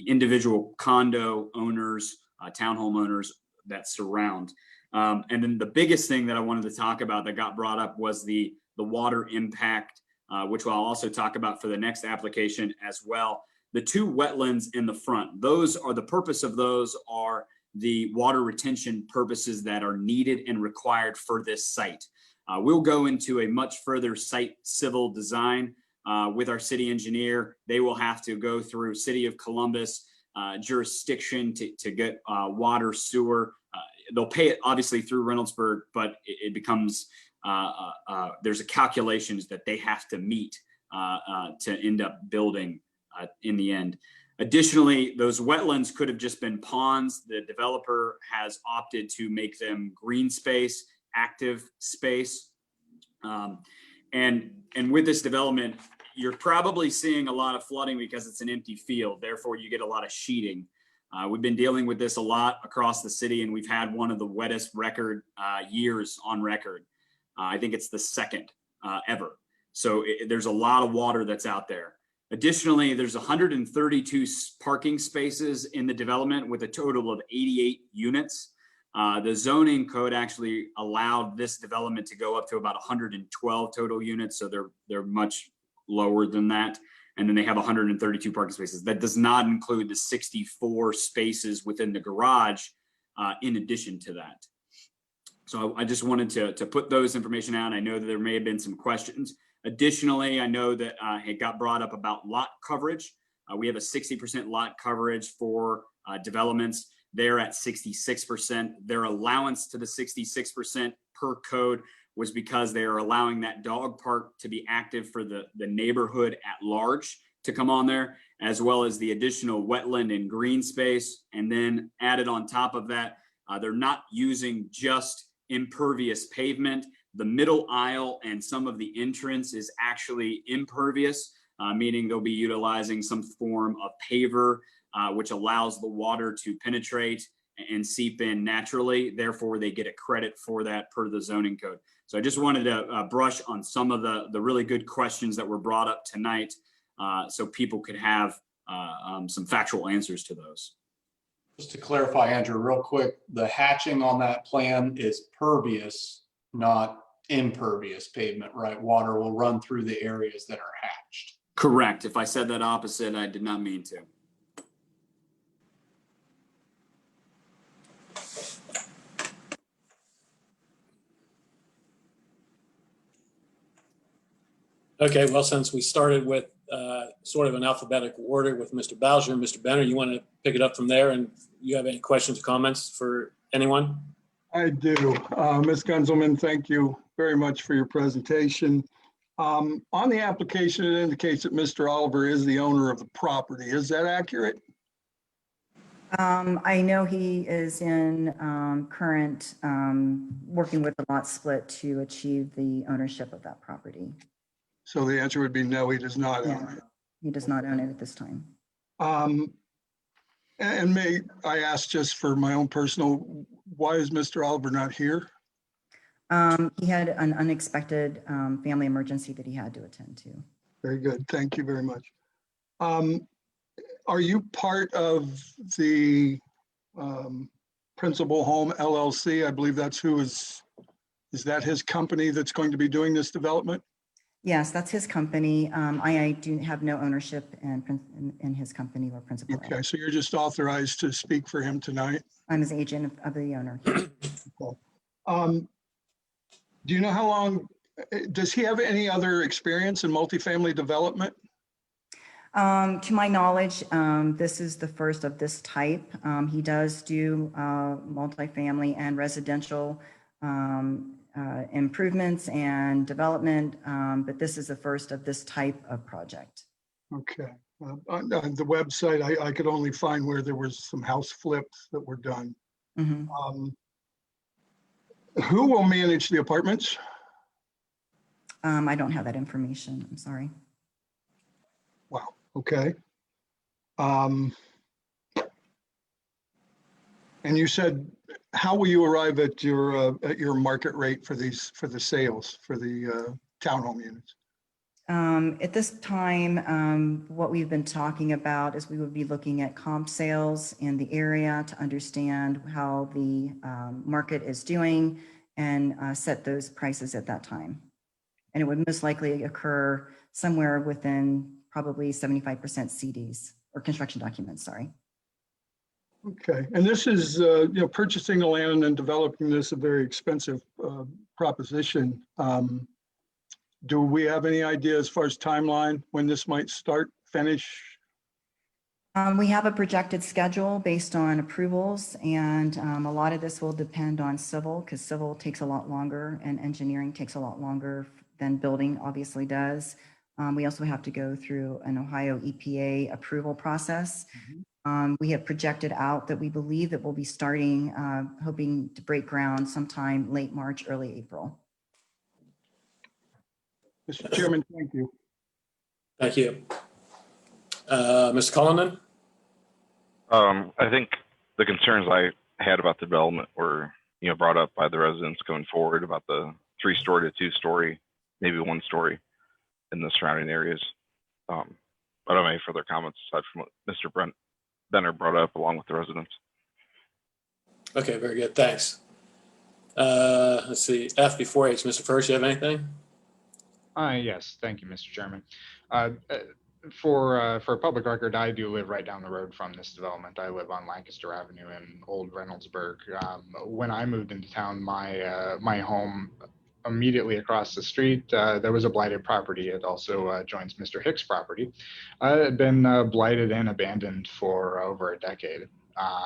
Speaker 2: individual condo owners, townhome owners that surround. And then the biggest thing that I wanted to talk about that got brought up was the water impact, which I'll also talk about for the next application as well. The two wetlands in the front, the purpose of those are the water retention purposes that are needed and required for this site. We'll go into a much further site civil design with our city engineer. They will have to go through City of Columbus jurisdiction to get water, sewer. They'll pay it obviously through Reynoldsburg, but it becomes, there's a calculations that they have to meet to end up building in the end. Additionally, those wetlands could have just been ponds. The developer has opted to make them green space, active space. And with this development, you're probably seeing a lot of flooding because it's an empty field. Therefore, you get a lot of sheeting. We've been dealing with this a lot across the city, and we've had one of the wettest years on record. I think it's the second ever. So there's a lot of water that's out there. Additionally, there's 132 parking spaces in the development with a total of 88 units. The zoning code actually allowed this development to go up to about 112 total units, so they're much lower than that. And then they have 132 parking spaces. That does not include the 64 spaces within the garage in addition to that. So I just wanted to put those information out. I know that there may have been some questions. Additionally, I know that it got brought up about lot coverage. We have a 60% lot coverage for developments. They're at 66%. Their allowance to the 66% per code was because they are allowing that dog park to be active for the neighborhood at large to come on there, as well as the additional wetland and green space. And then added on top of that, they're not using just impervious pavement. The middle aisle and some of the entrance is actually impervious, meaning they'll be utilizing some form of paver, which allows the water to penetrate and seep in naturally. Therefore, they get a credit for that per the zoning code. So I just wanted to brush on some of the really good questions that were brought up tonight, so people could have some factual answers to those.
Speaker 8: Just to clarify, Andrew, real quick, the hatching on that plan is pervious, not impervious pavement, right? Water will run through the areas that are hatched.
Speaker 2: Correct. If I said that opposite, I did not mean to.
Speaker 12: Okay, well, since we started with sort of an alphabetical order with Mr. Bowser and Mr. Benner, you want to pick it up from there, and you have any questions or comments for anyone?
Speaker 11: I do. Ms. Gunzelman, thank you very much for your presentation. On the application, it indicates that Mr. Oliver is the owner of the property. Is that accurate?
Speaker 6: I know he is in current working with the lot split to achieve the ownership of that property.
Speaker 11: So the answer would be no, he does not own it.
Speaker 6: He does not own it at this time.
Speaker 11: And may I ask, just for my own personal, why is Mr. Oliver not here?
Speaker 6: He had an unexpected family emergency that he had to attend to.
Speaker 11: Very good. Thank you very much. Are you part of the Principal Home LLC? I believe that's who is that his company that's going to be doing this development?
Speaker 6: Yes, that's his company. I do have no ownership in his company or principal.
Speaker 11: Okay, so you're just authorized to speak for him tonight?
Speaker 6: I'm his agent of the owner.
Speaker 11: Do you know how long, does he have any other experience in multifamily development?
Speaker 6: To my knowledge, this is the first of this type. He does do multifamily and residential improvements and development, but this is the first of this type of project.
Speaker 11: Okay. On the website, I could only find where there was some house flips that were done. Who will manage the apartments?
Speaker 6: I don't have that information. I'm sorry.
Speaker 11: Wow. Okay. And you said, how will you arrive at your market rate for the sales for the townhome units?
Speaker 6: At this time, what we've been talking about is we would be looking at comp sales in the area to understand how the market is doing and set those prices at that time. And it would most likely occur somewhere within probably 75% CDs or construction documents, sorry.
Speaker 11: Okay, and this is, purchasing the land and developing this a very expensive proposition. Do we have any idea as far as timeline when this might start, finish?
Speaker 6: We have a projected schedule based on approvals, and a lot of this will depend on civil, because civil takes a lot longer and engineering takes a lot longer than building obviously does. We also have to go through an Ohio EPA approval process. We have projected out that we believe that we'll be starting, hoping to break ground sometime late March, early April.
Speaker 11: Mr. Chairman, thank you.
Speaker 12: Thank you. Mr. Cullinan?
Speaker 13: I think the concerns I had about the development were, brought up by the residents going forward about the 3-story to 2-story, maybe 1-story in the surrounding areas. I don't have any further comments aside from what Mr. Benner brought up along with the residents.
Speaker 12: Okay, very good. Thanks. Let's see, F before H. Mr. First, you have anything?
Speaker 14: Yes, thank you, Mr. Chairman. For public record, I do live right down the road from this development. I live on Lancaster Avenue in Old Reynoldsburg. When I moved into town, my home immediately across the street, there was a blighted property. It also joins Mr. Hicks' property. It had been blighted and abandoned for over a decade.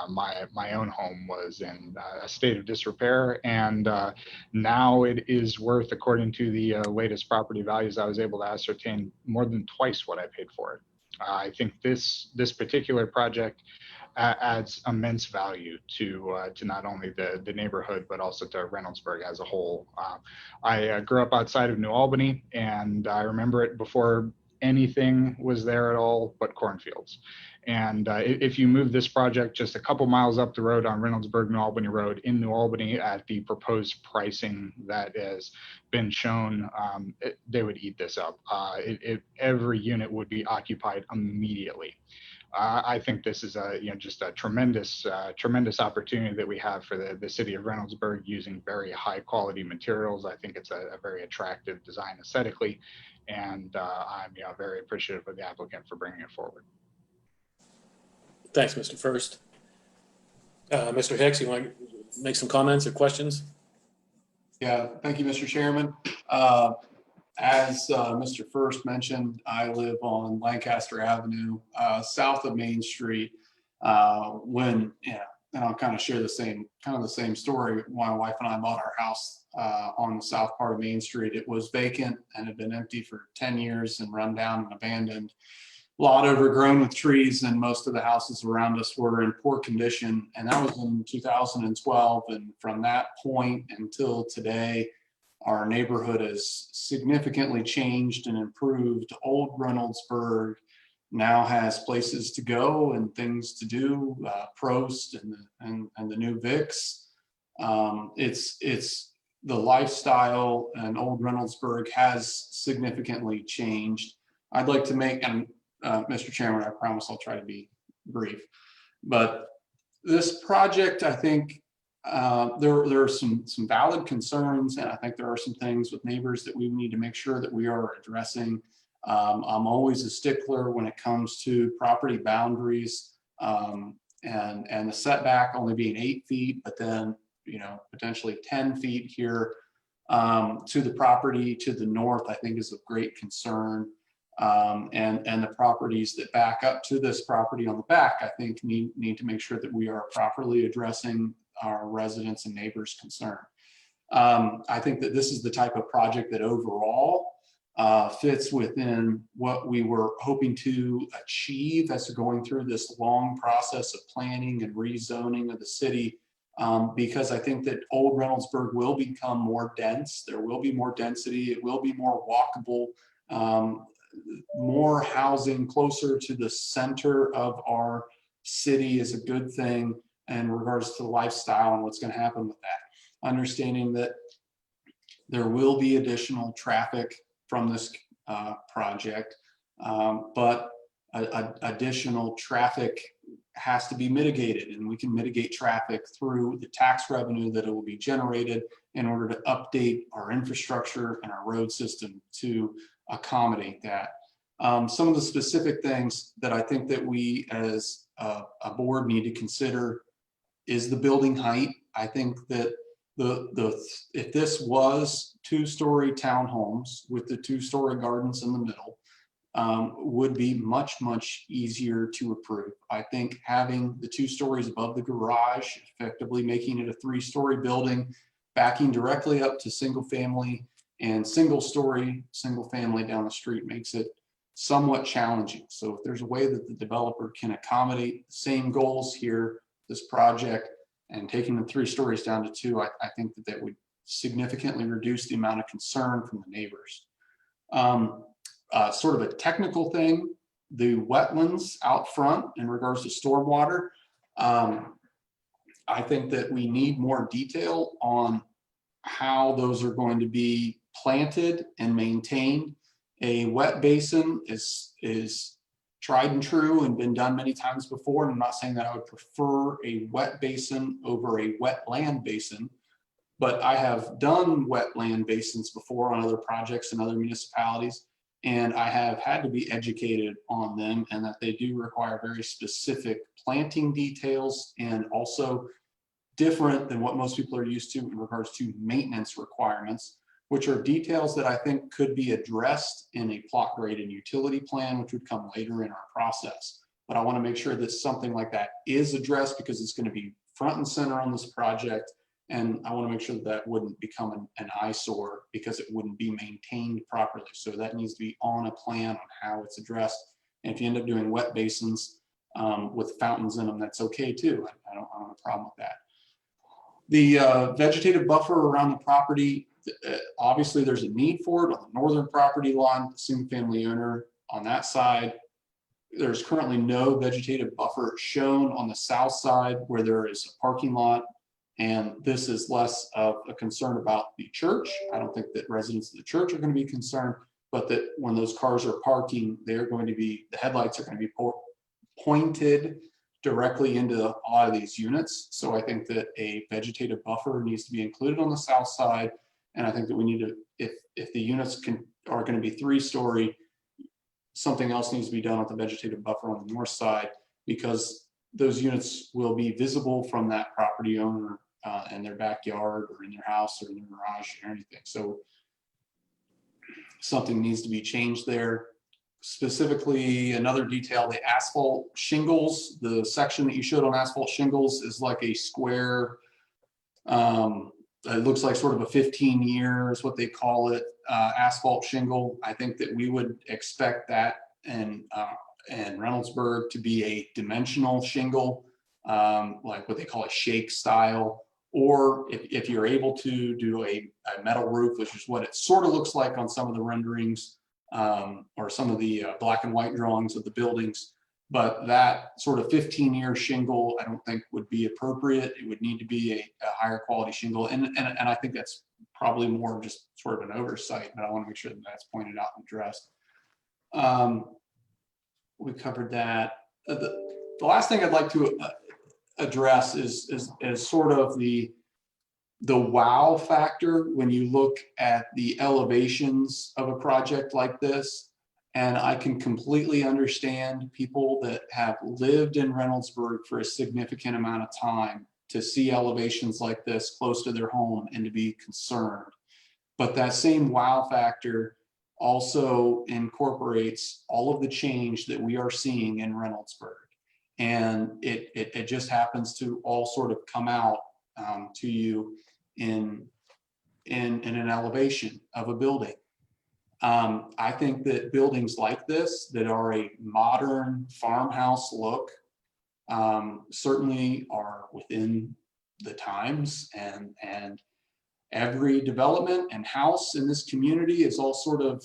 Speaker 14: My own home was in a state of disrepair, and now it is worth, according to the latest property values I was able to ascertain, more than twice what I paid for it. I think this particular project adds immense value to not only the neighborhood, but also to Reynoldsburg as a whole. I grew up outside of New Albany, and I remember it before anything was there at all but cornfields. And if you move this project just a couple miles up the road on Reynoldsburg New Albany Road in New Albany at the proposed pricing that has been shown, they would eat this up. Every unit would be occupied immediately. I think this is just a tremendous opportunity that we have for the city of Reynoldsburg using very high quality materials. I think it's a very attractive design aesthetically, and I'm very appreciative of the applicant for bringing it forward.
Speaker 12: Thanks, Mr. First. Mr. Hicks, you want to make some comments or questions?
Speaker 8: Yeah, thank you, Mr. Chairman. As Mr. First mentioned, I live on Lancaster Avenue, south of Main Street. And I'll kind of share the same story. My wife and I bought our house on the south part of Main Street. It was vacant and had been empty for 10 years and run down and abandoned. A lot overgrown with trees, and most of the houses around us were in poor condition. And that was in 2012. And from that point until today, our neighborhood has significantly changed and improved. Old Reynoldsburg now has places to go and things to do. Prost and the new Vicks. It's the lifestyle, and Old Reynoldsburg has significantly changed. I'd like to make, and Mr. Chairman, I promise I'll try to be brief, but this project, I think, there are some valid concerns, and I think there are some things with neighbors that we need to make sure that we are addressing. I'm always a stickler when it comes to property boundaries, and the setback only being 8 feet, but then, you know, potentially 10 feet here to the property to the north, I think is of great concern. And the properties that back up to this property on the back, I think need to make sure that we are properly addressing our residents and neighbors' concern. I think that this is the type of project that overall fits within what we were hoping to achieve as going through this long process of planning and rezoning of the city. Because I think that Old Reynoldsburg will become more dense. There will be more density. It will be more walkable. More housing closer to the center of our city is a good thing in regards to lifestyle and what's going to happen with that. Understanding that there will be additional traffic from this project, but additional traffic has to be mitigated, and we can mitigate traffic through the tax revenue that it will be generated in order to update our infrastructure and our road system to accommodate that. Some of the specific things that I think that we as a board need to consider is the building height. I think that if this was 2-story townhomes with the 2-story gardens in the middle, would be much easier to approve. I think having the 2 stories above the garage, effectively making it a 3-story building, backing directly up to single family and single family down the street makes it somewhat challenging. So if there's a way that the developer can accommodate the same goals here, this project, and taking the 3 stories down to 2, I think that would significantly reduce the amount of concern from the neighbors. Sort of a technical thing, the wetlands out front in regards to stormwater. I think that we need more detail on how those are going to be planted and maintained. A wet basin is tried and true and been done many times before. And I'm not saying that I would prefer a wet basin over a wetland basin, but I have done wetland basins before on other projects in other municipalities, and I have had to be educated on them, and that they do require very specific planting details and also different than what most people are used to in regards to maintenance requirements, which are details that I think could be addressed in a plot grade and utility plan, which would come later in our process. But I want to make sure that something like that is addressed because it's going to be front and center on this project. And I want to make sure that that wouldn't become an eyesore because it wouldn't be maintained properly. So that needs to be on a plan on how it's addressed. And if you end up doing wet basins with fountains in them, that's okay too. I don't have a problem with that. The vegetative buffer around the property, obviously there's a need for it on the northern property line, the single family owner on that side. There's currently no vegetative buffer shown on the south side where there is a parking lot. And this is less of a concern about the church. I don't think that residents of the church are going to be concerned, but that when those cars are parking, they're going to be, the headlights are going to be pointed directly into a lot of these units. So I think that a vegetative buffer needs to be included on the south side. And I think that we need to, if the units are going to be 3-story, something else needs to be done with the vegetative buffer on the north side, because those units will be visible from that property owner in their backyard or in their house or in their garage or anything. So something needs to be changed there. Specifically, another detail, the asphalt shingles, the section that you showed on asphalt shingles is like a square, it looks like sort of a 15-year is what they call it, asphalt shingle. I think that we would expect that and Reynoldsburg to be a dimensional shingle, like what they call a shake style, or if you're able to do a metal roof, which is what it sort of looks like on some of the renderings or some of the black and white drawings of the buildings. But that sort of 15-year shingle, I don't think would be appropriate. It would need to be a higher quality shingle. And I think that's probably more just sort of an oversight, but I want to make sure that that's pointed out and addressed. We covered that. The last thing I'd like to address is sort of the wow factor when you look at the elevations of a project like this. And I can completely understand people that have lived in Reynoldsburg for a significant amount of time to see elevations like this close to their home and to be concerned. But that same wow factor also incorporates all of the change that we are seeing in Reynoldsburg. And it just happens to all sort of come out to you in an elevation of a building. I think that buildings like this that are a modern farmhouse look certainly are within the times, and every development and house in this community is all sort of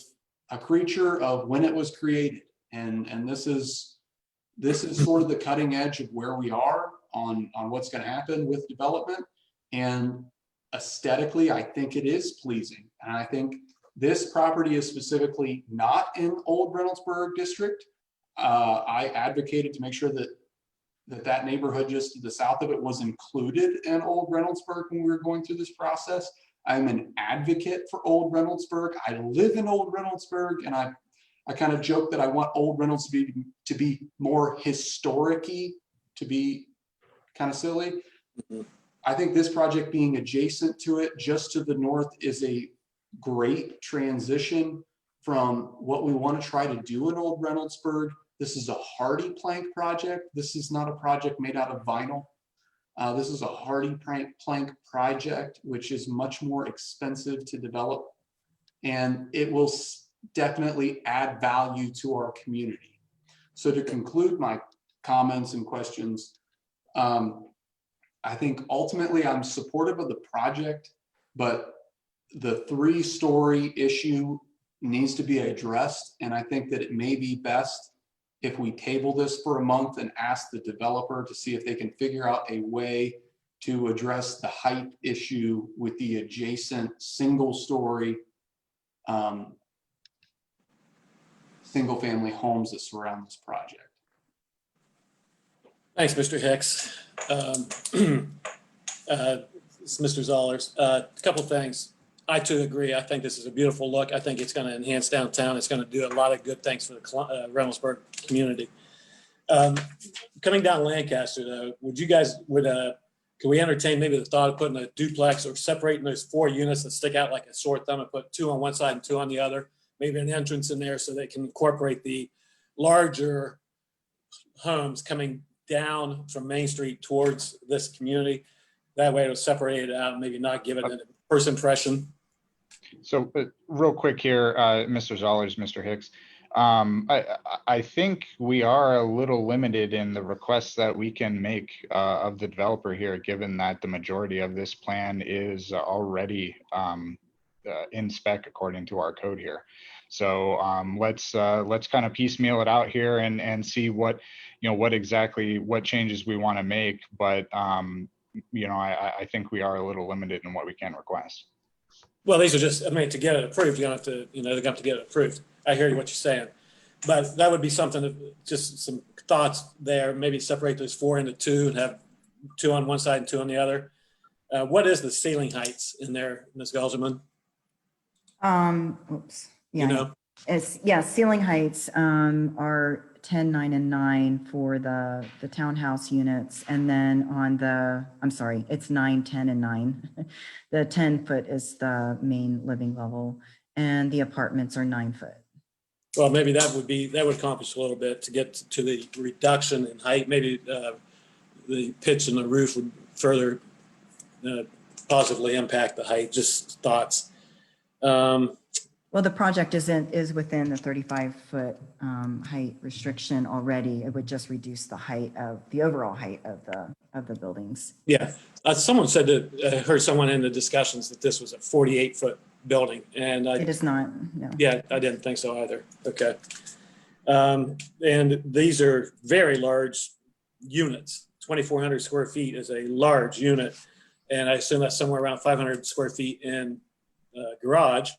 Speaker 8: a creature of when it was created. And this is sort of the cutting edge of where we are on what's going to happen with development. And aesthetically, I think it is pleasing. And I think this property is specifically not in Old Reynoldsburg District. I advocated to make sure that neighborhood just to the south of it was included in Old Reynoldsburg when we were going through this process. I'm an advocate for Old Reynoldsburg. I live in Old Reynoldsburg, and I kind of joke that I want Old Reynolds to be more historic-y, to be kind of silly. I think this project being adjacent to it, just to the north, is a great transition from what we want to try to do in Old Reynoldsburg. This is a hardy plank project. This is not a project made out of vinyl. This is a hardy plank project, which is much more expensive to develop, and it will definitely add value to our community. So to conclude my comments and questions, I think ultimately I'm supportive of the project, but the 3-story issue needs to be addressed. And I think that it may be best if we table this for a month and ask the developer to see if they can figure out a way to address the height issue with the adjacent single-story single-family homes that surround this project.
Speaker 12: Thanks, Mr. Hicks. It's Mr. Zollers. A couple things. I too agree. I think this is a beautiful look. I think it's going to enhance downtown. It's going to do a lot of good things for the Reynoldsburg community. Coming down Lancaster, though, can we entertain maybe the thought of putting a duplex or separating those 4 units that stick out like a sore thumb and put 2 on one side and 2 on the other? Maybe an entrance in there so they can incorporate the larger homes coming down from Main Street towards this community. That way it'll separate it out and maybe not give it a first impression.
Speaker 14: So real quick here, Mr. Zollers, Mr. Hicks, I think we are a little limited in the requests that we can make of the developer here, given that the majority of this plan is already in spec according to our code here. So let's kind of piecemeal it out here and see what changes we want to make. But I think we are a little limited in what we can request.
Speaker 12: Well, these are just, to get it approved, they're going to have to get it approved. I hear what you're saying, but that would be something just some thoughts there. Maybe separate those 4 into 2 and have 2 on one side and 2 on the other. What is the ceiling heights in there, Ms. Gelderman?
Speaker 6: Oops. Yeah. Ceiling heights are 10, 9, and 9 for the townhouse units. And then it's 9, 10, and 9. The 10-foot is the main living level, and the apartments are 9 foot.
Speaker 12: Well, maybe that would accomplish a little bit to get to the reduction in height. Maybe the pitch in the roof would further positively impact the height. Just thoughts.
Speaker 6: Well, the project is within the 35-foot height restriction already. It would just reduce the overall height of the buildings.
Speaker 12: Yeah, someone said that heard someone in the discussions that this was a 48-foot building, and
Speaker 6: it is not. No.
Speaker 12: Yeah, I didn't think so either. Okay, and these are very large units. 2,400 square feet is a large unit, and I assume that's somewhere around 500 square feet in garage,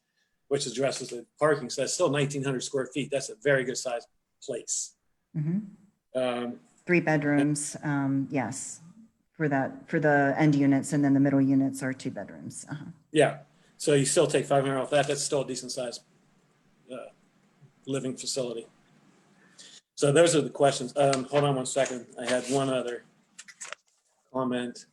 Speaker 12: which addresses the parking. So that's still 1,900 square feet. That's a very good sized place.
Speaker 6: Mm-hmm. 3 bedrooms. Yes. for the end units, and then the middle units are 2 bedrooms.
Speaker 12: Yeah, so you still take 500 off that, that's still a decent sized living facility. So those are the questions. Hold on one second. I had one other comment.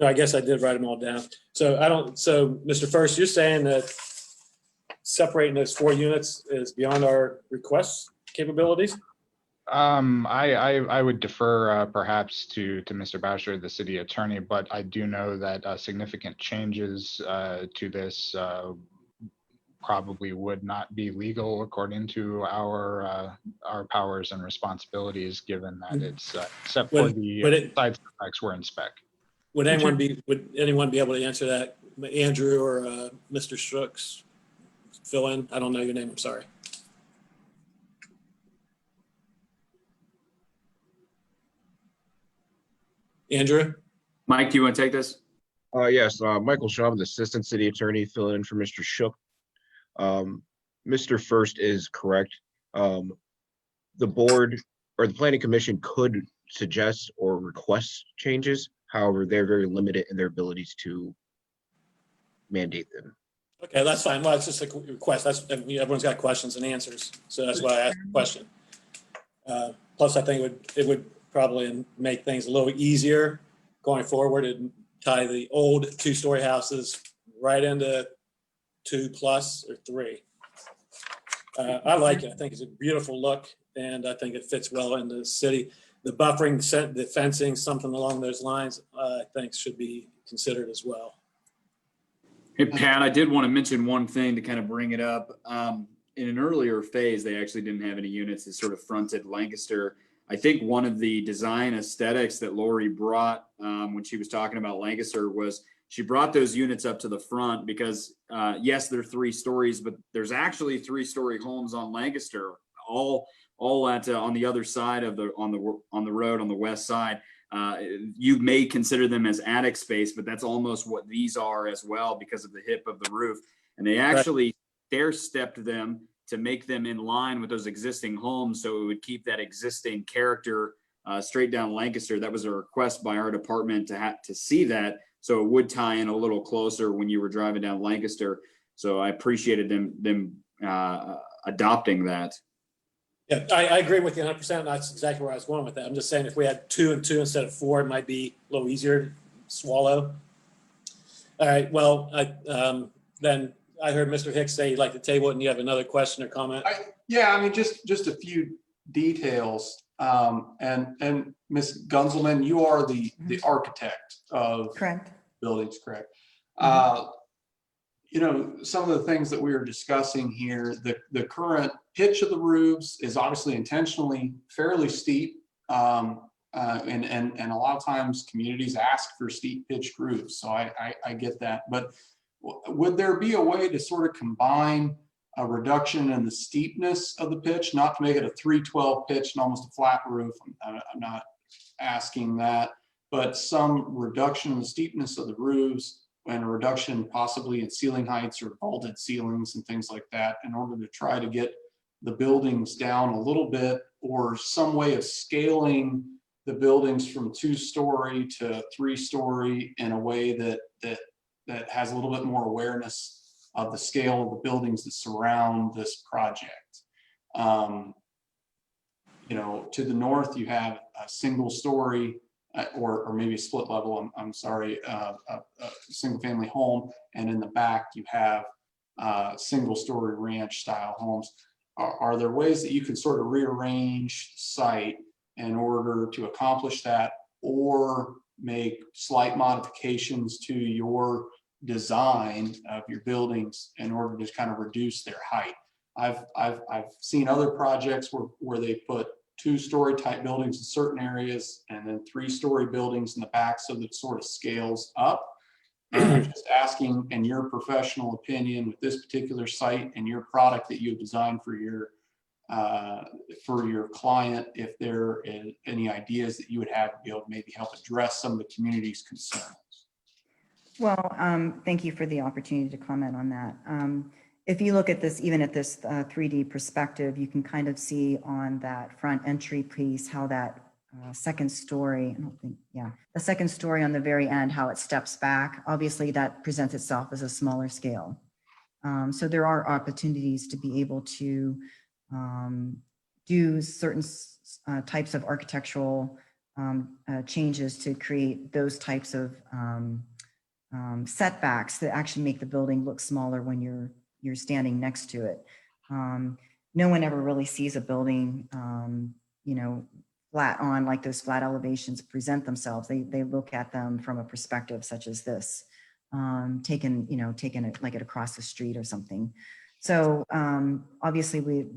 Speaker 12: No, I guess I did write them all down. So Mr. First, you're saying that separating those 4 units is beyond our request capabilities?
Speaker 14: I would defer perhaps to Mr. Basher, the city attorney, but I do know that significant changes to this probably would not be legal according to our powers and responsibilities, given that it's except for the side setbacks we're in spec.
Speaker 12: Would anyone be able to answer that? Andrew or Mr. Strooks? Fill in. I don't know your name. I'm sorry. Andrew?
Speaker 2: Mike, do you want to take this?
Speaker 5: Yes, Michael Shaw, the Assistant City Attorney, filling in for Mr. Shook. Mr. First is correct. The board or the Planning Commission could suggest or request changes. However, they're very limited in their abilities to mandate them.
Speaker 12: Okay, that's fine. Well, it's just a request. Everyone's got questions and answers, so that's why I asked the question. Plus, I think it would probably make things a little easier going forward and tie the old 2-story houses right into 2+ or 3. I like it. I think it's a beautiful look, and I think it fits well into the city. The buffering, the fencing, something along those lines, I think should be considered as well.
Speaker 2: Hey, Pat, I did want to mention one thing to kind of bring it up. In an earlier phase, they actually didn't have any units that sort of fronted Lancaster. I think one of the design aesthetics that Lori brought when she was talking about Lancaster was she brought those units up to the front because, yes, they're 3 stories, but there's actually 3-story homes on Lancaster, all at on the other side of on the road on the west side. You may consider them as attic space, but that's almost what these are as well because of the hip of the roof. And they actually stair-stepped them to make them in line with those existing homes, so it would keep that existing character straight down Lancaster. That was a request by our department to see that, so it would tie in a little closer when you were driving down Lancaster. So I appreciated them adopting that.
Speaker 12: Yeah, I agree with you 100%. That's exactly where I was going with that. I'm just saying if we had 2 and 2 instead of 4, it might be a little easier to swallow. All right, well, then I heard Mr. Hicks say he'd like to table it, and you have another question or comment?
Speaker 8: Yeah, I mean, just a few details. And Ms. Gunzelman, you are the architect of buildings, correct? You know, some of the things that we are discussing here, the current pitch of the roofs is obviously intentionally fairly steep. And a lot of times communities ask for steep pitched roofs. So I get that. But would there be a way to sort of combine a reduction in the steepness of the pitch, not to make it a 312 pitch and almost a flat roof? I'm not asking that, but some reduction in the steepness of the roofs and a reduction possibly in ceiling heights or vaulted ceilings and things like that in order to try to get the buildings down a little bit, or some way of scaling the buildings from 2-story to 3-story in a way that has a little bit more awareness of the scale of the buildings that surround this project. You know, to the north, you have a 1-story or maybe a split level, I'm sorry, a single family home. And in the back, you have 1-story ranch style homes. Are there ways that you can sort of rearrange the site in order to accomplish that, or make slight modifications to your design of your buildings in order to kind of reduce their height? I've seen other projects where they put 2-story type buildings in certain areas and then 3-story buildings in the back, so that it sort of scales up. And I'm just asking, in your professional opinion, with this particular site and your product that you have designed for your client, if there is any ideas that you would have to be able to maybe help address some of the community's concerns.
Speaker 6: Well, thank you for the opportunity to comment on that. If you look at this, even at this 3D perspective, you can kind of see on that front entry piece how that second story, I don't think, yeah, the second story on the very end, how it steps back. Obviously, that presents itself as a smaller scale. So there are opportunities to be able to do certain types of architectural changes to create those types of setbacks that actually make the building look smaller when you're standing next to it. No one ever really sees a building, you know, flat on, like those flat elevations present themselves. They look at them from a perspective such as this, taken it like it across the street or something. So obviously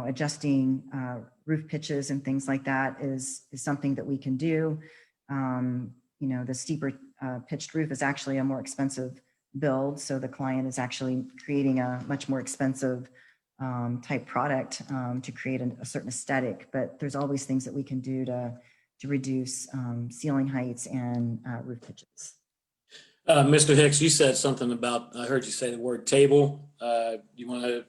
Speaker 6: adjusting roof pitches and things like that is something that we can do. The steeper pitched roof is actually a more expensive build. So the client is actually creating a much more expensive type product to create a certain aesthetic, but there's always things that we can do to reduce ceiling heights and roof pitches.
Speaker 12: Mr. Hicks, you said something about, I heard you say the word table. You want to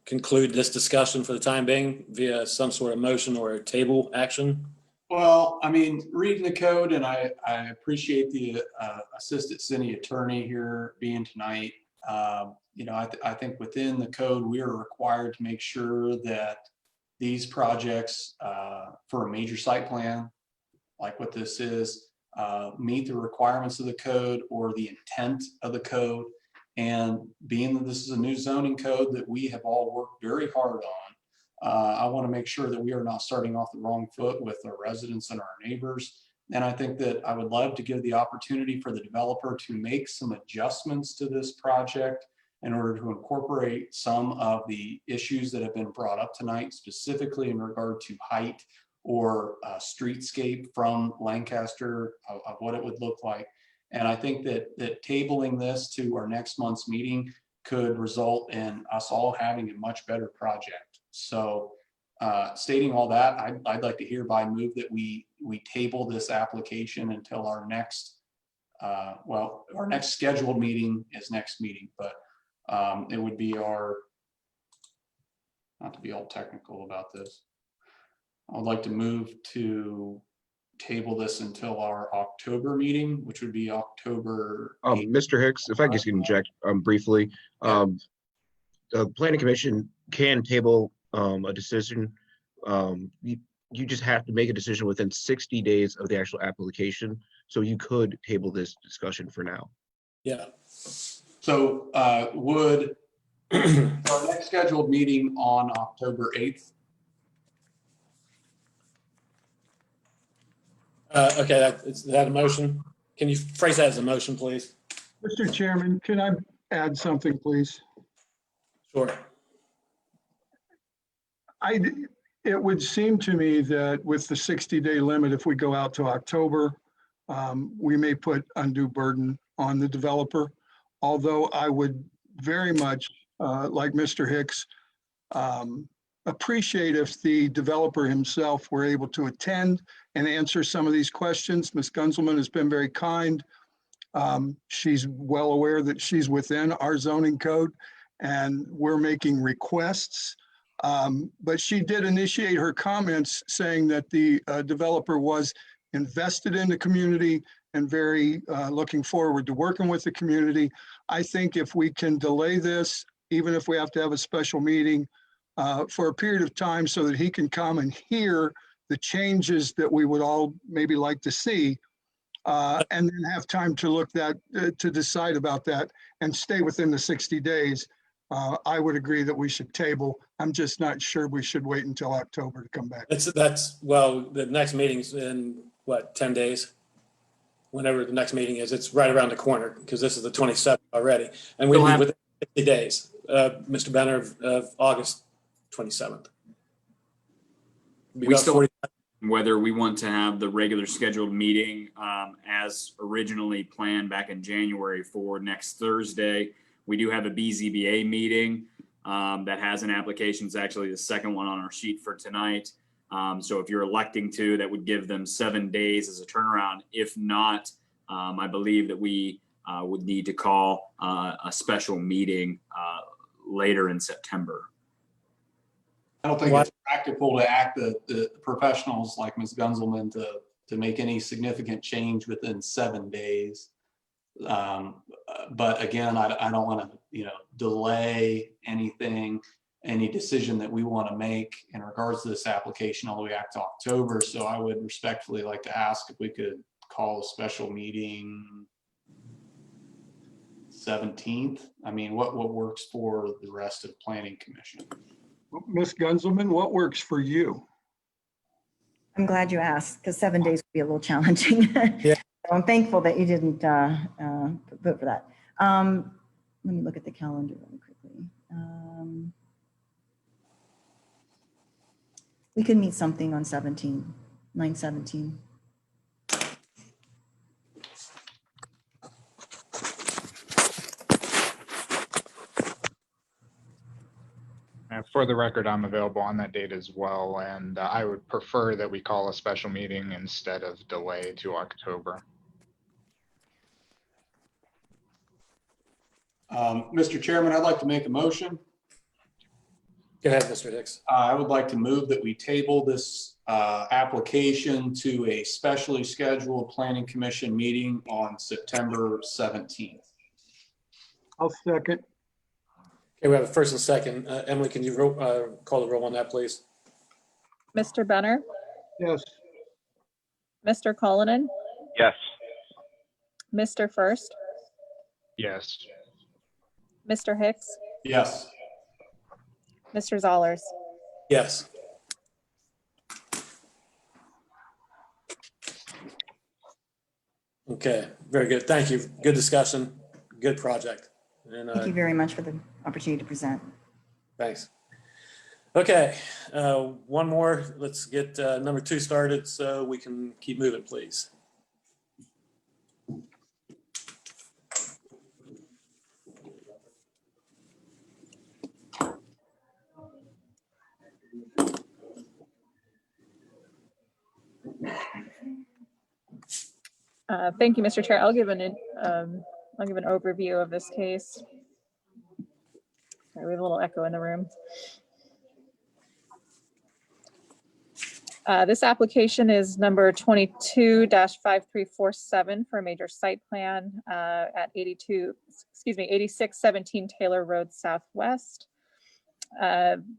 Speaker 12: conclude this discussion for the time being via some sort of motion or a table action?
Speaker 8: Well, I mean, reading the code, and I appreciate the assistant city attorney here being tonight. I think within the code, we are required to make sure that these projects for a major site plan, like what this is, meet the requirements of the code or the intent of the code. And being that this is a new zoning code that we have all worked very hard on, I want to make sure that we are not starting off the wrong foot with our residents and our neighbors. And I think that I would love to give the opportunity for the developer to make some adjustments to this project in order to incorporate some of the issues that have been brought up tonight, specifically in regard to height or streetscape from Lancaster of what it would look like. And I think that tabling this to our next month's meeting could result in us all having a much better project. So stating all that, I'd like to hereby move that we table this application until our next, our next scheduled meeting is next meeting, but it would be our, not to be all technical about this, I would like to move to table this until our October meeting, which would be October 8th.
Speaker 5: Mr. Hicks, if I could inject briefly, the planning commission can table a decision. You just have to make a decision within 60 days of the actual application. So you could table this discussion for now.
Speaker 12: Yeah.
Speaker 8: So would our next scheduled meeting on October 8th?
Speaker 12: Okay, is that a motion? Can you phrase that as a motion, please?
Speaker 11: Mr. Chairman, can I add something, please?
Speaker 12: Sure.
Speaker 11: It would seem to me that with the 60-day limit, if we go out to October, we may put undue burden on the developer. Although I would very much, like Mr. Hicks, appreciate if the developer himself were able to attend and answer some of these questions. Ms. Gunzelman has been very kind. She's well aware that she's within our zoning code and we're making requests. But she did initiate her comments saying that the developer was invested in the community and very looking forward to working with the community. I think if we can delay this, even if we have to have a special meeting for a period of time so that he can come and hear the changes that we would all maybe like to see, and then have time to look to decide about that and stay within the 60 days. I would agree that we should table. I'm just not sure we should wait until October to come back.
Speaker 12: Well, the next meeting's in what, 10 days? Whenever the next meeting is, it's right around the corner because this is the 27th already. And we leave within 50 days, Mr. Benner, of August 27th.
Speaker 2: We still, whether we want to have the regular scheduled meeting as originally planned back in January for next Thursday. We do have a BZBA meeting that has an application. It's actually the second one on our sheet for tonight. So if you're electing to, that would give them 7 days as a turnaround. If not, I believe that we would need to call a special meeting later in September.
Speaker 8: I don't think it's practical to act the professionals like Ms. Gunzelman to make any significant change within 7 days. But again, I don't want to, delay anything, any decision that we want to make in regards to this application all the way back to October. So I would respectfully like to ask if we could call a special meeting 17th. I mean, what works for the rest of the Planning Commission?
Speaker 11: Ms. Gunzelman, what works for you?
Speaker 6: I'm glad you asked, because 7 days would be a little challenging.
Speaker 12: Yeah.
Speaker 6: So I'm thankful that you didn't vote for that. Let me look at the calendar really quickly. We could meet something on 9/17.
Speaker 14: For the record, I'm available on that date as well, and I would prefer that we call a special meeting instead of delay to October.
Speaker 8: Mr. Chairman, I'd like to make a motion.
Speaker 12: Go ahead, Mr. Hicks.
Speaker 8: I would like to move that we table this application to a specially scheduled Planning Commission meeting on September 17th.
Speaker 11: I'll second.
Speaker 12: Okay, we have a first and second. Emily, can you call the roll on that, please?
Speaker 3: Mr. Benner,
Speaker 11: Yes.
Speaker 3: Mr. Cullinan,
Speaker 13: Yes.
Speaker 3: Mr. First,
Speaker 14: Yes.
Speaker 3: Mr. Hicks,
Speaker 8: Yes.
Speaker 3: Mr. Zollers.
Speaker 12: Yes. Okay, very good. Thank you. Good discussion. Good project. And
Speaker 6: Thank you very much for the opportunity to present.
Speaker 12: thanks. Okay, one more. Let's get number 2 started so we can keep moving, please.
Speaker 3: Thank you, Mr. Chair. I'll give an overview of this case. Sorry, we have a little echo in the room. This application is number 22-5347 for a major site plan at 8617 Taylor Road Southwest.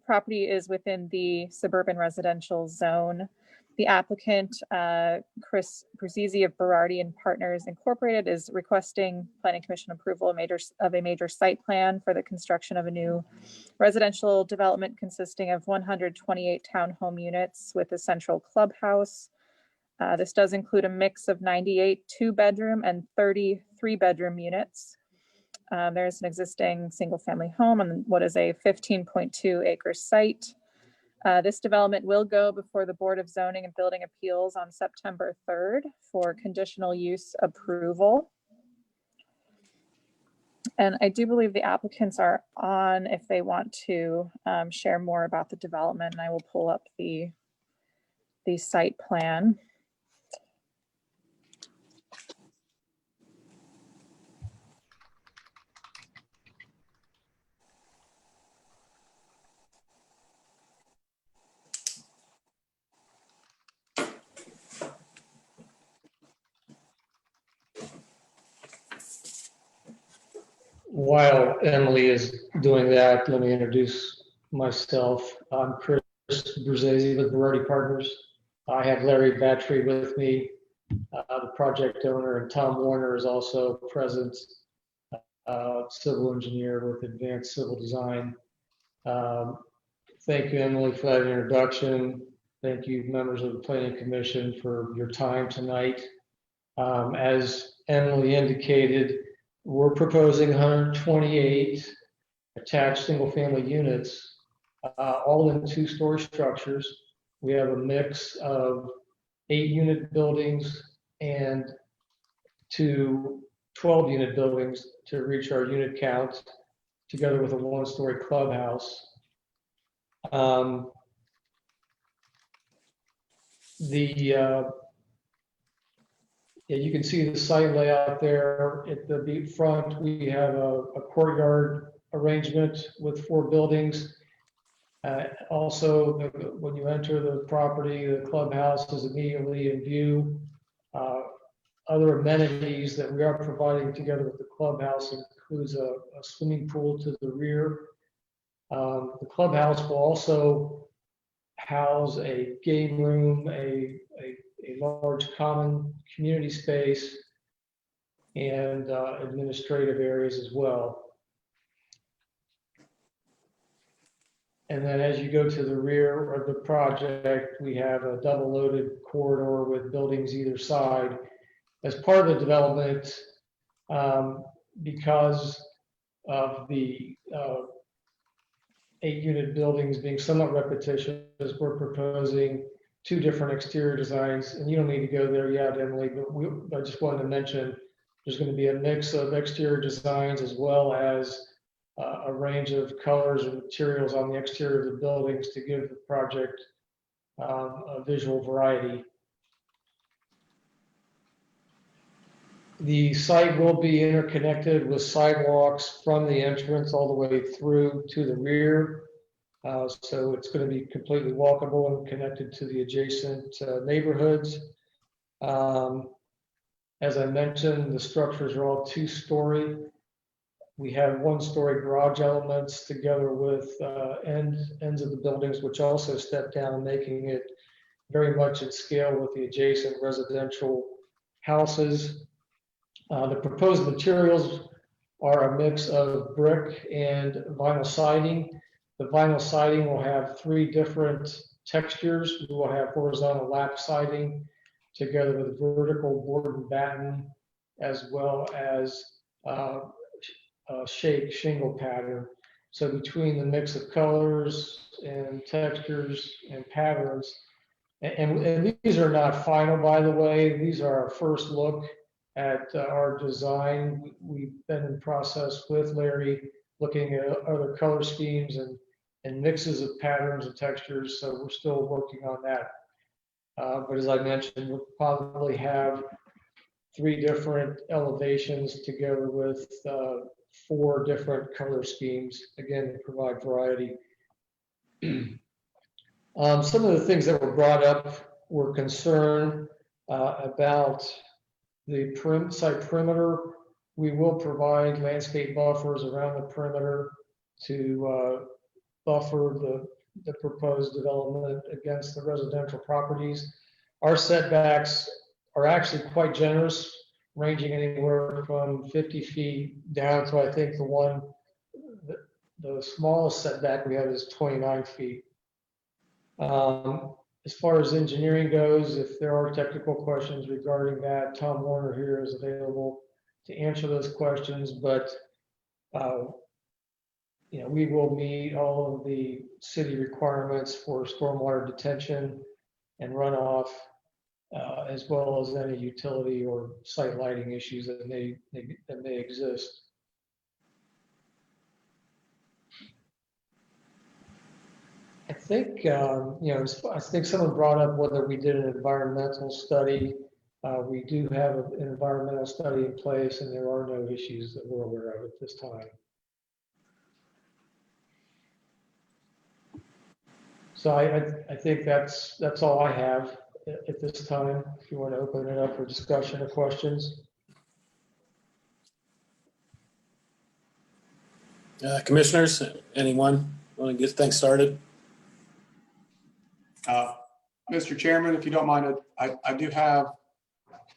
Speaker 3: Property is within the suburban residential zone. The applicant, Chris Bruzzese of Berardi and Partners Incorporated, is requesting Planning Commission approval of a major site plan for the construction of a new residential development consisting of 128 townhome units with a central clubhouse. This does include a mix of 98 2-bedroom and 30 3-bedroom units. There's an existing single-family home on what is a 15.2-acre site. This development will go before the Board of Zoning and Building Appeals on September 3rd for conditional use approval. And I do believe the applicants are on if they want to share more about the development, and I will pull up the site plan.
Speaker 4: While Emily is doing that, let me introduce myself. I'm Chris Bruzzese with Berardi Partners. I have Larry Battery with me, the project owner, and Tom Warner is also present, civil engineer with Advanced Civil Design. Thank you, Emily, for that introduction. Thank you, members of the Planning Commission, for your time tonight. As Emily indicated, we're proposing 128 attached single-family units, all in 2-story structures. We have a mix of 8-unit buildings and 2 12-unit buildings to reach our unit count, together with a 1-story clubhouse. You can see the site layout there. At the front, we have a courtyard arrangement with 4 buildings. Also, when you enter the property, the clubhouse is immediately in view. Other amenities that we are providing together with the clubhouse includes a swimming pool to the rear. The clubhouse will also house a game room, a large common community space, and administrative areas as well. And then as you go to the rear of the project, we have a double loaded corridor with buildings either side. As part of the development, because of the 8-unit buildings being somewhat repetitious, we're proposing 2 different exterior designs. And you don't need to go there yet, Emily, but I just wanted to mention there's going to be a mix of exterior designs as well as a range of colors and materials on the exterior of the buildings to give the project a visual variety. The site will be interconnected with sidewalks from the entrance all the way through to the rear. So it's going to be completely walkable and connected to the adjacent neighborhoods. As I mentioned, the structures are all 2-story. We have 1-story garage elements together with ends of the buildings, which also step down, making it very much at scale with the adjacent residential houses. The proposed materials are a mix of brick and vinyl siding. The vinyl siding will have 3 different textures. We will have horizontal lap siding together with vertical board and batten, as well as shake shingle pattern. So between the mix of colors and textures and patterns, and these are not final, by the way, these are our first look at our design. We've been in process with Larry looking at other color schemes and mixes of patterns and textures, so we're still working on that. But as I mentioned, we'll probably have 3 different elevations together with 4 different color schemes, again, to provide variety. Some of the things that were brought up were concern about the site perimeter. We will provide landscape buffers around the perimeter to buffer the proposed development against the residential properties. Our setbacks are actually quite generous, ranging anywhere from 50 feet down to, I think, the smallest setback we have is 29 feet. As far as engineering goes, if there are technical questions regarding that, Tom Warner here is available to answer those questions, but we will meet all of the city requirements for stormwater detention and runoff, as well as any utility or site lighting issues that may exist. I think, I think someone brought up whether we did an environmental study. We do have an environmental study in place, and there are no issues that we're aware of at this time. So I think that's all I have at this time. If you want to open it up for discussion or questions.
Speaker 12: Commissioners, anyone want to get things started?
Speaker 8: Mr. Chairman, if you don't mind, I do have,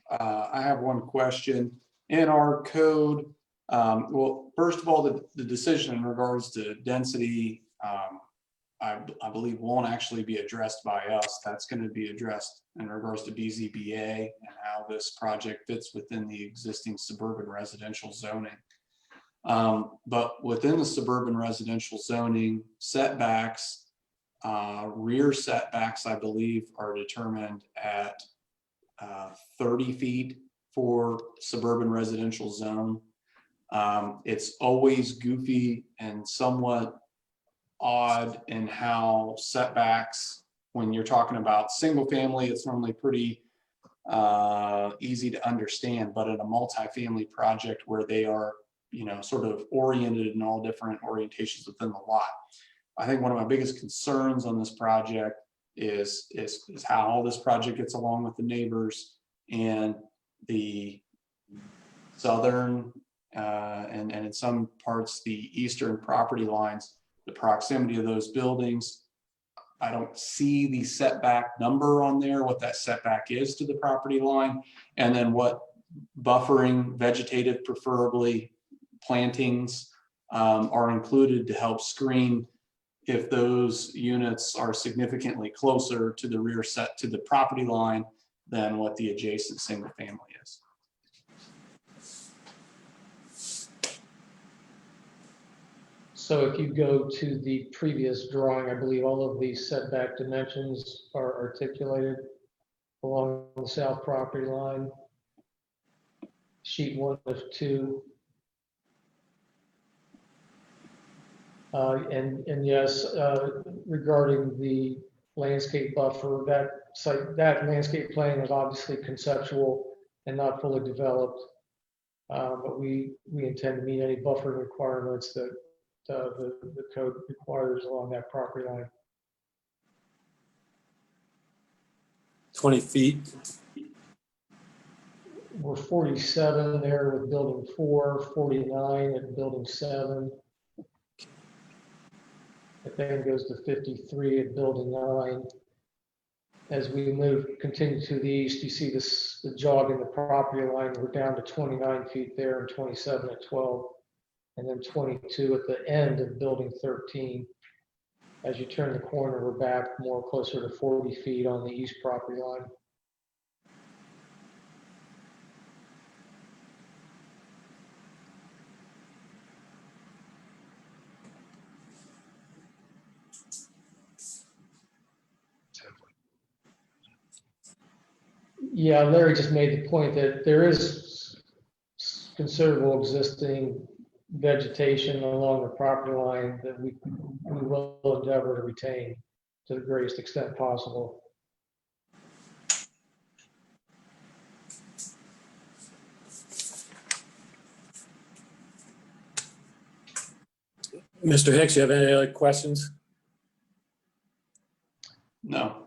Speaker 8: I have one question. In our code, well, first of all, the decision in regards to density, I believe won't actually be addressed by us. That's going to be addressed in regards to BZBA and how this project fits within the existing suburban residential zoning. But within the suburban residential zoning, setbacks, rear setbacks, I believe, are determined at 30 feet for suburban residential zone. It's always goofy and somewhat odd in how setbacks, when you're talking about single family, it's normally pretty easy to understand, but in a multifamily project where they are sort of oriented in all different orientations within the lot. I think one of my biggest concerns on this project is how all this project gets along with the neighbors and the southern and in some parts the eastern property lines, the proximity of those buildings. I don't see the setback number on there, what that setback is to the property line, and then what buffering, vegetative, preferably plantings are included to help screen if those units are significantly closer to the rear set to the property line than what the adjacent single family is.
Speaker 4: So if you go to the previous drawing, I believe all of these setback dimensions are articulated along the south property line. Sheet 1 of 2. And yes, regarding the landscape buffer, that landscape plan is obviously conceptual and not fully developed. But we intend to meet any buffer requirements that the code requires along that property line.
Speaker 12: 20 feet.
Speaker 4: We're 47 there with building 4, 49 at building 7. It then goes to 53 at building 9. As we continue to the east, you see the jog in the property line. We're down to 29 feet there and 27 at 12. And then 22 at the end of building 13. As you turn the corner, we're back more closer to 40 feet on the east property line. Yeah, Larry just made the point that there is considerable existing vegetation along the property line that we will endeavor to retain to the greatest extent possible.
Speaker 12: Mr. Hicks, you have any other questions?
Speaker 8: No.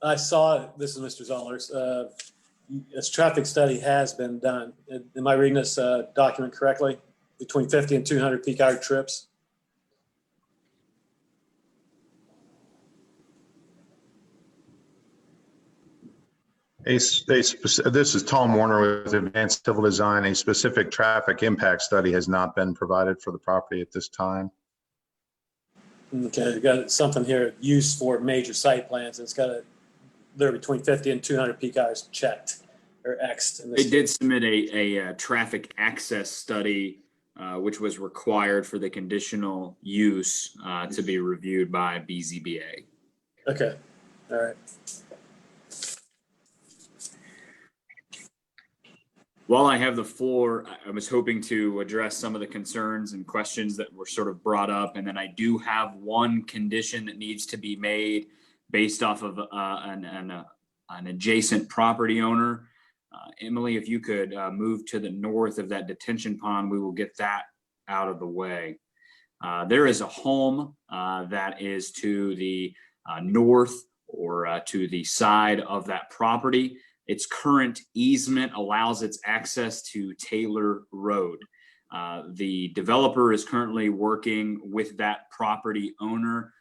Speaker 12: I saw, this is Mr. Zollers, a traffic study has been done. Am I reading this document correctly? Between 50 and 200 peak hour trips?
Speaker 15: This is Tom Warner with Advanced Civil Design. A specific traffic impact study has not been provided for the property at this time.
Speaker 12: Okay, you got something here, use for major site plans. It's got they're between 50 and 200 peak hours checked or X'd.
Speaker 2: They did submit a traffic access study, which was required for the conditional use to be reviewed by BZBA.
Speaker 12: Okay, all right.
Speaker 2: While I have the floor, I was hoping to address some of the concerns and questions that were sort of brought up. And then I do have one condition that needs to be made based off of an adjacent property owner. Emily, if you could move to the north of that detention pond, we will get that out of the way. There is a home that is to the north or to the side of that property. Its current easement allows its access to Taylor Road. The developer is currently working with that property owner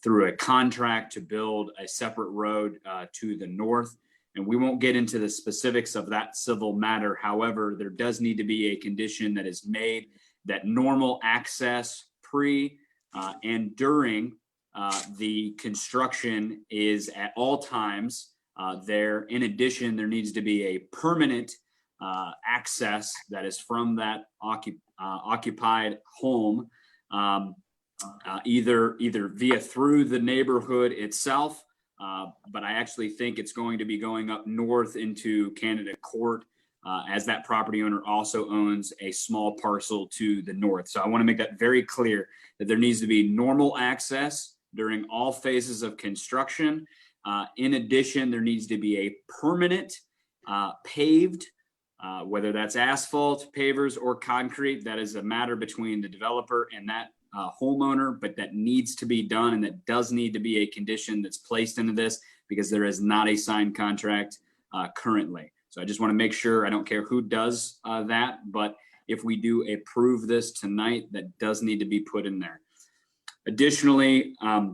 Speaker 2: through a contract to build a separate road to the north. And we won't get into the specifics of that civil matter. However, there does need to be a condition that is made that normal access pre and during the construction is at all times there. In addition, there needs to be a permanent access that is from that occupied home, either via through the neighborhood itself, but I actually think it's going to be going up north into Candidate Court, as that property owner also owns a small parcel to the north. So I want to make that very clear that there needs to be normal access during all phases of construction. In addition, there needs to be a permanent paved, whether that's asphalt, pavers, or concrete. That is a matter between the developer and that homeowner, but that needs to be done, and that does need to be a condition that's placed into this because there is not a signed contract currently. So I just want to make sure, I don't care who does that, but if we do approve this tonight, that does need to be put in there. Additionally, I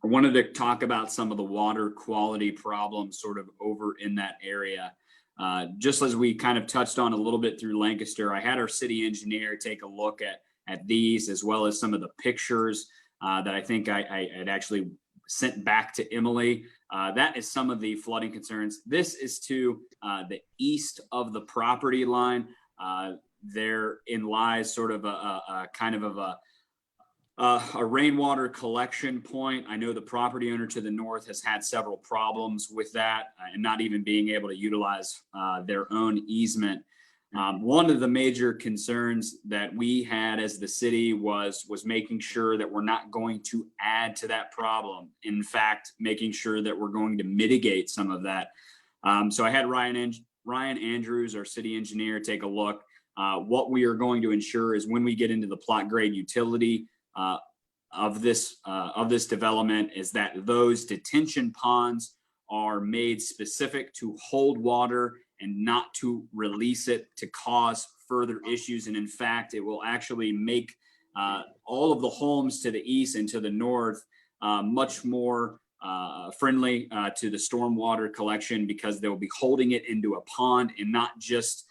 Speaker 2: wanted to talk about some of the water quality problems sort of over in that area. Just as we kind of touched on a little bit through Lancaster, I had our city engineer take a look at these, as well as some of the pictures that I think I had actually sent back to Emily. That is some of the flooding concerns. This is to the east of the property line. Therein lies sort of a kind of a rainwater collection point. I know the property owner to the north has had several problems with that and not even being able to utilize their own easement. One of the major concerns that we had as the city was making sure that we're not going to add to that problem. In fact, making sure that we're going to mitigate some of that. So I had Ryan Andrews, our city engineer, take a look. What we are going to ensure is when we get into the plot grade utility of this development is that those detention ponds are made specific to hold water and not to release it to cause further issues. And in fact, it will actually make all of the homes to the east and to the north much more friendly to the stormwater collection, because they'll be holding it into a pond and not just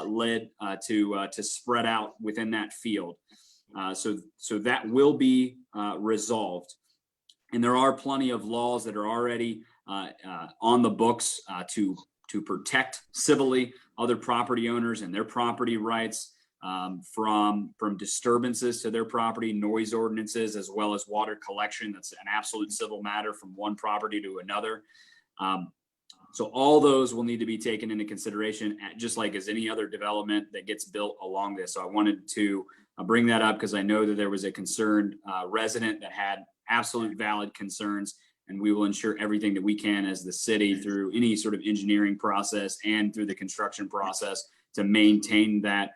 Speaker 2: led to spread out within that field. So that will be resolved. And there are plenty of laws that are already on the books to protect civilly other property owners and their property rights from disturbances to their property, noise ordinances, as well as water collection. That's an absolute civil matter from one property to another. So all those will need to be taken into consideration, just like as any other development that gets built along this. So I wanted to bring that up because I know that there was a concerned resident that had absolute valid concerns, and we will ensure everything that we can as the city through any sort of engineering process and through the construction process to maintain that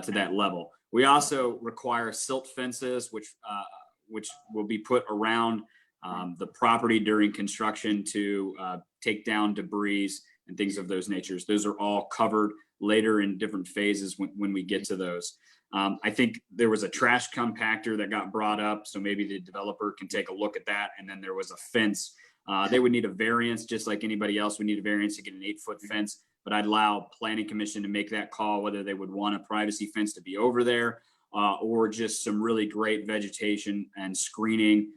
Speaker 2: to that level. We also require silt fences, which will be put around the property during construction to take down debris and things of those natures. Those are all covered later in different phases when we get to those. I think there was a trash compactor that got brought up, so maybe the developer can take a look at that. And then there was a fence. They would need a variance, just like anybody else would need a variance to get an 8-foot fence. But I'd allow Planning Commission to make that call, whether they would want a privacy fence to be over there or just some really great vegetation and screening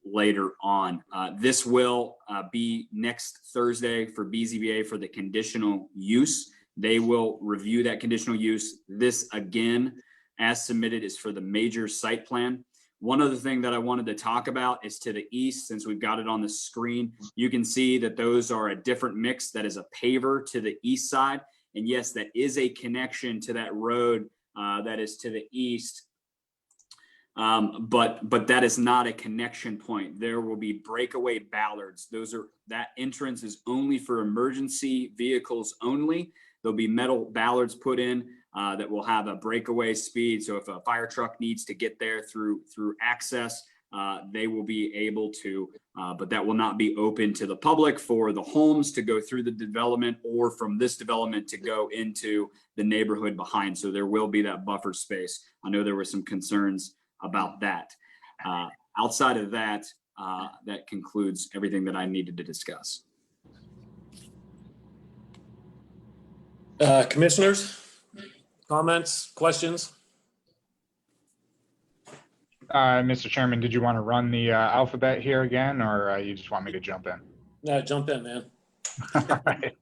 Speaker 2: later on. This will be next Thursday for BZBA for the conditional use. They will review that conditional use. This, again, as submitted, is for the major site plan. One other thing that I wanted to talk about is to the east, since we've got it on the screen. You can see that those are a different mix. That is a paver to the east side. And yes, that is a connection to that road that is to the east. But that is not a connection point. There will be breakaway ballards. That entrance is only for emergency vehicles only. There'll be metal ballards put in that will have a breakaway speed. So if a fire truck needs to get there through access, they will be able to, but that will not be open to the public for the homes to go through the development or from this development to go into the neighborhood behind. So there will be that buffer space. I know there were some concerns about that. Outside of that, that concludes everything that I needed to discuss.
Speaker 12: Commissioners, comments, questions?
Speaker 14: Mr. Chairman, did you want to run the alphabet here again, or you just want me to jump in?
Speaker 12: No, jump in, man.
Speaker 14: All right.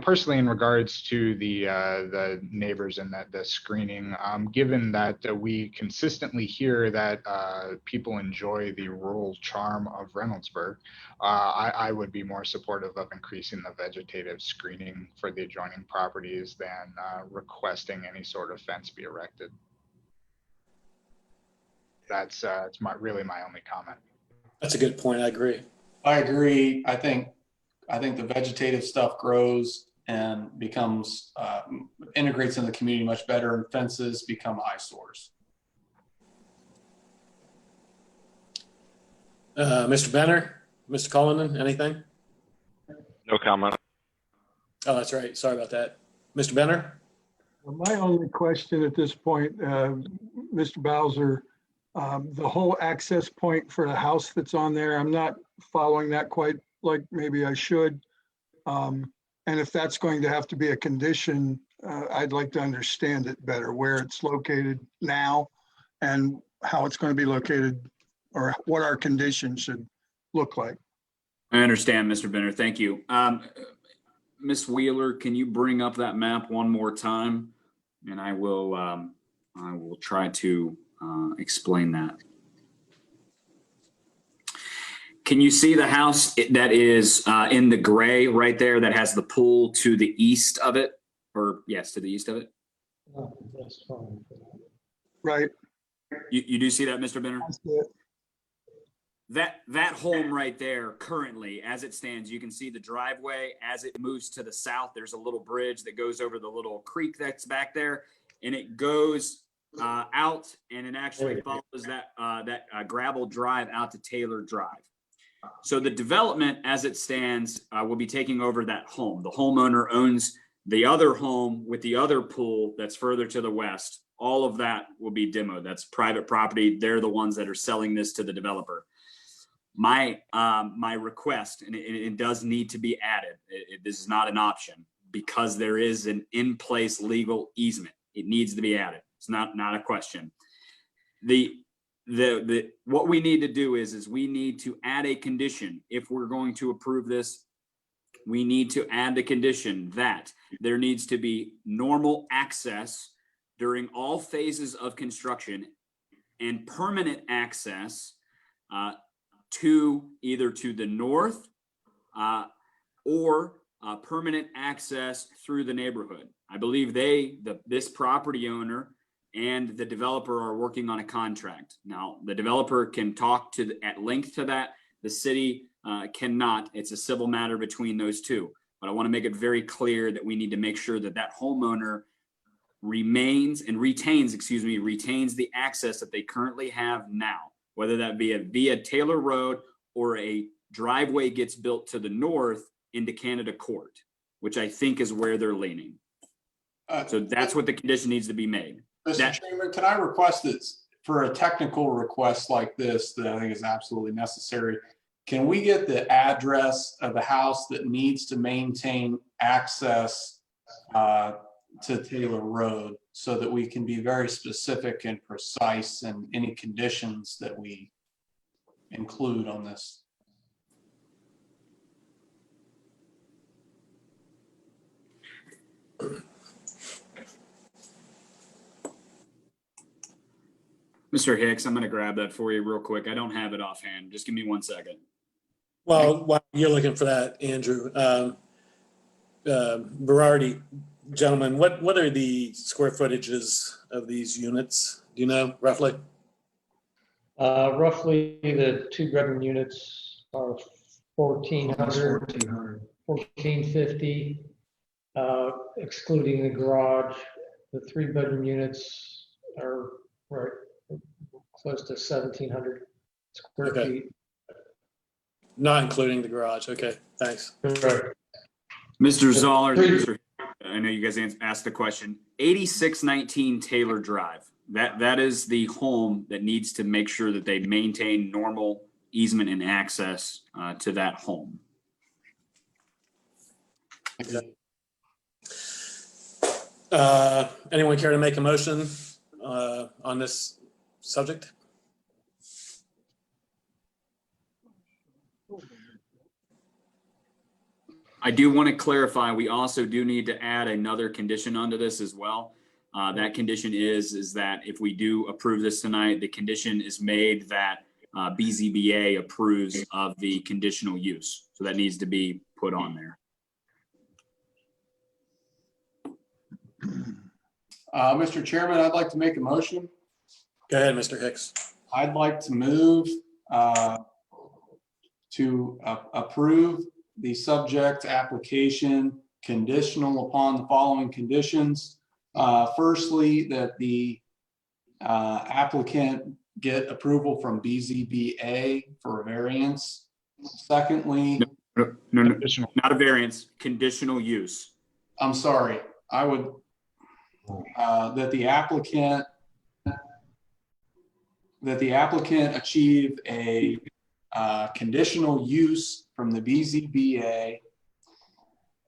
Speaker 14: Personally, in regards to the neighbors and the screening, given that we consistently hear that people enjoy the rural charm of Reynoldsburg, I would be more supportive of increasing the vegetative screening for the adjoining properties than requesting any sort of fence be erected. That's really my only comment.
Speaker 12: That's a good point. I agree.
Speaker 8: I agree. I think the vegetative stuff grows and becomes, integrates in the community much better, and fences become eyesores.
Speaker 12: Mr. Benner, Mr. Cullinan, anything?
Speaker 13: No comment.
Speaker 12: Oh, that's right. Sorry about that. Mr. Benner?
Speaker 11: My only question at this point, Mr. Bowser, the whole access point for the house that's on there, I'm not following that quite like maybe I should. And if that's going to have to be a condition, I'd like to understand it better, where it's located now and how it's going to be located, or what our conditions should look like.
Speaker 2: I understand, Mr. Benner. Thank you. Ms. Wheeler, can you bring up that map one more time? And I will try to explain that. Can you see the house that is in the gray right there that has the pool to the east of it? Or yes, to the east of it?
Speaker 4: That's fine.
Speaker 11: Right.
Speaker 2: You do see that, Mr. Benner?
Speaker 11: I see it.
Speaker 2: That home right there currently, as it stands, you can see the driveway. As it moves to the south, there's a little bridge that goes over the little creek that's back there, and it goes out, and it actually follows that gravel drive out to Taylor Drive. So the development, as it stands, will be taking over that home. The homeowner owns the other home with the other pool that's further to the west. All of that will be demoed. That's private property. They're the ones that are selling this to the developer. My request, and it does need to be added, this is not an option, because there is an in-place legal easement. It needs to be added. It's not a question. What we need to do is we need to add a condition. If we're going to approve this, we need to add the condition that there needs to be normal access during all phases of construction and permanent access to either to the north or permanent access through the neighborhood. I believe this property owner and the developer are working on a contract. Now, the developer can talk at length to that. The city cannot. It's a civil matter between those two. But I want to make it very clear that we need to make sure that that homeowner retains the access that they currently have now, whether that be via Taylor Road or a driveway gets built to the north into Canada Court, which I think is where they're leaning. So that's what the condition needs to be made.
Speaker 8: Mr. Chairman, can I request that for a technical request like this that I think is absolutely necessary, can we get the address of the house that needs to maintain access to Taylor Road so that we can be very specific and precise in any conditions that we include on this?
Speaker 2: Mr. Hicks, I'm going to grab that for you real quick. I don't have it offhand. Just give me 1 second.
Speaker 12: Well, while you're looking for that, Andrew, Berardi, gentlemen, what are the square footages of these units? Do you know roughly?
Speaker 4: Roughly the 2-bedroom units are 1,400, 1,450, excluding the garage. The 3-bedroom units are right close to 1,700 square feet.
Speaker 12: Not including the garage. Okay, thanks.
Speaker 4: Correct.
Speaker 2: Mr. Zoller, I know you guys asked the question. 8619 Taylor Drive. That is the home that needs to make sure that they maintain normal easement and access to that home.
Speaker 12: Anyone care to make a motion on this subject?
Speaker 2: I do want to clarify, we also do need to add another condition onto this as well. That condition is that if we do approve this tonight, the condition is made that BZBA approves of the conditional use. So that needs to be put on there.
Speaker 8: Mr. Chairman, I'd like to make a motion.
Speaker 12: Go ahead, Mr. Hicks.
Speaker 8: I'd like to move to approve the subject application conditional upon the following conditions. Firstly, that the applicant get approval from BZBA for a variance. Secondly,
Speaker 2: No, not a variance, conditional use.
Speaker 8: I'm sorry, I would, that the applicant achieve a conditional use from the BZBA,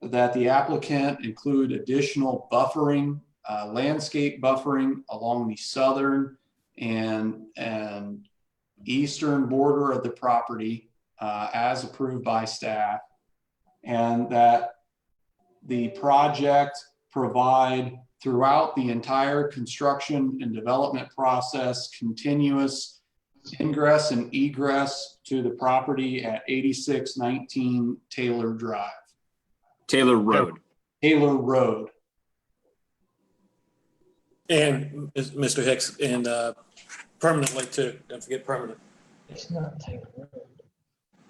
Speaker 8: that the applicant include additional buffering, landscape buffering along the southern and eastern border of the property as approved by staff, and that the project provide throughout the entire construction and development process continuous ingress and egress to the property at 8619 Taylor Drive.
Speaker 2: Taylor Road.
Speaker 8: Taylor Road.
Speaker 12: And Mr. Hicks, and permanently too. Don't forget permanent.
Speaker 4: It's not Taylor Road.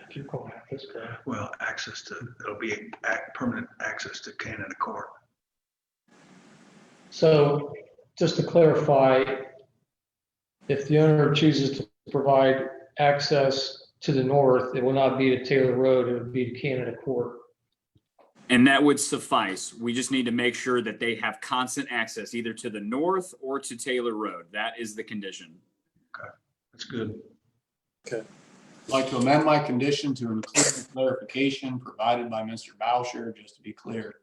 Speaker 4: If you're going out this way.
Speaker 17: Well, it'll be permanent access to Canada Court.
Speaker 4: So just to clarify, if the owner chooses to provide access to the north, it will not be to Taylor Road, it would be to Canada Court.
Speaker 2: And that would suffice. We just need to make sure that they have constant access either to the north or to Taylor Road. That is the condition.
Speaker 17: Okay, that's good.
Speaker 12: Okay.
Speaker 8: I'd like to amend my condition to include the clarification provided by Mr. Bowsher, just to be clear.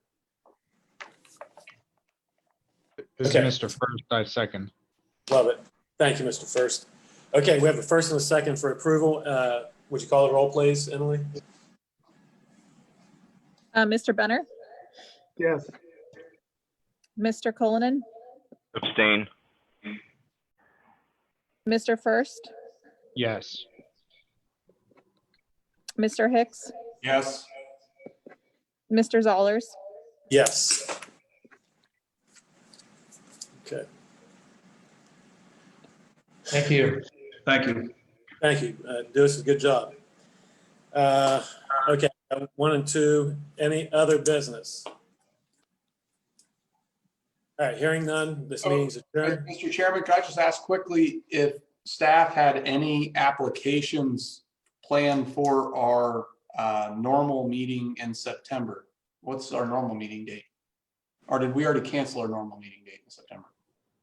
Speaker 14: This
Speaker 12: Okay.
Speaker 14: is Mr. First, I second.
Speaker 12: Love it. Thank you, Mr. First. Okay, we have a first and a second for approval. Would you call the roll, please, Emily?
Speaker 3: Mr. Benner,
Speaker 11: Yes.
Speaker 3: Mr. Cullinan,
Speaker 13: Abstain.
Speaker 3: Mr. First,
Speaker 14: Yes.
Speaker 3: Mr. Hicks,
Speaker 8: Yes.
Speaker 3: Mr. Zollers.
Speaker 12: Yes. Okay,
Speaker 4: Thank you.
Speaker 17: Thank you.
Speaker 12: thank you. Deuce, good job. Okay, 1 and 2, any other business? All right, hearing none, this meeting's adjourned.
Speaker 8: Mr. Chairman, could I just ask quickly if staff had any applications planned for our normal meeting in September? What's our normal meeting date? Or did we already cancel our normal meeting date in September?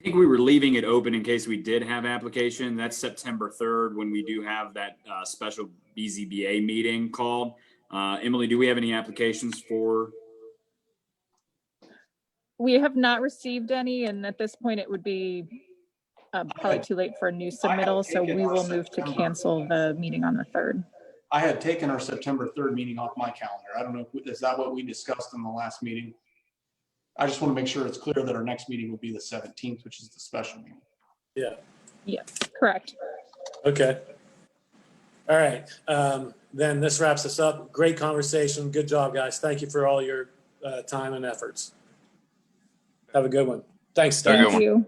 Speaker 2: I think we were leaving it open in case we did have application. That's September 3rd when we do have that special BZBA meeting called. Emily, do we have any applications for?
Speaker 3: We have not received any, and at this point, it would be probably too late for a new submittal, so we will move to cancel the meeting on the 3rd.
Speaker 8: I had taken our September 3rd meeting off my calendar. I don't know, is that what we discussed in the last meeting? I just want to make sure it's clear that our next meeting will be the 17th, which is the special meeting.
Speaker 12: Yeah.
Speaker 3: Yes, correct.
Speaker 12: Okay. All right. Then this wraps us up. Great conversation. Good job, guys. Thank you for all your time and efforts. Have a good one. Thanks, Steve.
Speaker 3: Thank you.